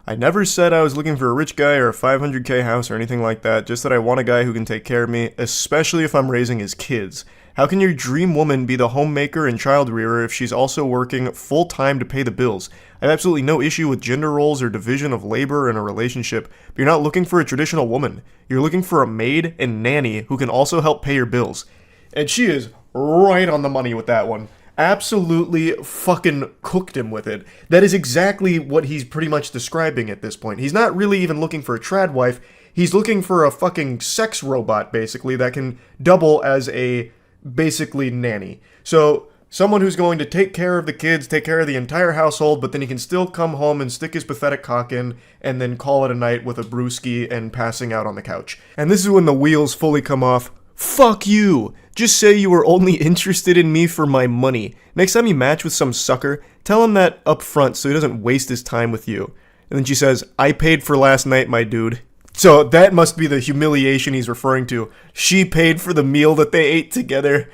I never said I was looking for a rich guy or a 500k house or anything like that, just that I want a guy who can take care of me, especially if I'm raising his kids. How can your dream woman be the homemaker and child rearer if she's also working full-time to pay the bills? I have absolutely no issue with gender roles or division of labor in a relationship, but you're not looking for a traditional woman. You're looking for a maid and nanny who can also help pay your bills." And she is right on the money with that one. Absolutely fucking cooked him with it. That is exactly what he's pretty much describing at this point. He's not really even looking for a trad wife. He's looking for a fucking sex robot, basically, that can double as a, basically, nanny. So, someone who's going to take care of the kids, take care of the entire household, but then he can still come home and stick his pathetic cock in, and then call it a night with a brewski and passing out on the couch. And this is when the wheels fully come off. Fuck you! Just say you were only interested in me for my money. Next time you match with some sucker, tell him that up front so he doesn't waste his time with you. And then she says, "I paid for last night, my dude." So that must be the humiliation he's referring to. She paid for the meal that they ate together,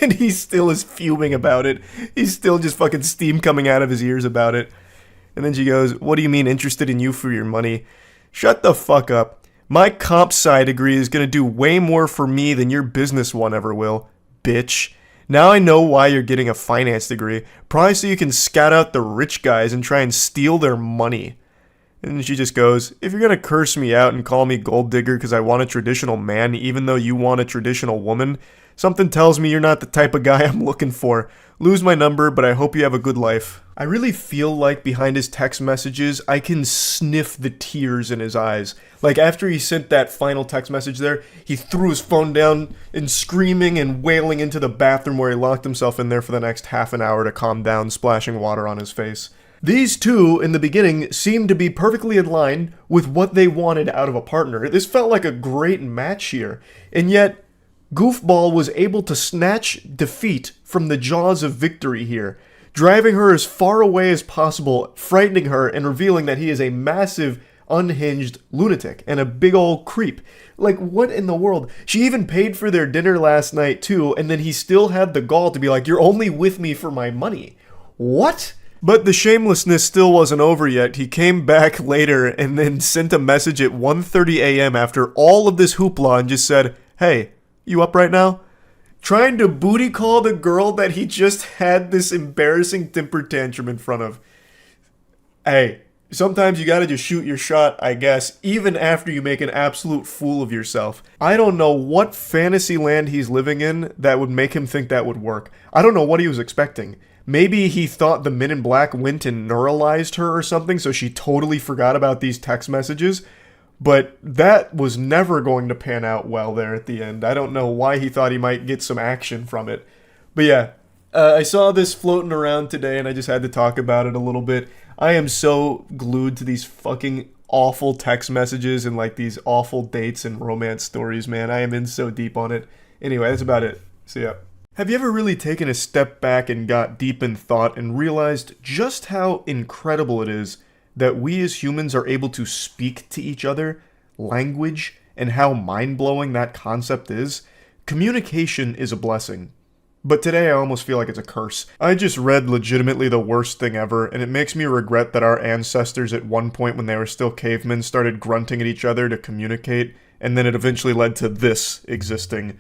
and he still is fuming about it. He's still just fucking steam coming out of his ears about it. And then she goes, "What do you mean interested in you for your money? Shut the fuck up. My comp sci degree is gonna do way more for me than your business one ever will, bitch. Now I know why you're getting a finance degree. Probably so you can scout out the rich guys and try and steal their money." And she just goes, "If you're gonna curse me out and call me gold digger because I want a traditional man even though you want a traditional woman, something tells me you're not the type of guy I'm looking for. Lose my number, but I hope you have a good life." I really feel like behind his text messages, I can sniff the tears in his eyes. Like after he sent that final text message there, he threw his phone down and screaming and wailing into the bathroom where he locked himself in there for the next half an hour to calm down, splashing water on his face. These two, in the beginning, seemed to be perfectly in line with what they wanted out of a partner. This felt like a great match here. And yet, Goofball was able to snatch defeat from the jaws of victory here, driving her as far away as possible, frightening her, and revealing that he is a massive, unhinged lunatic and a big old creep. Like, what in the world? She even paid for their dinner last night, too, and then he still had the gall to be like, "You're only with me for my money." What? But the shamelessness still wasn't over yet. He came back later and then sent a message at 1:30 a.m. after all of this hoopla and just said, "Hey, you up right now?" Trying to booty call the girl that he just had this embarrassing temper tantrum in front of. Hey, sometimes you gotta just shoot your shot, I guess, even after you make an absolute fool of yourself. I don't know what fantasy land he's living in that would make him think that would work. I don't know what he was expecting. Maybe he thought the Men in Black went and neuralized her or something, so she totally forgot about these text messages. But that was never going to pan out well there at the end. I don't know why he thought he might get some action from it. But yeah, I saw this floating around today and I just had to talk about it a little bit. I am so glued to these fucking awful text messages and like these awful dates and romance stories, man. I am in so deep on it. Anyway, that's about it. See ya. Have you ever really taken a step back and got deep in thought and realized just how incredible it is that we as humans are able to speak to each other, language, and how mind-blowing that concept is? Communication is a blessing. But today I almost feel like it's a curse. I just read legitimately the worst thing ever, and it makes me regret that our ancestors at one point when they were still cavemen started grunting at each other to communicate, and then it eventually led to this existing.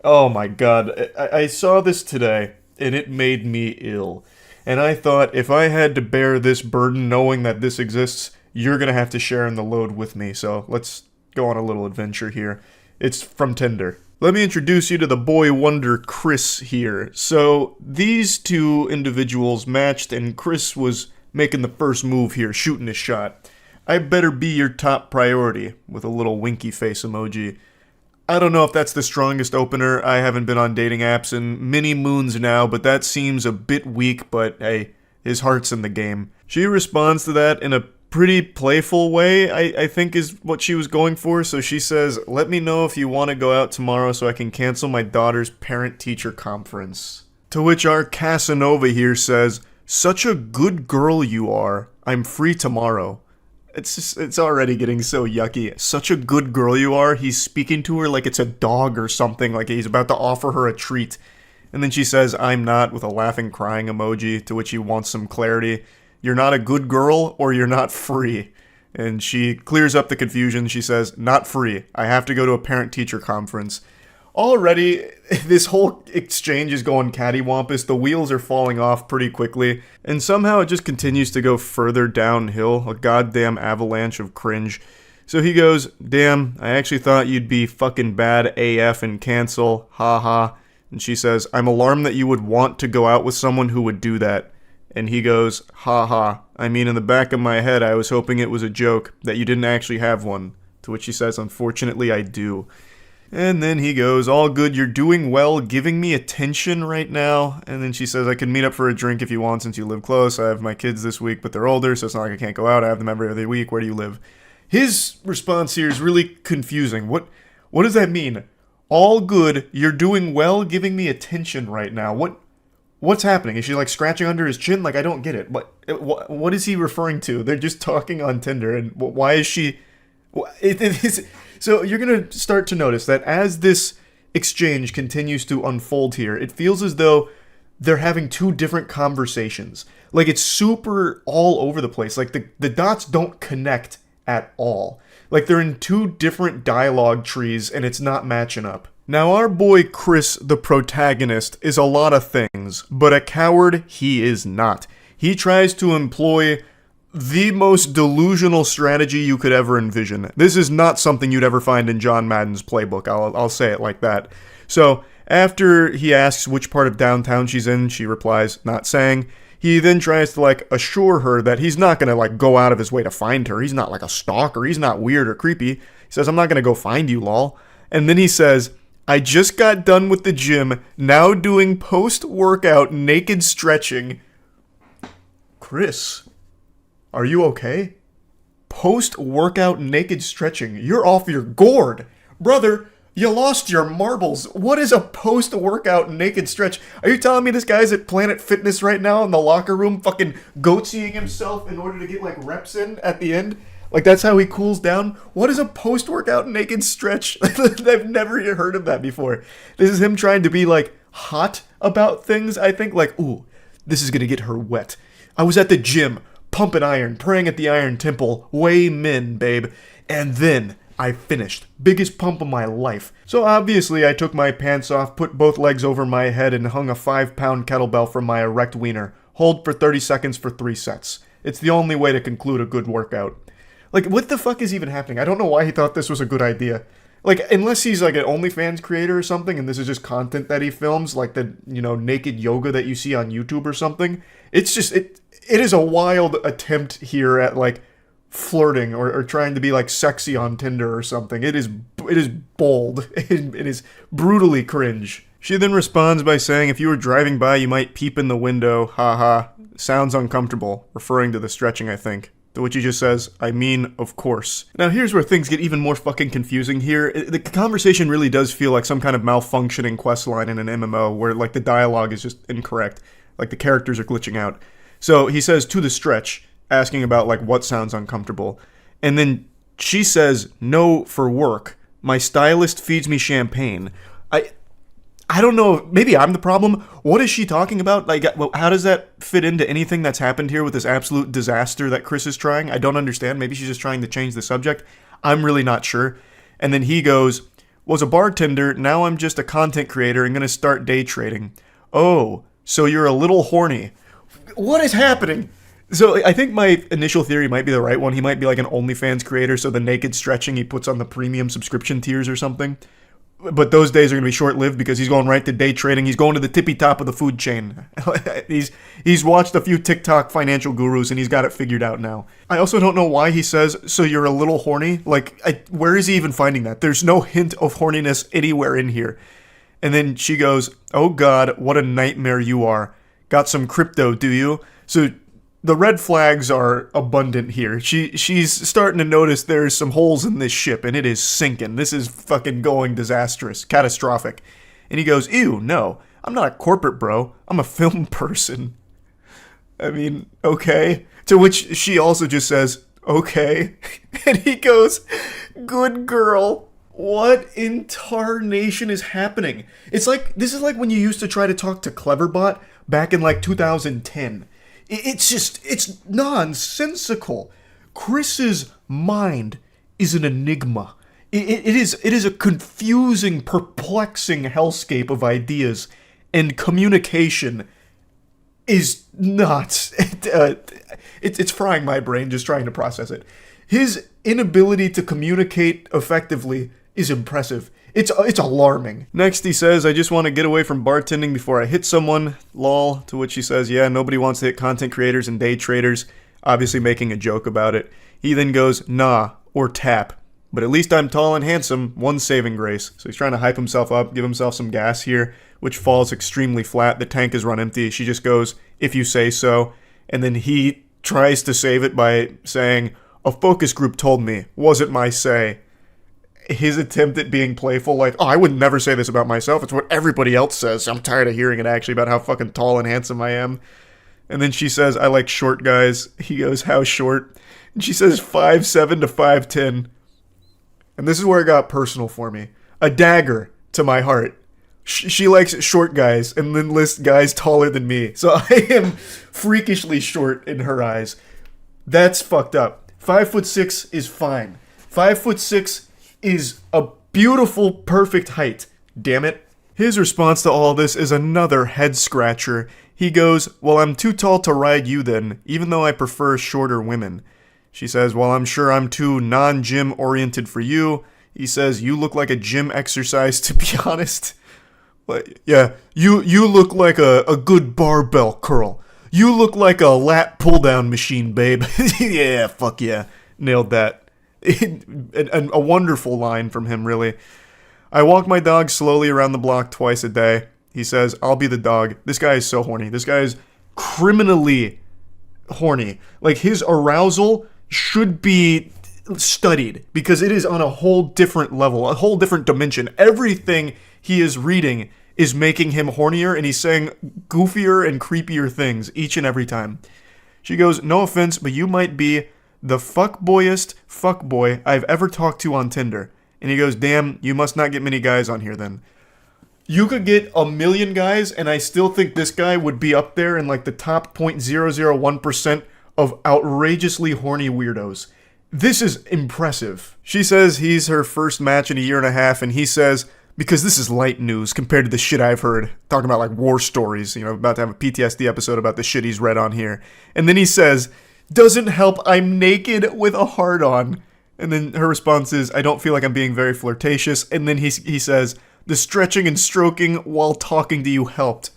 Oh my god, I saw this today, and it made me ill. And I thought, if I had to bear this burden knowing that this exists, you're gonna have to share in the load with me, so let's go on a little adventure here. It's from Tinder. Let me introduce you to the boy wonder Chris here. So, these two individuals matched, and Chris was making the first move here, shooting his shot. I better be your top priority, with a little winky face emoji. I don't know if that's the strongest opener. I haven't been on dating apps in many moons now, but that seems a bit weak, but hey, his heart's in the game. She responds to that in a pretty playful way, I think is what she was going for. So she says, let me know if you want to go out tomorrow so I can cancel my daughter's parent-teacher conference. To which our Casanova here says, such a good girl you are. I'm free tomorrow. It's already getting so yucky. Such a good girl you are. He's speaking to her like it's a dog or something, like he's about to offer her a treat. And then she says, I'm not, with a laughing crying emoji, to which he wants some clarity. You're not a good girl, or you're not free. And she clears up the confusion. She says, not free. I have to go to a parent-teacher conference. Already, this whole exchange is going cattywampus. The wheels are falling off pretty quickly. And somehow it just continues to go further downhill. A goddamn avalanche of cringe. So he goes, damn, I actually thought you'd be fucking bad AF and cancel. Ha ha. And she says, I'm alarmed that you would want to go out with someone who would do that. And he goes, ha ha. I mean, in the back of my head, I was hoping it was a joke, that you didn't actually have one. To which she says, unfortunately, I do. And then he goes, all good, you're doing well, giving me attention right now. And then she says, I can meet up for a drink if you want since you live close. I have my kids this week, but they're older, so it's not like I can't go out. I have them every other week. Where do you live? His response here is really confusing. What does that mean? All good, you're doing well, giving me attention right now. What's happening? Is she like scratching under his chin? Like, I don't get it. What is he referring to? They're just talking on Tinder, and why is she... So you're going to start to notice that as this exchange continues to unfold here, it feels as though they're having two different conversations. Like, it's super all over the place. Like, the dots don't connect at all. Like, they're in two different dialogue trees, and it's not matching up. Now, our boy Chris, the protagonist, is a lot of things, but a coward he is not. He tries to employ the most delusional strategy you could ever envision. This is not something you'd ever find in John Madden's playbook, I'll say it like that. So, after he asks which part of downtown she's in, she replies, not saying. He then tries to, like, assure her that he's not gonna, like, go out of his way to find her. He's not, like, a stalker. He's not weird or creepy. He says, I'm not gonna go find you, lol. And then he says, I just got done with the gym, now doing post-workout naked stretching. Chris, are you okay? Post-workout naked stretching. You're off your gourd. Brother, you lost your marbles. What is a post-workout naked stretch? Are you telling me this guy's at Planet Fitness right now in the locker room fucking goatseeing himself in order to get, like, reps in at the end? Like, that's how he cools down? What is a post-workout naked stretch? I've never heard of that before. This is him trying to be, like, hot about things, I think. Like, ooh, this is gonna get her wet. I was at the gym, pumping iron, praying at the Iron Temple, way min, babe. And then I finished. Biggest pump of my life. So obviously I took my pants off, put both legs over my head, and hung a 5-pound kettlebell from my erect wiener. Hold for 30 seconds for 3 sets. It's the only way to conclude a good workout. Like, what the fuck is even happening? I don't know why he thought this was a good idea. Like, unless he's like an OnlyFans creator or something, and this is just content that he films, like the, naked yoga that you see on YouTube or something. It's just, it is a wild attempt here at, like, flirting or trying to be, like, sexy on Tinder or something. It is bold. It is brutally cringe. She then responds by saying, if you were driving by, you might peep in the window. Haha. Sounds uncomfortable. Referring to the stretching, I think. To which he just says, I mean, of course. Now here's where things get even more fucking confusing here. The conversation really does feel like some kind of malfunctioning questline in an MMO where, like, the dialogue is just incorrect. Like, the characters are glitching out. So he says, to the stretch, asking about, like, what sounds uncomfortable. And then she says, no, for work. My stylist feeds me champagne. I don't know, maybe I'm the problem. What is she talking about? Like, how does that fit into anything that's happened here with this absolute disaster that Chris is trying? I don't understand. Maybe she's just trying to change the subject. I'm really not sure. And then he goes, was a bartender, now I'm just a content creator and gonna start day trading. Oh, so you're a little horny. What is happening? So I think my initial theory might be the right one. He might be like an OnlyFans creator, so the naked stretching he puts on the premium subscription tiers or something. But those days are going to be short-lived because he's going right to day trading. He's going to the tippy top of the food chain. He's watched a few TikTok financial gurus and he's got it figured out now. I also don't know why he says, so you're a little horny? Like, where is he even finding that? There's no hint of horniness anywhere in here. And then she goes, oh God, what a nightmare you are. Got some crypto, do you? So the red flags are abundant here. She's starting to notice there's some holes in this ship, and it is sinking. This is fucking going disastrous, catastrophic. And he goes, ew, no, I'm not a corporate bro. I'm a film person. I mean, okay. To which she also just says, okay. And he goes, good girl. What in tarnation is happening? This is like when you used to try to talk to Cleverbot back in like 2010. It's nonsensical. Chris's mind is an enigma. It is a confusing, perplexing hellscape of ideas, and communication is not. It's frying my brain just trying to process it. His inability to communicate effectively is impressive. It's alarming. Next he says, I just want to get away from bartending before I hit someone, lol, to which he says, yeah, nobody wants to hit content creators and day traders, obviously making a joke about it. He then goes, nah, or tap. But at least I'm tall and handsome, one saving grace. So he's trying to hype himself up, give himself some gas here, which falls extremely flat. The tank is run empty. She just goes, if you say so. And then he tries to save it by saying, a focus group told me, wasn't my say. His attempt at being playful, like, oh, I would never say this about myself. It's what everybody else says. I'm tired of hearing it, actually, about how fucking tall and handsome I am. And then she says, I like short guys. He goes, how short? And she says 5'7" to 5'10". And this is where it got personal for me. A dagger to my heart. She likes short guys and then lists guys taller than me. So I am freakishly short in her eyes. That's fucked up. 5'6" is fine. 5'6" is a beautiful, perfect height. Damn it. His response to all this is another head scratcher. He goes, well, I'm too tall to ride you then, even though I prefer shorter women. She says, well, I'm sure I'm too non-gym oriented for you. He says, you look like a gym exercise, to be honest. But yeah, you look like a good barbell curl. You look like a lat pull-down machine, babe. Yeah, fuck yeah. Nailed that. A wonderful line from him, really. I walk my dog slowly around the block twice a day. He says, I'll be the dog. This guy is so horny. This guy is criminally horny. Like, his arousal should be studied because it is on a whole different level, a whole different dimension. Everything he is reading is making him hornier, and he's saying goofier and creepier things each and every time. She goes, no offense, but you might be the fuckboyest fuckboy I've ever talked to on Tinder. And he goes, damn, you must not get many guys on here then. You could get 1 million guys, and I still think this guy would be up there in like the top 0.001% of outrageously horny weirdos. This is impressive. She says he's her first match in a year and a half, and he says, because this is light news compared to the shit I've heard, talking about like war stories, about to have a PTSD episode about the shit he's read on here. And then he says, doesn't help, I'm naked with a heart on. And then her response is, I don't feel like I'm being very flirtatious. And then he says, the stretching and stroking while talking to you helped.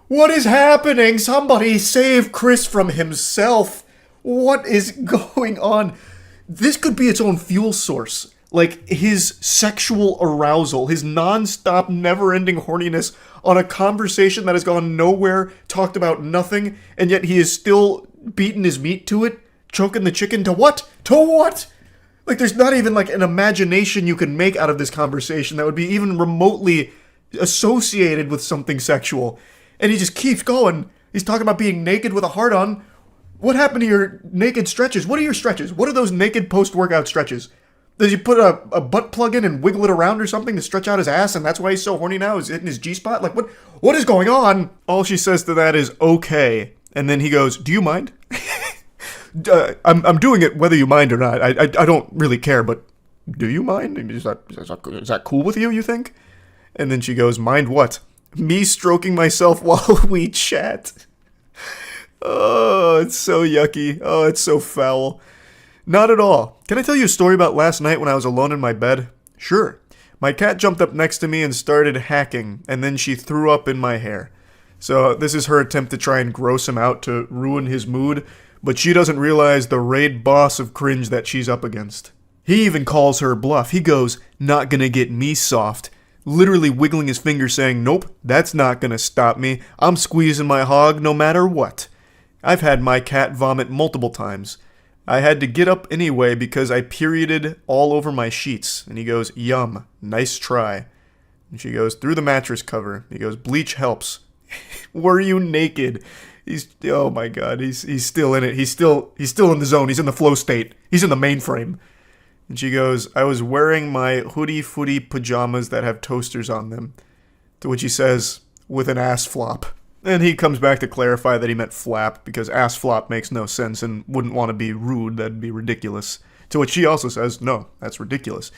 What is happening? Somebody save Chris from himself. What is going on? This could be its own fuel source. Like, his sexual arousal, his non-stop, never-ending horniness on a conversation that has gone nowhere, talked about nothing, and yet he is still beating his meat to it, choking the chicken to what? To what? Like, there's not even, like, an imagination you can make out of this conversation that would be even remotely associated with something sexual. And he just keeps going. He's talking about being naked with a heart on. What happened to your naked stretches? What are your stretches? What are those naked post-workout stretches? Does he put a butt plug in and wiggle it around or something to stretch out his ass, and that's why he's so horny now? Is hitting his G-spot? Like, what is going on? All she says to that is, okay. And then he goes, do you mind? I'm doing it whether you mind or not. I don't really care, but do you mind? Is that cool with you, you think? And then she goes, mind what? Me stroking myself while we chat. Oh, it's so yucky. Oh, it's so foul. Not at all. Can I tell you a story about last night when I was alone in my bed? Sure. My cat jumped up next to me and started hacking, and then she threw up in my hair. So this is her attempt to try and gross him out to ruin his mood, but she doesn't realize the raid boss of Cringe that she's up against. He even calls her bluff. He goes, not gonna get me soft. Literally wiggling his finger saying, nope, that's not gonna stop me. I'm squeezing my hog no matter what. I've had my cat vomit multiple times. I had to get up anyway because I perioded all over my sheets. And he goes, yum, nice try. And she goes, through the mattress cover. He goes, bleach helps. Were you naked? Oh my god, he's still in it. He's still in the zone. He's in the flow state. He's in the mainframe. And she goes, I was wearing my hoodie footy pajamas that have toasters on them. To which he says, with an ass flop. And he comes back to clarify that he meant flap, because ass flop makes no sense and wouldn't want to be rude, that'd be ridiculous. To which she also says, no, that's ridiculous.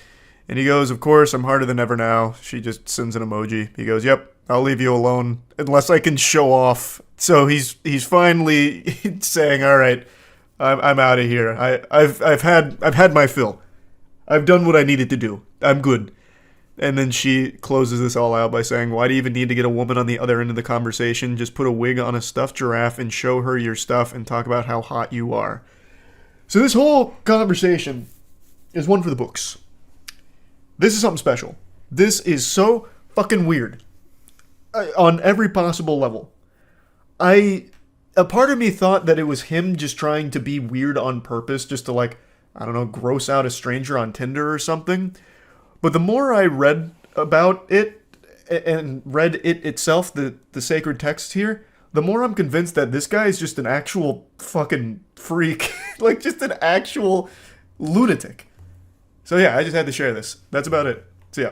And he goes, of course, I'm harder than ever now. She just sends an emoji. He goes, yep, I'll leave you alone, unless I can show off. So he's finally saying, all right, I'm out of here. I've had my fill. I've done what I needed to do. I'm good. And then she closes this all out by saying, why do you even need to get a woman on the other end of the conversation? Just put a wig on a stuffed giraffe and show her your stuff and talk about how hot you are. So this whole conversation is one for the books. This is something special. This is so fucking weird. On every possible level. A part of me thought that it was him just trying to be weird on purpose, just to like, I don't know, gross out a stranger on Tinder or something. But the more I read about it, and read it itself, the sacred text here, the more I'm convinced that this guy is just an actual fucking freak. Like, just an actual lunatic. So yeah, I just had to share this. That's about it. See ya.